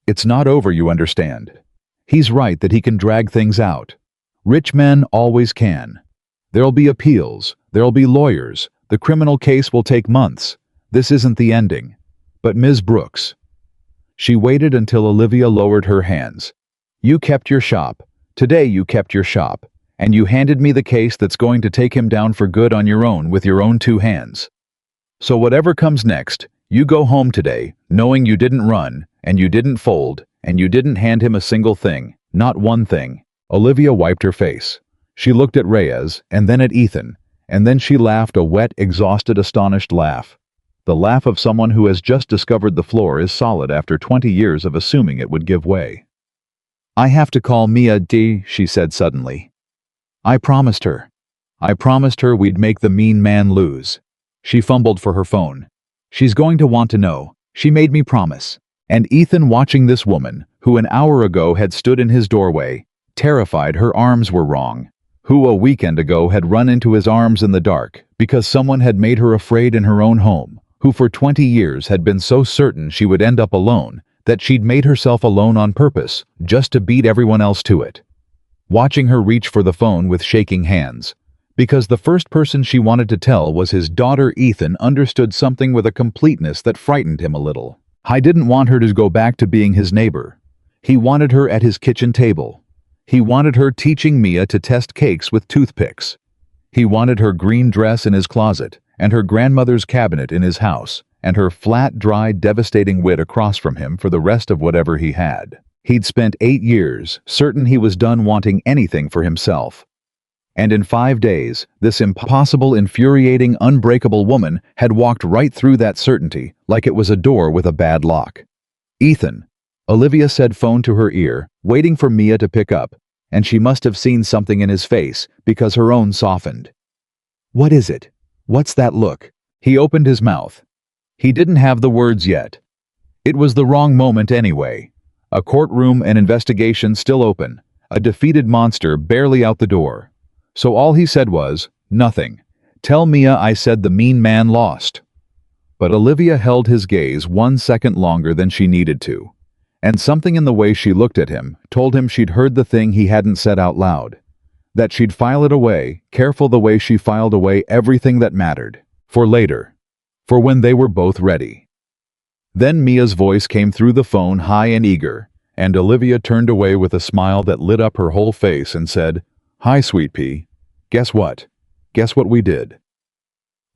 It's not over, you understand. He's right that he can drag things out. Rich men always can. There'll be appeals, there'll be lawyers, the criminal case will take months. This isn't the ending. But Ms. Brooks. She waited until Olivia lowered her hands. You kept your shop. Today you kept your shop. And you handed me the case that's going to take him down for good on your own with your own 2 hands. So whatever comes next, you go home today, knowing you didn't run, and you didn't fold, and you didn't hand him a single thing, not one thing. Olivia wiped her face. She looked at Reyes, and then at Ethan, and then she laughed a wet, exhausted, astonished laugh. The laugh of someone who has just discovered the floor is solid after 20 years of assuming it would give way. I have to call Mia D, she said suddenly. I promised her. I promised her we'd make the mean man lose. She fumbled for her phone. She's going to want to know. She made me promise. And Ethan, watching this woman, who an hour ago had stood in his doorway, terrified her arms were wrong, who a weekend ago had run into his arms in the dark because someone had made her afraid in her own home, who for 20 years had been so certain she would end up alone that she'd made herself alone on purpose, just to beat everyone else to it. Watching her reach for the phone with shaking hands, because the first person she wanted to tell was his daughter. Ethan understood something with a completeness that frightened him a little. He didn't want her to go back to being his neighbor. He wanted her at his kitchen table. He wanted her teaching Mia to test cakes with toothpicks. He wanted her green dress in his closet, and her grandmother's cabinet in his house, and her flat, dry, devastating wit across from him for the rest of whatever he had. He'd spent 8 years, certain he was done wanting anything for himself. And in 5 days, this impossible, infuriating, unbreakable woman had walked right through that certainty like it was a door with a bad lock. Ethan, Olivia said, phone to her ear, waiting for Mia to pick up, and she must have seen something in his face because her own softened. What is it? What's that look? He opened his mouth. He didn't have the words yet. It was the wrong moment anyway. A courtroom, an investigation still open, a defeated monster barely out the door. So all he said was, nothing. Tell Mia I said the mean man lost. But Olivia held his gaze 1 second longer than she needed to. And something in the way she looked at him told him she'd heard the thing he hadn't said out loud. That she'd file it away, careful the way she filed away everything that mattered. For later. For when they were both ready. Then Mia's voice came through the phone, high and eager, and Olivia turned away with a smile that lit up her whole face and said, Hi, sweet pea. Guess what? Guess what we did?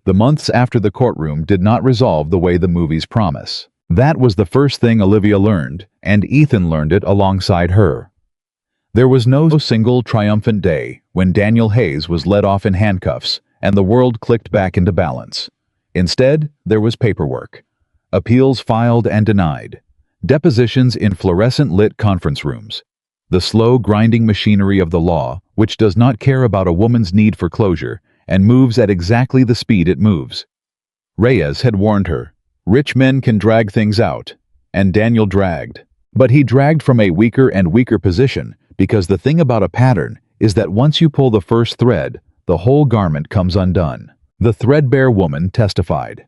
The months after the courtroom did not resolve the way the movies promise. That was the first thing Olivia learned, and Ethan learned it alongside her. There was no single triumphant day when Daniel Hayes was let off in handcuffs and the world clicked back into balance. Instead, there was paperwork. Appeals filed and denied. Depositions in fluorescent-lit conference rooms. The slow, grinding machinery of the law, which does not care about a woman's need for closure and moves at exactly the speed it moves. Reyes had warned her, rich men can drag things out, and Daniel dragged. But he dragged from a weaker and weaker position because the thing about a pattern is that once you pull the first thread, the whole garment comes undone. The threadbare woman testified.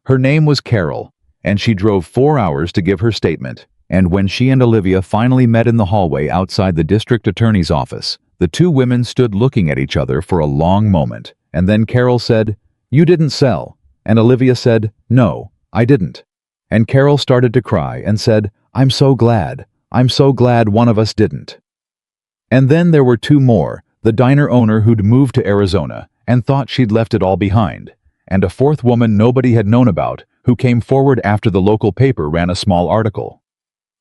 Her name was Carol, and she drove 4 hours to give her statement. And when she and Olivia finally met in the hallway outside the district attorney's office, the two women stood looking at each other for a long moment, and then Carol said, You didn't sell, and Olivia said, No, I didn't. And Carol started to cry and said, I'm so glad one of us didn't. And then there were 2 more, the diner owner who'd moved to Arizona and thought she'd left it all behind, and a 4th woman nobody had known about who came forward after the local paper ran a small article.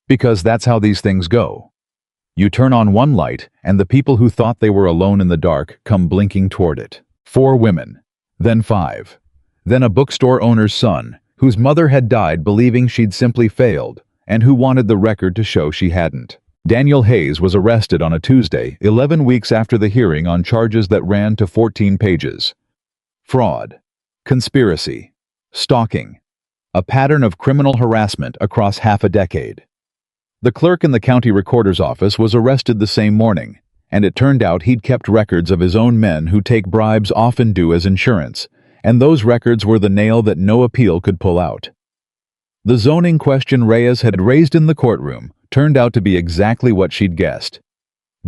Because that's how these things go. You turn on one light, and the people who thought they were alone in the dark come blinking toward it. 4 women. Then 5. Then a bookstore owner's son, whose mother had died believing she'd simply failed, and who wanted the record to show she hadn't. Daniel Hayes was arrested on a Tuesday, 11 weeks after the hearing, on charges that ran to 14 pages. Fraud. Conspiracy. Stalking. A pattern of criminal harassment across half a decade. The clerk in the county recorder's office was arrested the same morning, and it turned out he'd kept records of his own men who take bribes often due as insurance, and those records were the nail that no appeal could pull out. The zoning question Reyes had raised in the courtroom turned out to be exactly what she'd guessed.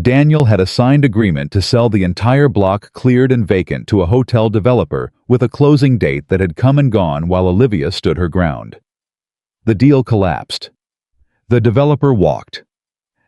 Daniel had a signed agreement to sell the entire block cleared and vacant to a hotel developer with a closing date that had come and gone while Olivia stood her ground. The deal collapsed. The developer walked.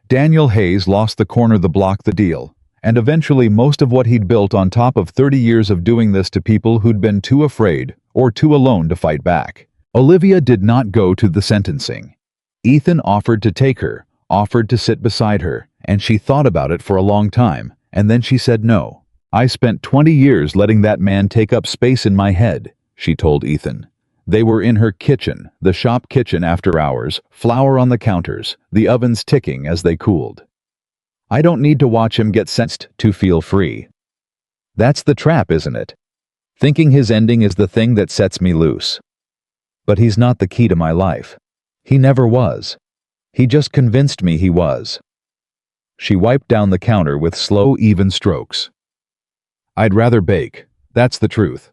Daniel Hayes lost the corner that blocked the deal, and eventually most of what he'd built on top of 30 years of doing this to people who'd been too afraid or too alone to fight back. Olivia did not go to the sentencing. Ethan offered to take her, offered to sit beside her, and she thought about it for a long time, and then she said no. "I spent 20 years letting that man take up space in my head," she told Ethan. They were in her kitchen, the shop kitchen after hours, flour on the counters, the ovens ticking as they cooled. "I don't need to watch him get sentenced to feel free. That's the trap, isn't it? Thinking his ending is the thing that sets me loose. But he's not the key to my life. He never was. He just convinced me he was." She wiped down the counter with slow, even strokes. "I'd rather bake. That's the truth.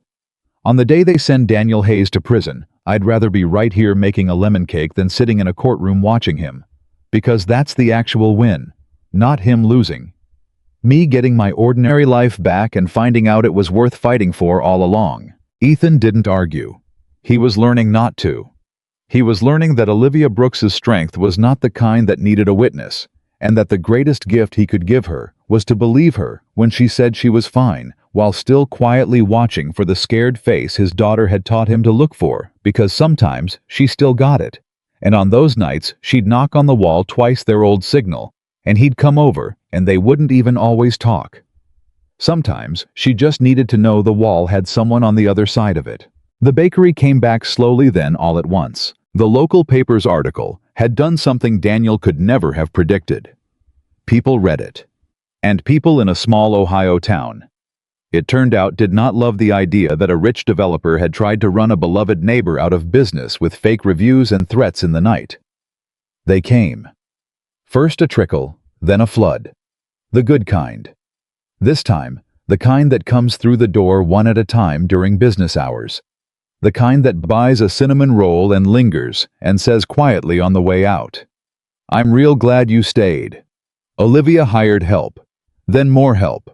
On the day they send Daniel Hayes to prison, I'd rather be right here making a lemon cake than sitting in a courtroom watching him. Because that's the actual win, not him losing. Me getting my ordinary life back and finding out it was worth fighting for all along." Ethan didn't argue. He was learning not to. He was learning that Olivia Brooks's strength was not the kind that needed a witness, and that the greatest gift he could give her was to believe her when she said she was fine, while still quietly watching for the scared face his daughter had taught him to look for, because sometimes she still got it. And on those nights, she'd knock on the wall twice their old signal, and he'd come over, and they wouldn't even always talk. Sometimes, she just needed to know the wall had someone on the other side of it. The bakery came back slowly then all at once. The local paper's article had done something Daniel could never have predicted. People read it. And people in a small Ohio town, it turned out, did not love the idea that a rich developer had tried to run a beloved neighbor out of business with fake reviews and threats in the night. They came. First a trickle, then a flood. The good kind. This time, the kind that comes through the door one at a time during business hours. The kind that buys a cinnamon roll and lingers and says quietly on the way out, "I'm real glad you stayed." Olivia hired help. Then more help.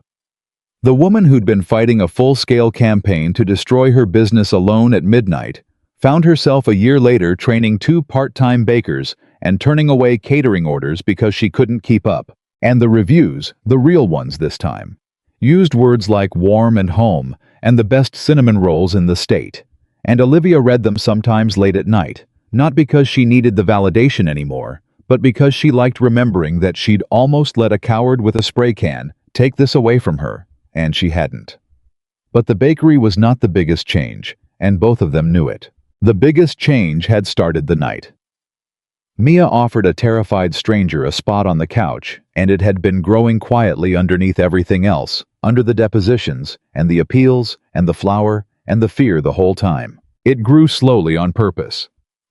The woman who'd been fighting a full-scale campaign to destroy her business alone at midnight found herself a year later training 2 part-time bakers and turning away catering orders because she couldn't keep up. And the reviews, the real ones this time, used words like warm and home and the best cinnamon rolls in the state. And Olivia read them sometimes late at night, not because she needed the validation anymore, but because she liked remembering that she'd almost let a coward with a spray can take this away from her, and she hadn't. But the bakery was not the biggest change, and both of them knew it. The biggest change had started the night. Mia offered a terrified stranger a spot on the couch, and it had been growing quietly underneath everything else, under the depositions, and the appeals, and the flour, and the fear the whole time. It grew slowly on purpose.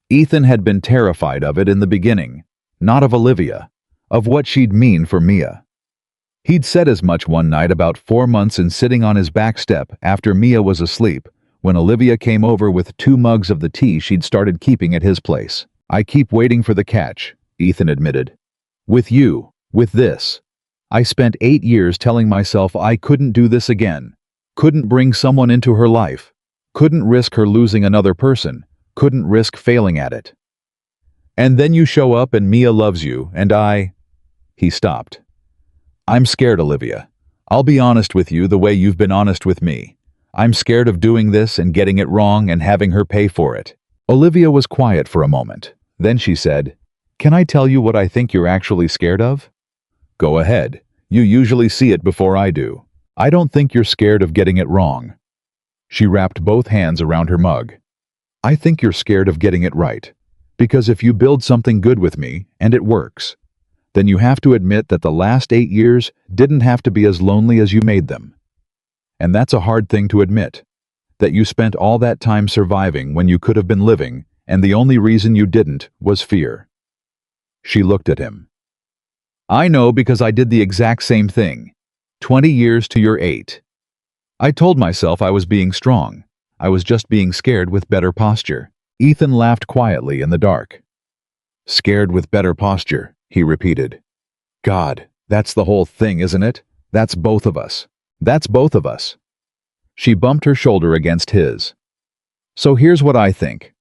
Ethan had been terrified of it in the beginning, not of Olivia, of what she'd mean for Mia. He'd said as much one night about 4 months in sitting on his back step after Mia was asleep, when Olivia came over with 2 mugs of the tea she'd started keeping at his place. "I keep waiting for the catch," Ethan admitted. "With you, with this. I spent 8 years telling myself I couldn't do this again, couldn't bring someone into her life, couldn't risk her losing another person, couldn't risk failing at it. And then you show up and Mia loves you, and I—" He stopped. "I'm scared, Olivia. I'll be honest with you the way you've been honest with me. I'm scared of doing this and getting it wrong and having her pay for it." Olivia was quiet for a moment. Then she said, "Can I tell you what I think you're actually scared of?" "Go ahead. You usually see it before I do." "I don't think you're scared of getting it wrong." She wrapped both hands around her mug. "I think you're scared of getting it right. Because if you build something good with me, and it works, then you have to admit that the last 8 years didn't have to be as lonely as you made them. And that's a hard thing to admit. That you spent all that time surviving when you could have been living, and the only reason you didn't was fear." She looked at him. I know because I did the exact same thing. 20 years to your 8. I told myself I was being strong. I was just being scared with better posture. Ethan laughed quietly in the dark. Scared with better posture, he repeated. God, that's the whole thing, isn't it? That's both of us. That's both of us. She bumped her shoulder against his. So here's what I think.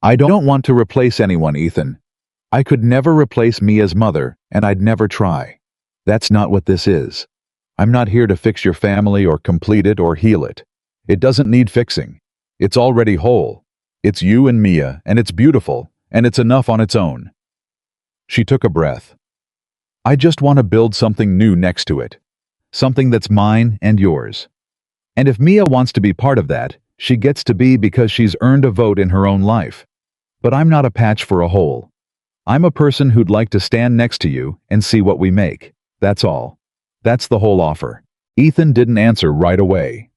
I don't want to replace anyone, Ethan. I could never replace Mia's mother, and I'd never try. That's not what this is. I'm not here to fix your family or complete it or heal it. It doesn't need fixing. It's already whole. It's you and Mia, and it's beautiful, and it's enough on its own. She took a breath. I just want to build something new next to it. Something that's mine and yours. And if Mia wants to be part of that, she gets to be because she's earned a vote in her own life. But I'm not a patch for a hole. I'm a person who'd like to stand next to you and see what we make. That's all. That's the whole offer. Ethan didn't answer right away.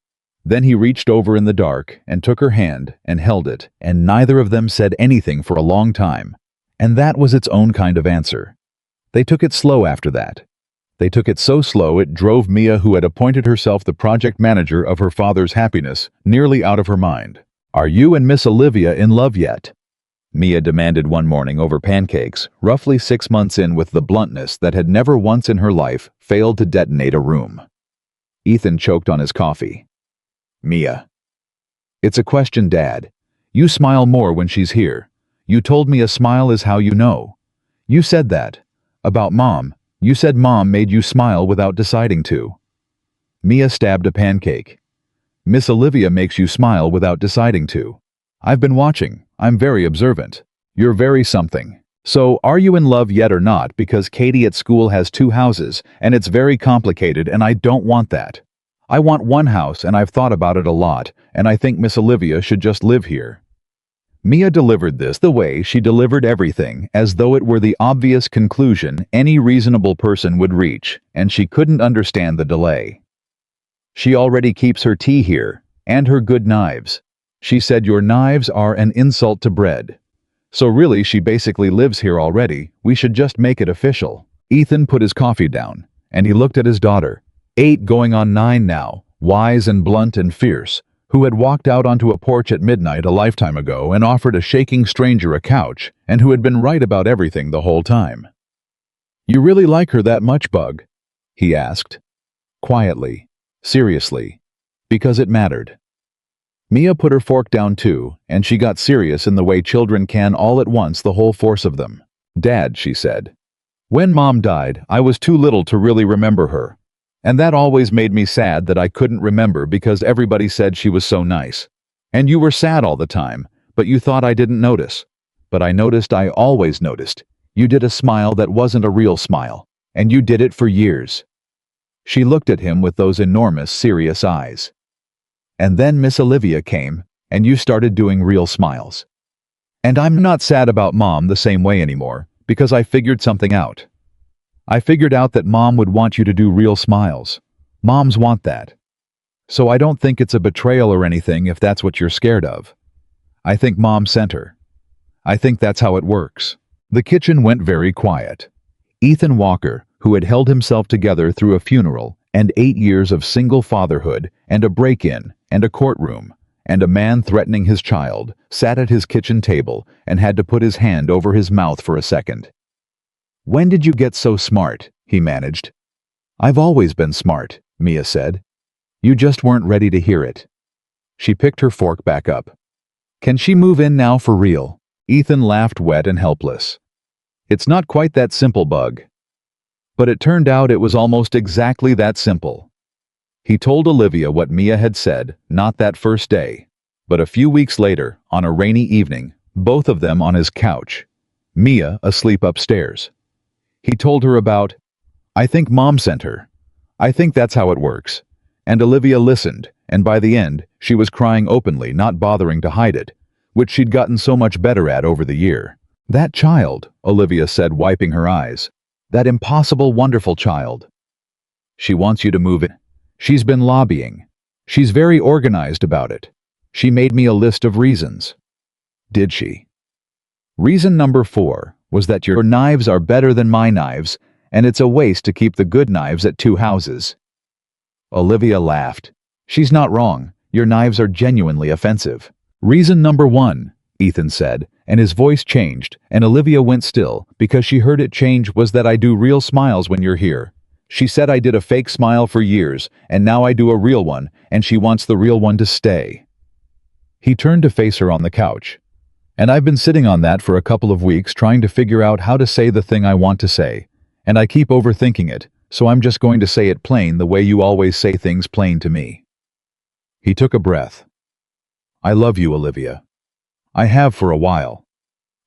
Then he reached over in the dark and took her hand and held it, and neither of them said anything for a long time. And that was its own kind of answer. They took it slow after that. They took it so slow it drove Mia, who had appointed herself the project manager of her father's happiness, nearly out of her mind. Are you and Miss Olivia in love yet? Mia demanded one morning over pancakes, roughly 6 months in, with the bluntness that had never once in her life failed to detonate a room. Ethan choked on his coffee. Mia. It's a question, Dad. You smile more when she's here. You told me a smile is how you know. You said that. About Mom. You said Mom made you smile without deciding to. Mia stabbed a pancake. Miss Olivia makes you smile without deciding to. I've been watching. I'm very observant. You're very something. So, are you in love yet or not? Because Katie at school has 2 houses, and it's very complicated, and I don't want that. I want one house, and I've thought about it a lot, and I think Miss Olivia should just live here. Mia delivered this the way she delivered everything, as though it were the obvious conclusion any reasonable person would reach, and she couldn't understand the delay. She already keeps her tea here, and her good knives. She said your knives are an insult to bread. So really she basically lives here already, we should just make it official. Ethan put his coffee down, and he looked at his daughter, 8 going on 9 now, wise and blunt and fierce, who had walked out onto a porch at midnight a lifetime ago and offered a shaking stranger a couch, and who had been right about everything the whole time. You really like her that much, Bug? He asked. Quietly, seriously, because it mattered. Mia put her fork down too, and she got serious in the way children can all at once, the whole force of them. Dad, she said. When Mom died, I was too little to really remember her. And that always made me sad that I couldn't remember because everybody said she was so nice. And you were sad all the time, but you thought I didn't notice. But I noticed, I always noticed. You did a smile that wasn't a real smile. And you did it for years. She looked at him with those enormous, serious eyes. And then Miss Olivia came, and you started doing real smiles. And I'm not sad about Mom the same way anymore, because I figured something out. I figured out that Mom would want you to do real smiles. Moms want that. So I don't think it's a betrayal or anything if that's what you're scared of. I think Mom sent her. I think that's how it works. The kitchen went very quiet. Ethan Walker, who had held himself together through a funeral and 8 years of single fatherhood and a break-in and a courtroom and a man threatening his child, sat at his kitchen table and had to put his hand over his mouth for a second. When did you get so smart? He managed. I've always been smart, Mia said. You just weren't ready to hear it. She picked her fork back up. Can she move in now for real? Ethan laughed, wet and helpless. It's not quite that simple, Bug. But it turned out it was almost exactly that simple. He told Olivia what Mia had said, not that first day, but a few weeks later, on a rainy evening, both of them on his couch, Mia asleep upstairs. He told her about, I think Mom sent her. I think that's how it works. And Olivia listened, and by the end, she was crying openly, not bothering to hide it, which she'd gotten so much better at over the year. That child, Olivia said, wiping her eyes. That impossible, wonderful child. She wants you to move in. She's been lobbying. She's very organized about it. She made me a list of reasons. Did she? Reason number 4, was that your knives are better than my knives, and it's a waste to keep the good knives at two houses." Olivia laughed. "She's not wrong. Your knives are genuinely offensive." "Reason number one," Ethan said, and his voice changed, and Olivia went still, because she heard it change, "was that I do real smiles when you're here. She said I did a fake smile for years, and now I do a real one, and she wants the real one to stay." He turned to face her on the couch. "And I've been sitting on that for a couple of weeks trying to figure out how to say the thing I want to say, and I keep overthinking it, so I'm just going to say it plain the way you always say things plain to me." He took a breath. "I love you, Olivia. I have for a while.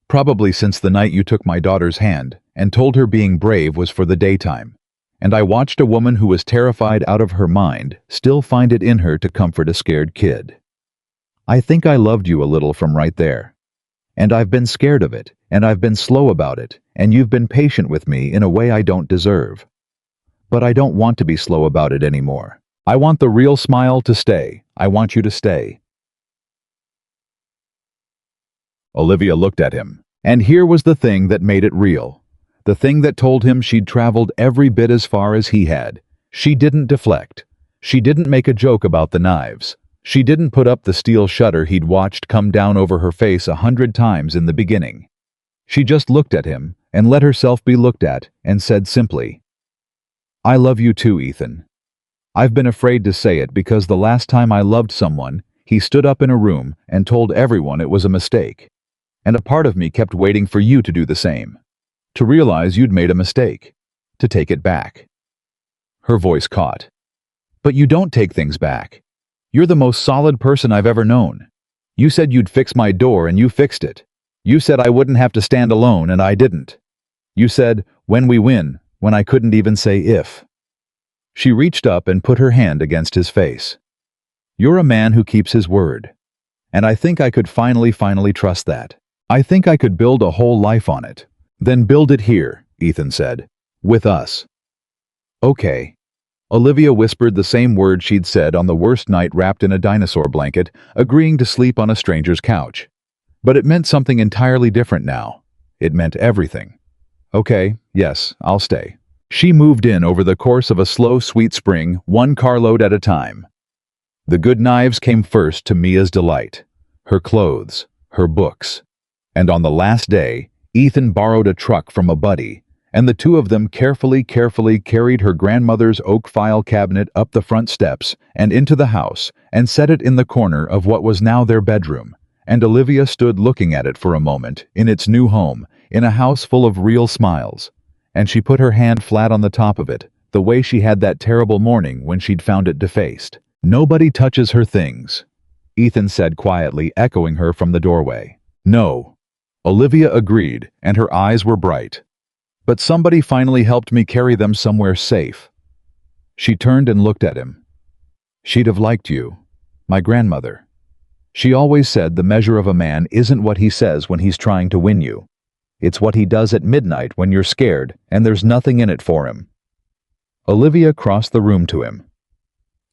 Probably since the night you took my daughter's hand and told her being brave was for the daytime, and I watched a woman who was terrified out of her mind still find it in her to comfort a scared kid. I think I loved you a little from right there. And I've been scared of it, and I've been slow about it, and you've been patient with me in a way I don't deserve. But I don't want to be slow about it anymore. I want the real smile to stay. I want you to stay." Olivia looked at him, and here was the thing that made it real. The thing that told him she'd traveled every bit as far as he had. She didn't deflect. She didn't make a joke about the knives. She didn't put up the steel shutter he'd watched come down over her face 100 times in the beginning. She just looked at him and let herself be looked at and said simply, "I love you too, Ethan. I've been afraid to say it because the last time I loved someone, he stood up in a room and told everyone it was a mistake. And a part of me kept waiting for you to do the same. To realize you'd made a mistake. To take it back." Her voice caught. "But you don't take things back. You're the most solid person I've ever known. You said you'd fix my door and you fixed it. You said I wouldn't have to stand alone and I didn't. You said, when we win, when I couldn't even say if." She reached up and put her hand against his face. "You're a man who keeps his word. And I think I could finally trust that. I think I could build a whole life on it." "Then build it here," Ethan said. "With us." "Okay." Olivia whispered the same words she'd said on the worst night wrapped in a dinosaur blanket, agreeing to sleep on a stranger's couch. But it meant something entirely different now. It meant everything. "Okay, yes, I'll stay." She moved in over the course of a slow, sweet spring, one carload at a time. The good knives came first to Mia's delight. Her clothes, her books. And on the last day, Ethan borrowed a truck from a buddy, and the two of them carefully carried her grandmother's oak file cabinet up the front steps and into the house and set it in the corner of what was now their bedroom, and Olivia stood looking at it for a moment in its new home, in a house full of real smiles, and she put her hand flat on the top of it, the way she had that terrible morning when she'd found it defaced. "Nobody touches her things," Ethan said quietly, echoing her from the doorway. "No." Olivia agreed, and her eyes were bright. "But somebody finally helped me carry them somewhere safe." She turned and looked at him. "She'd have liked you. My grandmother. She always said the measure of a man isn't what he says when he's trying to win you. It's what he does at midnight when you're scared and there's nothing in it for him." Olivia crossed the room to him.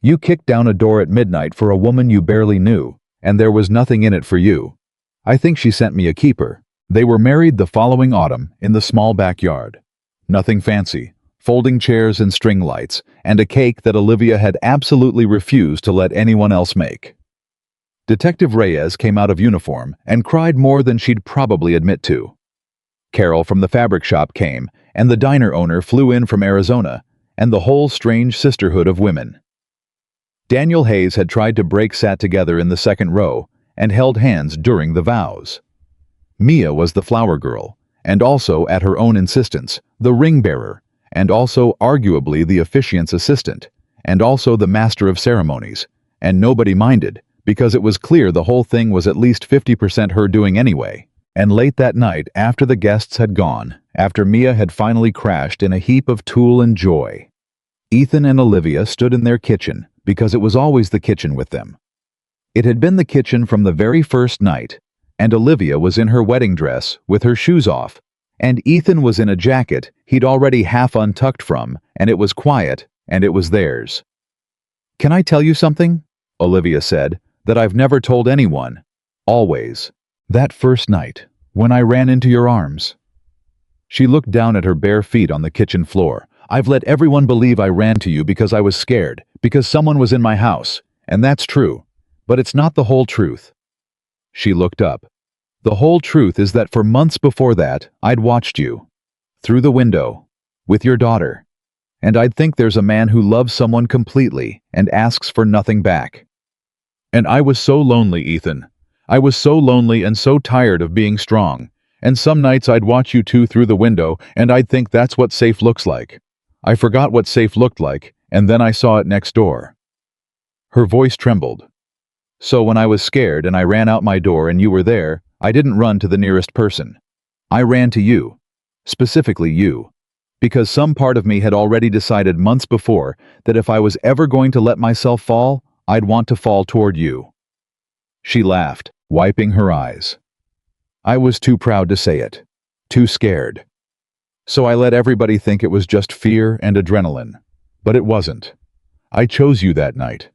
"You kicked down a door at midnight for a woman you barely knew, and there was nothing in it for you. I think she sent me a keeper." They were married the following autumn in the small backyard. Nothing fancy, folding chairs and string lights, and a cake that Olivia had absolutely refused to let anyone else make. Detective Reyes came out of uniform and cried more than she'd probably admit to. Carol from the fabric shop came, and the diner owner flew in from Arizona, and the whole strange sisterhood of women. Daniel Hayes had tried to break sat together in the second row and held hands during the vows. Mia was the flower girl, and also, at her own insistence, the ring bearer, and also arguably the officiant's assistant, and also the master of ceremonies, and nobody minded, because it was clear the whole thing was at least 50% her doing anyway. And late that night, after the guests had gone, after Mia had finally crashed in a heap of tulle and joy, Ethan and Olivia stood in their kitchen, because it was always the kitchen with them. It had been the kitchen from the very first night, and Olivia was in her wedding dress, with her shoes off, and Ethan was in a jacket he'd already half untucked from, and it was quiet, and it was theirs. "Can I tell you something?" Olivia said, "that I've never told anyone. Always. That first night, when I ran into your arms. She looked down at her bare feet on the kitchen floor. "I've let everyone believe I ran to you because I was scared, because someone was in my house. And that's true. But it's not the whole truth." She looked up. "The whole truth is that for months before that, I'd watched you. Through the window. With your daughter. And I'd think there's a man who loves someone completely and asks for nothing back. And I was so lonely, Ethan. I was so lonely and so tired of being strong. And some nights I'd watch you two through the window and I'd think that's what safe looks like. I forgot what safe looked like, and then I saw it next door." Her voice trembled. "So when I was scared and I ran out my door and you were there, I didn't run to the nearest person. I ran to you. Specifically you. Because some part of me had already decided months before that if I was ever going to let myself fall, I'd want to fall toward you." She laughed, wiping her eyes. "I was too proud to say it. Too scared. So I let everybody think it was just fear and adrenaline. But it wasn't. I chose you that night.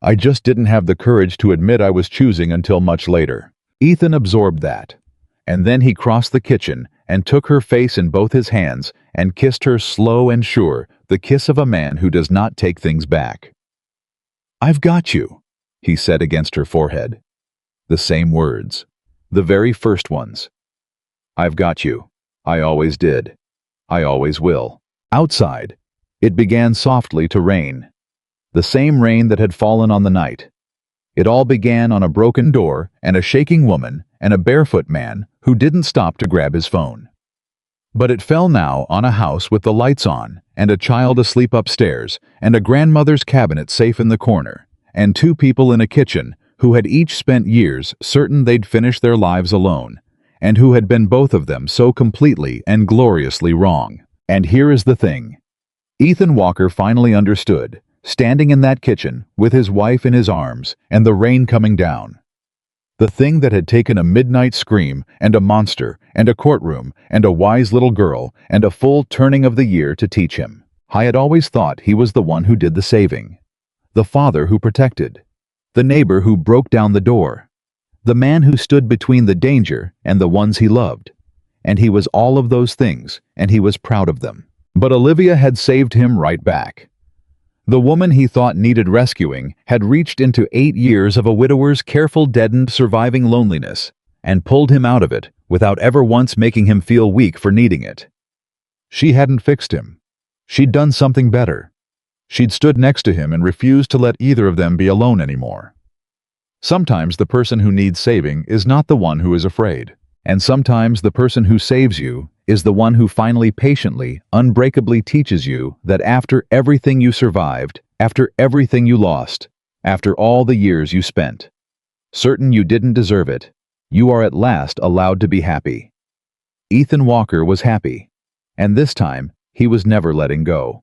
I just didn't have the courage to admit I was choosing until much later." Ethan absorbed that. And then he crossed the kitchen and took her face in both his hands and kissed her slow and sure, the kiss of a man who does not take things back. "I've got you," he said against her forehead. The same words. The very first ones. "I've got you. I always did. I always will." Outside, it began softly to rain. The same rain that had fallen on the night. It all began on a broken door and a shaking woman and a barefoot man who didn't stop to grab his phone. But it fell now on a house with the lights on, and a child asleep upstairs, and a grandmother's cabinet safe in the corner, and two people in a kitchen who had each spent years certain they'd finish their lives alone, and who had been both of them so completely and gloriously wrong. And here is the thing. Ethan Walker finally understood, standing in that kitchen with his wife in his arms and the rain coming down. The thing that had taken a midnight scream and a monster and a courtroom and a wise little girl and a full turning of the year to teach him. I had always thought he was the one who did the saving. The father who protected. The neighbor who broke down the door. The man who stood between the danger and the ones he loved. And he was all of those things, and he was proud of them. But Olivia had saved him right back. The woman he thought needed rescuing had reached into 8 years of a widower's careful, deadened, surviving loneliness and pulled him out of it without ever once making him feel weak for needing it. She hadn't fixed him. She'd done something better. She'd stood next to him and refused to let either of them be alone anymore. Sometimes the person who needs saving is not the one who is afraid. And sometimes the person who saves you is the one who finally patiently, unbreakably teaches you that after everything you survived, after everything you lost, after all the years you spent, certain you didn't deserve it, you are at last allowed to be happy. Ethan Walker was happy, and this time he was never letting go.